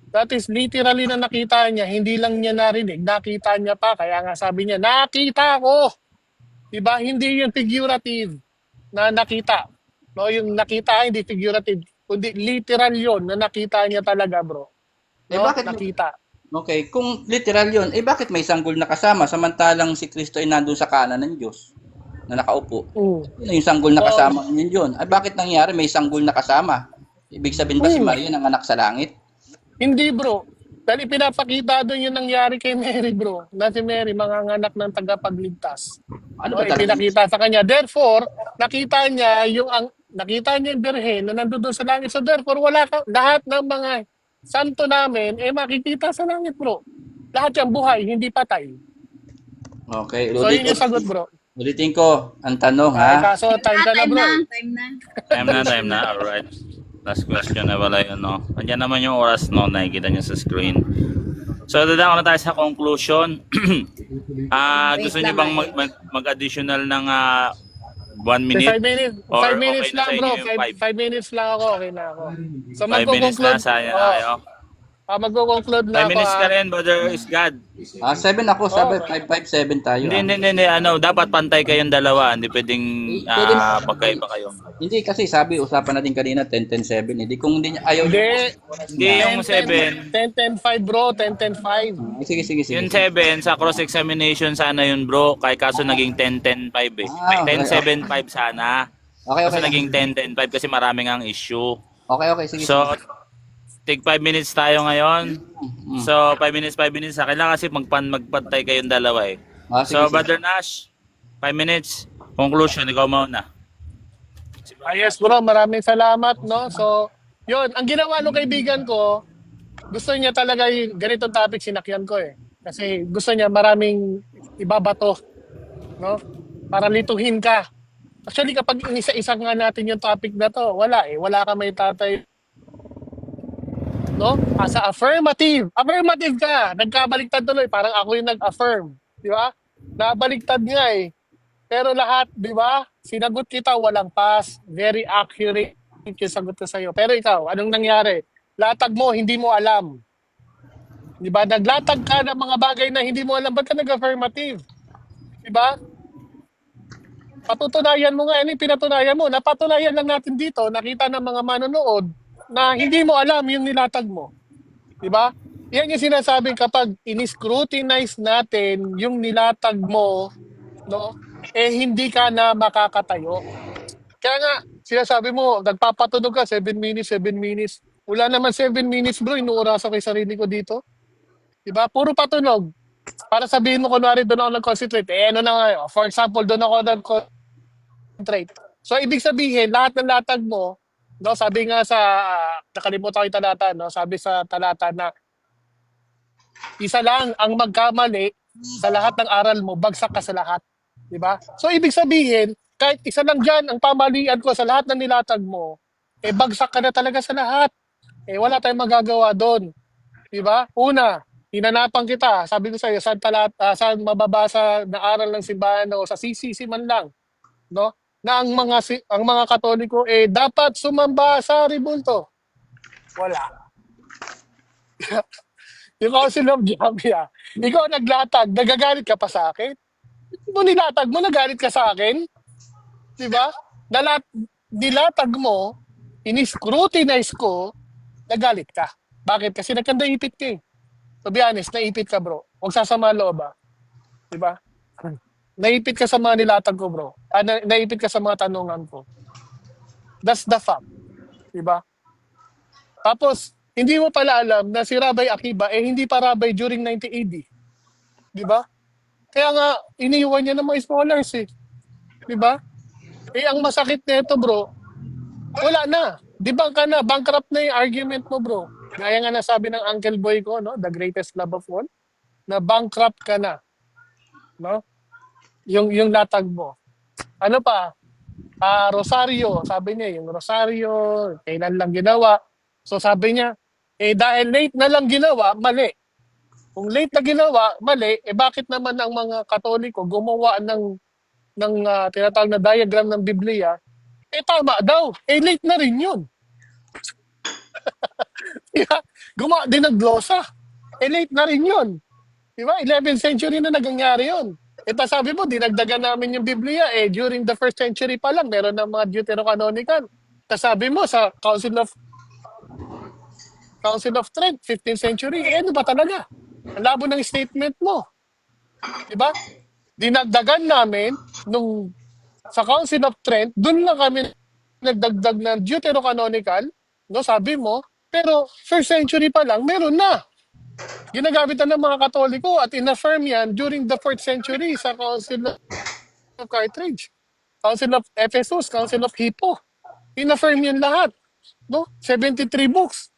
That is literally na nakita niya, hindi lang niya narinig, nakita niya pa. Kaya nga sabi niya, nakita ko! Diba? Hindi yung figurative na nakita. No, yung nakita, hindi figurative. Kundi literal yon na nakita niya talaga bro. Eh No? bakit? Nakita. Okay, kung literal yun, eh bakit may sanggol na kasama samantalang si Kristo ay nandun sa kanan ng Diyos na nakaupo? Mm. Yung sanggol na Oo. kasama yun yun. Ay bakit nangyari may sanggol na kasama? Ibig sabihin ba si Mm. Maria nanganak sa langit? Hindi bro. Dahil pinapakita doon yung nangyari kay Mary bro. Na si Mary, manganganak ng tagapagligtas. Ano No, ba talaga? ipinakita sa kanya. Therefore, nakita niya yung birhen na nandoon sa langit. So therefore, lahat ng mga santo namin, makikita sa langit bro. Lahat yung buhay, hindi patay. Okay, So yun yung sagot bro. ulitin ko ang tanong Ay, ha. kaso time ka na bro. Time na. Alright. Last question na wala yun, no? Andiyan naman yung oras, no? Nakikita nyo sa screen. So, dadako na tayo sa conclusion. Gusto nyo bang mag-additional ng 1 minute? 5 minutes. Or 5 minutes okay na lang sa bro. inyo yung 5 minutes lang ako. Okay na ako. 5 So minutes na, magko-conclude. sayang tayo. Magko-conclude na 5 ako. minutes ka rin, brother Isgad. 7 ako, 7, 5, 5, 7 tayo. Hindi. Dapat pantay kayong dalawa. Hindi pwedeng Pwede pagkaiba kayo. Hindi kasi sabi, usapan natin kanina 10, 10, 7. Hindi kung hindi niya, ayaw Hindi. Hindi yung 7. 10-10-5 bro. 10-10-5. Sige. Yung 7, sa cross-examination sana yun, bro. Kaya kaso naging 10-10-5 eh. Ah, okay. 10-7-5 sana. Okay. Kaso naging 10-10-5 kasi maraming ang issue. Okay, sige. So, take 5 minutes tayo ngayon. So, 5 minutes. Kailangan kasi magpantay kayong dalawa eh. So, Brother Nash, 5 minutes. Conclusion, ikaw mauna. Yes bro, maraming salamat no. So, yun, ang ginawa ng kaibigan ko, gusto niya talaga yung ganitong topic sinakyan ko eh. Kasi gusto niya maraming ibabato, no? Para lituhin ka. Actually, kapag inisa-isa nga natin yung topic na to, wala eh. Wala ka may tatay, no? Asa affirmative. Affirmative ka. Nagkabaliktad tuloy. Parang ako yung nag-affirm. Di ba? Nabaliktad nga eh. Pero lahat, di ba? Sinagot kita, walang pass. Very accurate yung sagot ko sa'yo. Pero ikaw, anong nangyari? Latag mo, hindi mo alam. Di ba? Naglatag ka ng mga bagay na hindi mo alam. Ba't ka nag-affirmative? Di ba? Patutunayan mo nga. Ano yung pinatunayan mo? Napatunayan lang natin dito. Nakita ng mga manonood na hindi mo alam yung nilatag mo. Di ba? Yan yung sinasabing kapag in-scrutinize natin yung nilatag mo, no? Hindi ka na makakatayo. Kaya nga, sinasabi mo, nagpapatunog ka, 7 minutes. Wala naman 7 minutes bro, inuurasan ko yung sarili ko dito. Diba? Puro patunog. Para sabihin mo, kunwari doon ako nag-concentrate. Ano na nga, for example, doon ako nag-concentrate. So, ibig sabihin, lahat ng latag mo, No, sabi nga sa nakalimutan ko yung talata, no? Sabi sa talata na isa lang ang magkamali sa lahat ng aral mo, bagsak ka sa lahat. Di ba? So, ibig sabihin, kahit isa lang dyan ang pamalian ko sa lahat ng nilatag mo, eh bagsak ka na talaga sa lahat. Eh wala tayong magagawa doon. Di ba? Una, hinanapan kita. Sabi ko sa iyo, saan mababasa na aral ng simbahan o sa CCC man lang, no? Na ang mga Katoliko eh dapat sumamba sa rebulto. Wala. Yung Council of Jamia, ikaw naglatag, nagagalit ka pa sa akin? Mo nilatag mo, nagalit ka sa akin? Di ba? Nilatag mo, in-scrutinize ko, nagalit ka. Bakit? Kasi nagkandaipit ka eh. To be honest, naipit ka bro. Huwag sasama loob ba? Di ba? Naipit ka sa mga nilatag ko bro. Naipit ka sa mga tanungan ko. That's the fact. Di ba? Tapos, hindi mo pala alam na si Rabbi Akiba eh hindi pa rabbi during 90 AD. Di ba? Kaya nga, iniwan niya ng mga scholars eh. Di ba? Eh, ang masakit nito bro, wala na. Debunk ka na. Bankrupt na yung argument mo bro. Gaya nga nasabi ng Uncle Boy ko, no? The greatest love of all, na bankrupt ka na. No? Yung latag mo. Ano pa? Rosario. Sabi niya, yung Rosario, kailan lang ginawa. So sabi niya, eh dahil late na lang ginawa, mali. Kung late na ginawa, mali, eh bakit naman ang mga Katoliko gumawa ng tinatawag na diagram ng Biblia? Eh tama daw. Eh late na rin yun. Diba? Gumawa din ng glosa. Eh late na rin yun. Diba? 11th century na nangyari yun. Ito sabi mo, dinagdagan namin yung Biblia. Eh during the 1st century pa lang, meron ng mga Deuterocanonical. Sabi mo sa Council of Trent, 15th century. Eh ano ba talaga? Ang labo ng statement mo. Diba? Dinagdagan namin sa Council of Trent, doon lang kami nagdagdag ng Deuterocanonical, no, sabi mo, pero 1st century pa lang, meron na. Ginagamit na ng mga Katoliko at in-affirm yan during the 4th century sa Council of Carthage, Council of Ephesus, Council of Hippo. In-affirm yan lahat. No? 73 books.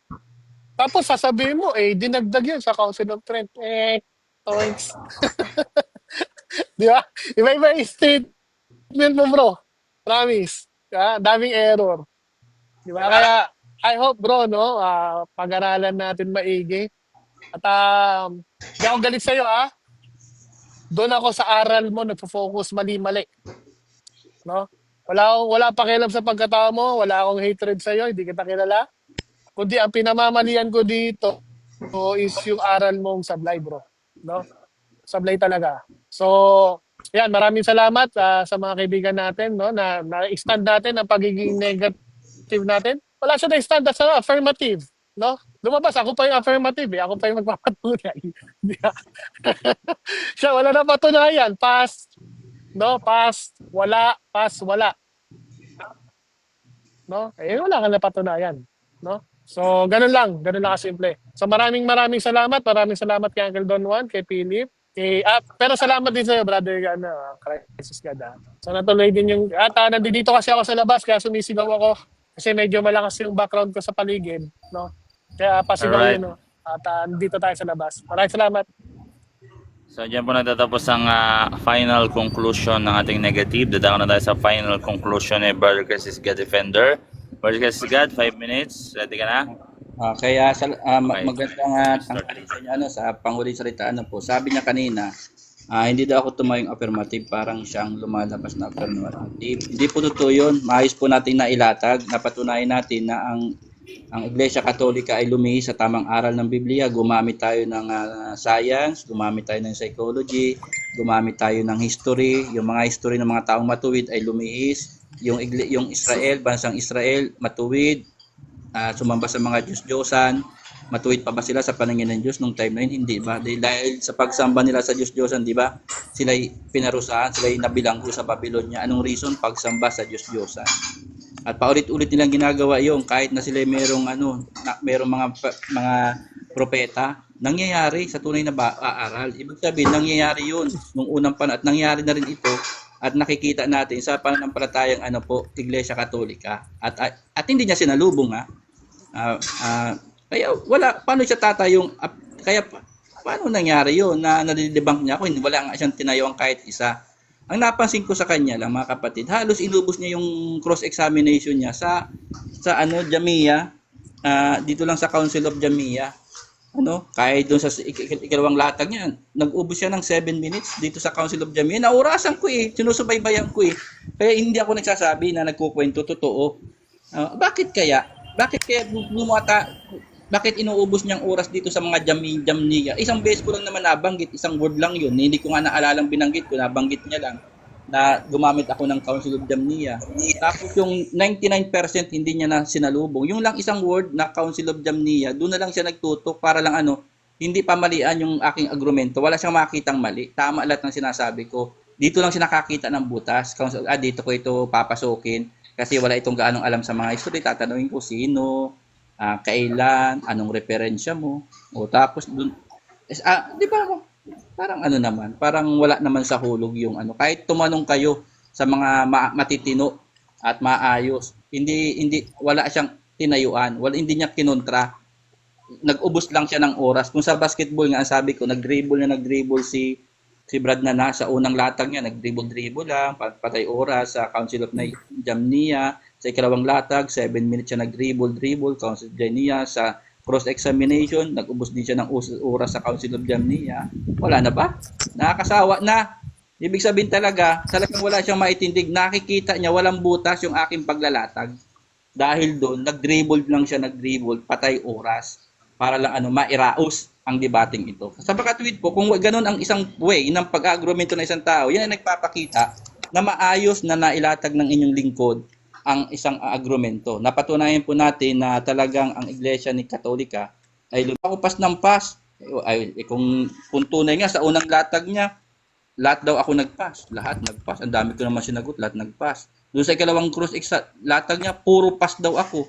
Tapos sasabihin mo, eh, dinagdag yan sa Council of Trent. Thanks. Di ba? Iba-iba yung statement mo, bro. Promise. Daming error. Di ba? Kaya, I hope, bro, no, pag-aralan natin maigi. At di ako galit sa'yo, Doon ako sa aral mo, nagpo-focus mali-mali. No? Wala pakialam sa pagkatao mo, wala akong hatred sa'yo, hindi kita kilala. Kundi ang pinamamalian ko dito is yung aral mong sablay, bro. No? Sablay talaga. So, yan, maraming salamat sa mga kaibigan natin, no, na stand natin ang pagiging negative natin. Wala siya na-stand sa affirmative, no? Lumabas, ako pa yung affirmative, ako pa yung magpapatunay. Siya, wala na patunayan. Past, no? Past, wala. No? Eh, wala kang napatunayan. No? So, ganun lang kasimple. So, maraming salamat. Maraming salamat kay Uncle Don Juan, kay Philip, pero salamat din sa'yo, brother, Crisis God. So, natuloy din yung, nandito kasi ako sa labas, kaya sumisigaw ako. Kasi medyo malakas yung background ko sa paligid, no? Kaya pasigaw Alright. yun, no? At nandito tayo sa labas. Maraming salamat. So dyan po natatapos ang final conclusion ng ating negative. Dadako na tayo sa final conclusion ni Brother Crisis God Defender. Brother Crisis God, 5 minutes. Ready ka na? Kaya Okay. magandang tanghali sa inyo, sa panguling salita po. Sabi niya kanina, hindi daw ako tumayong affirmative, parang siyang lumalabas na affirmative. Hindi po totoo yun. Maayos po natin na ilatag, napatunayan natin na ang Iglesia Katolika ay lumihis sa tamang aral ng Biblia. Gumamit tayo ng science, gumamit tayo ng psychology, gumamit tayo ng history. Yung mga history ng mga taong matuwid ay lumihis. Yung Israel, bansang Israel, matuwid. Sumamba sa mga Diyos-Diyosan. Matuwid pa ba sila sa paningin ng Diyos nung time na yun? Hindi ba? Dahil sa pagsamba nila sa Diyos-Diyosan, di ba? Sila'y pinarusahan, sila'y nabilanggo sa Babylonia. Anong reason? Pagsamba sa Diyos-Diyosan. At paulit-ulit nilang ginagawa yung kahit na sila merong mga propeta, nangyayari sa tunay na aral. Ibig sabihin, nangyayari yun nung unang panahon at nangyayari na rin ito at nakikita natin sa pananampalatayang ano po, Iglesia Katolika. At hindi niya sinalubong ha. Kaya wala, paano siya tatayong, kaya paano nangyari yun na nadidebunk niya ako, wala nga siyang tinayuan kahit isa. Ang napansin ko sa kanya lang mga kapatid, halos inubos niya yung cross-examination niya sa Jamia, dito lang sa Council of Jamia. Kahit doon sa ikalawang latag niya, nag-ubos siya ng 7 minutes dito sa Council of Jamia. Naurasan ko sinusubaybayan ko Kaya hindi ako nagsasabi na nagkukwento totoo. Bakit kaya? Bakit inuubos niyang oras dito sa mga Jamia? Isang beses ko lang naman nabanggit, isang word lang yun. Hindi ko nga naalalang binanggit ko, nabanggit niya lang na gumamit ako ng Council of Jamnia. Tapos yung 99% hindi niya na sinalubong. Yung lang isang word na Council of Jamnia, doon na lang siya nagtutok para lang hindi pamalian yung aking argumento. Wala siyang makitang mali. Tama lahat ng sinasabi ko. Dito lang siya nakakita ng butas. Dito ko ito papasukin kasi wala itong gaanong alam sa mga history. Tatanungin ko sino, kailan, anong referensya mo. O tapos doon, di ba parang parang wala naman sa hulog yung kahit tumanong kayo sa mga matitino at maayos, hindi wala siyang tinayuan, hindi niya kinontra, nag-ubos lang siya ng oras. Kung sa basketball nga sabi ko, nag-dribble si Brad na sa unang latag niya, nag-dribble lang, patay oras sa Council of Jamnia. Sa ikalawang latag, 7 minutes siya nag-dribble, Council of Jamnia. Sa cross-examination, nag-ubos din siya ng oras sa Council of Jamnia. Wala na ba? Nakakasawa na. Ibig sabihin talagang wala siyang maitindig. Nakikita niya walang butas yung aking paglalatag. Dahil doon, nag-dribble lang siya, patay oras. Para lang mairaos ang debating ito. Sa pagkatwid po, kung ganun ang isang way ng pag-agrumento ng isang tao, yan ay nagpapakita na maayos na nailatag ng inyong lingkod ang isang agrumento. Napatunayan po natin na talagang ang Iglesia ni Katolika ay lumakupas ng pas. Kung tunay nga sa unang latag niya, lahat daw ako nagpas. Lahat nagpas. Ang dami ko naman sinagot, lahat nagpas. Doon sa ikalawang latag niya, puro pas daw ako.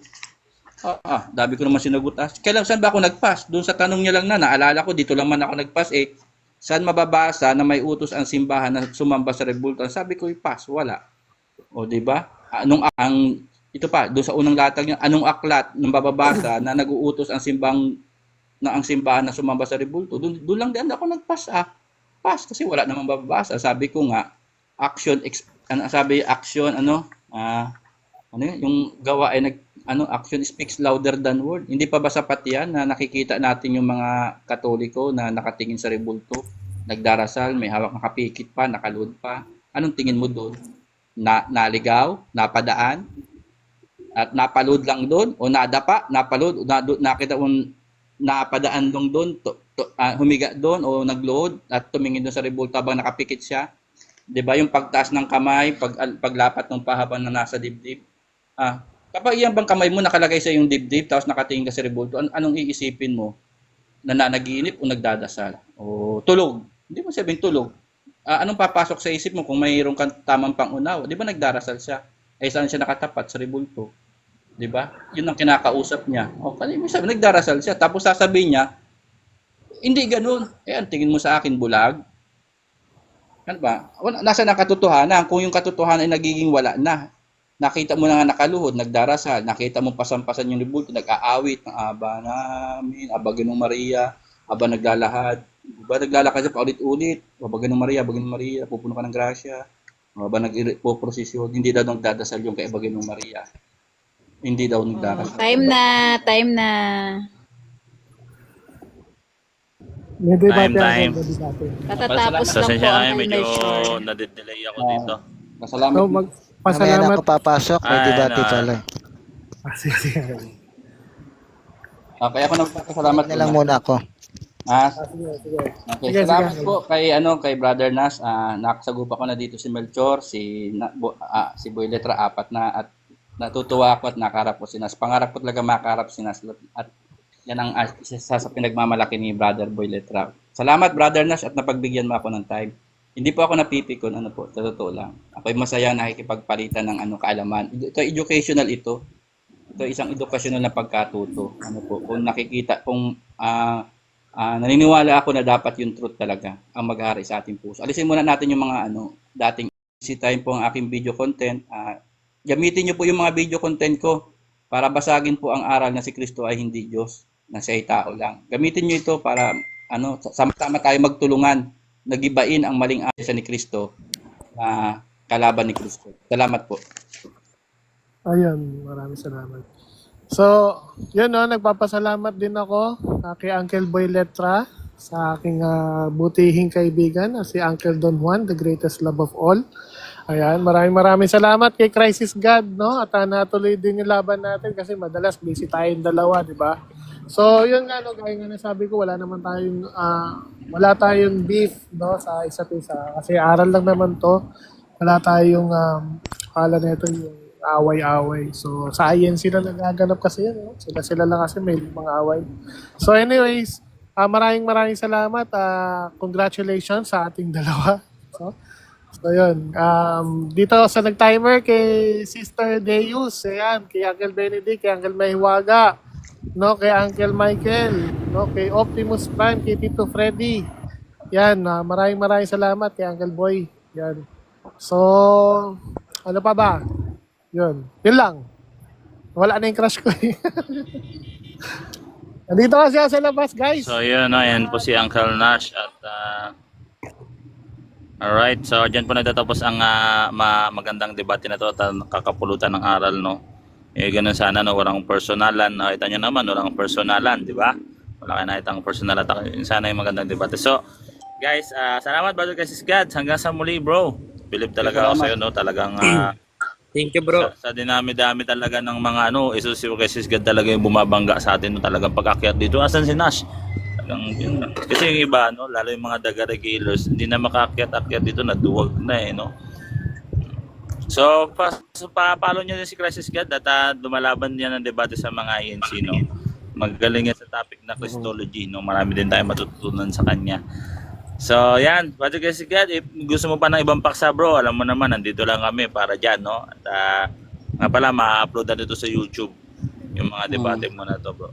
Dami ko naman sinagot. Saan ba ako nagpas? Doon sa tanong niya lang naalala ko, dito lang man ako nagpas saan mababasa na may utos ang simbahan na sumamba sa rebulto? Sabi ko, pas, wala. O, di ba? Ito pa, doon sa unang latag niya, anong aklat ng bababasa na nag-uutos ang simbahan na sumamba sa rebulto? Doon lang din ako nagpas. Pas, kasi wala namang bababasa. Sabi ko nga, action yung gawa ay action speaks louder than word. Hindi pa ba sapat yan na nakikita natin yung mga Katoliko na nakatingin sa rebulto, nagdarasal, may hawak na kapikit pa, nakaluhod pa. Anong tingin mo doon? Naligaw, napadaan, at napalood lang doon, o nadapa, napalood, nakita mo napadaan doon, humiga doon, o nagload, at tumingin doon sa rebulto habang nakapikit siya. Diba yung pagtaas ng kamay, paglapat ng pahabang na nasa dibdib? Kapag iyan bang kamay mo nakalagay sa yung dibdib, tapos nakatingin ka sa rebulto, anong iisipin mo? Nananaginip o nagdadasal? O tulog? Hindi mo sabihin tulog. Anong papasok sa isip mo kung mayroon kang tamang pangunawa? Di ba nagdarasal siya? Saan siya nakatapat? Sa rebulto. Di ba? Yun ang kinakausap niya. Sabi, nagdarasal siya. Tapos sasabihin niya, hindi ganun. Ang tingin mo sa akin, bulag. Ano ba? Nasaan ang katotohanan? Kung yung katotohanan ay nagiging wala na. Nakita mo na nga nakaluhod, nagdarasal. Nakita mo pasampasan yung rebulto, nag-aawit ng Aba namin, Aba Ginong Maria, Aba naglalahad. Diba naglalakad siya paulit-ulit, Aba Ginong Maria, pupuno ka ng grasya. Aba nagpo-prosesyon, hindi daw nagdadasal yung kay Aba Ginong Maria. Hindi daw nagdarasal. Time na. May debate Time. ako, may debate. Katatapos lang po Pasensya na ang kayo, medyo conversion. nadidelay ako dito. Pasalamat. So, Mamaya na pasalamat. ako papasok, may Ay, debate na- pala. Sige. Kaya ako nagpapasalamat Na lang muna ako. Sige. Okay, Sige, salamat sige. po kay Brother Nas. Nakasagupa ko na dito si Melchor, si Boy Letra 4 na, at natutuwa ako at nakaharap ko si Nas. Pangarap ko talaga makaharap si Nas, at yan ang isa sa pinagmamalaki ni Brother Boy Letra. Salamat Brother Nas at napagbigyan mo ako ng time. Hindi po ako napipikon, sa totoo lang. Ako'y masaya nakikipagpalitan ng kaalaman. Ito educational ito. Ito isang educational na pagkatuto. Kung nakikita, kung naniniwala ako na dapat yung truth talaga ang mag-ahari sa ating puso. Alisin muna natin yung mga dating bisitahin po ang aking video content. Gamitin niyo po yung mga video content ko para basagin po ang aral na si Kristo ay hindi Diyos, na siya ay tao lang. Gamitin niyo ito para sama-sama tayo magtulungan, nagibain ang maling aral ni Kristo na kalaban ni Kristo. Salamat po. Ayun, maraming salamat. So, yun no, nagpapasalamat din ako kay Uncle Boy Letra sa aking butihing kaibigan, si Uncle Don Juan, the greatest love of all. Ayan, maraming salamat kay Crisis God, no? At natuloy din yung laban natin kasi madalas busy tayong dalawa, di ba? So, yun nga, no, gaya nga nasabi ko, wala tayong beef, no, sa isa't isa. Kasi aral lang naman to. Wala tayong, kala na ito yung away-away. So, sa INC na nagaganap kasi yan, no? Sila lang kasi may mga away. So, anyways, maraming salamat. Congratulations sa ating dalawa. So yun. Dito sa nag-timer kay Sister Deus, ayan, kay Uncle Benedict, kay Uncle Mayhuaga, no, kay Uncle Michael, no, kay Optimus Prime, kay Tito Freddy. Yan, maraming salamat kay Uncle Boy. Yan. So, ano pa ba? Yun lang. Wala na yung crush ko. Nandito kasi sa labas, guys. So yun, no, yan po si Uncle Nash at alright, so dyan po nagtatapos ang magandang debate na to at kakapulutan ng aral, no. Ganun sana, no, walang personalan. Nakita nyo naman, walang personalan, di ba? Wala kayo nakita ang personalan. Sana yung magandang debate. So, guys, salamat, Brother Crisis God. Hanggang sa muli, bro. Believe talaga ako sa'yo, no. Talagang Thank you, bro. sa dinami-dami talaga ng mga si Crisis God talaga yung bumabangga sa atin, no. Talagang pag-akyat dito. Asan si Nash? Yun lang. Kasi yung iba, no, lalo yung mga daga-regulars, hindi na makaakyat-akyat dito, naduwag na no. So, follow nyo din si Crisis God at lumalaban niya ng debate sa mga INC, no. Magaling yan sa topic na Christology, no. Marami din tayo matutunan sa kanya. So, yan, Brother Crisis God, if gusto mo pa ng ibang paksa, bro, alam mo naman, nandito lang kami para dyan, no. At nga pala, ma-upload na dito sa YouTube yung mga debate mo na to, bro.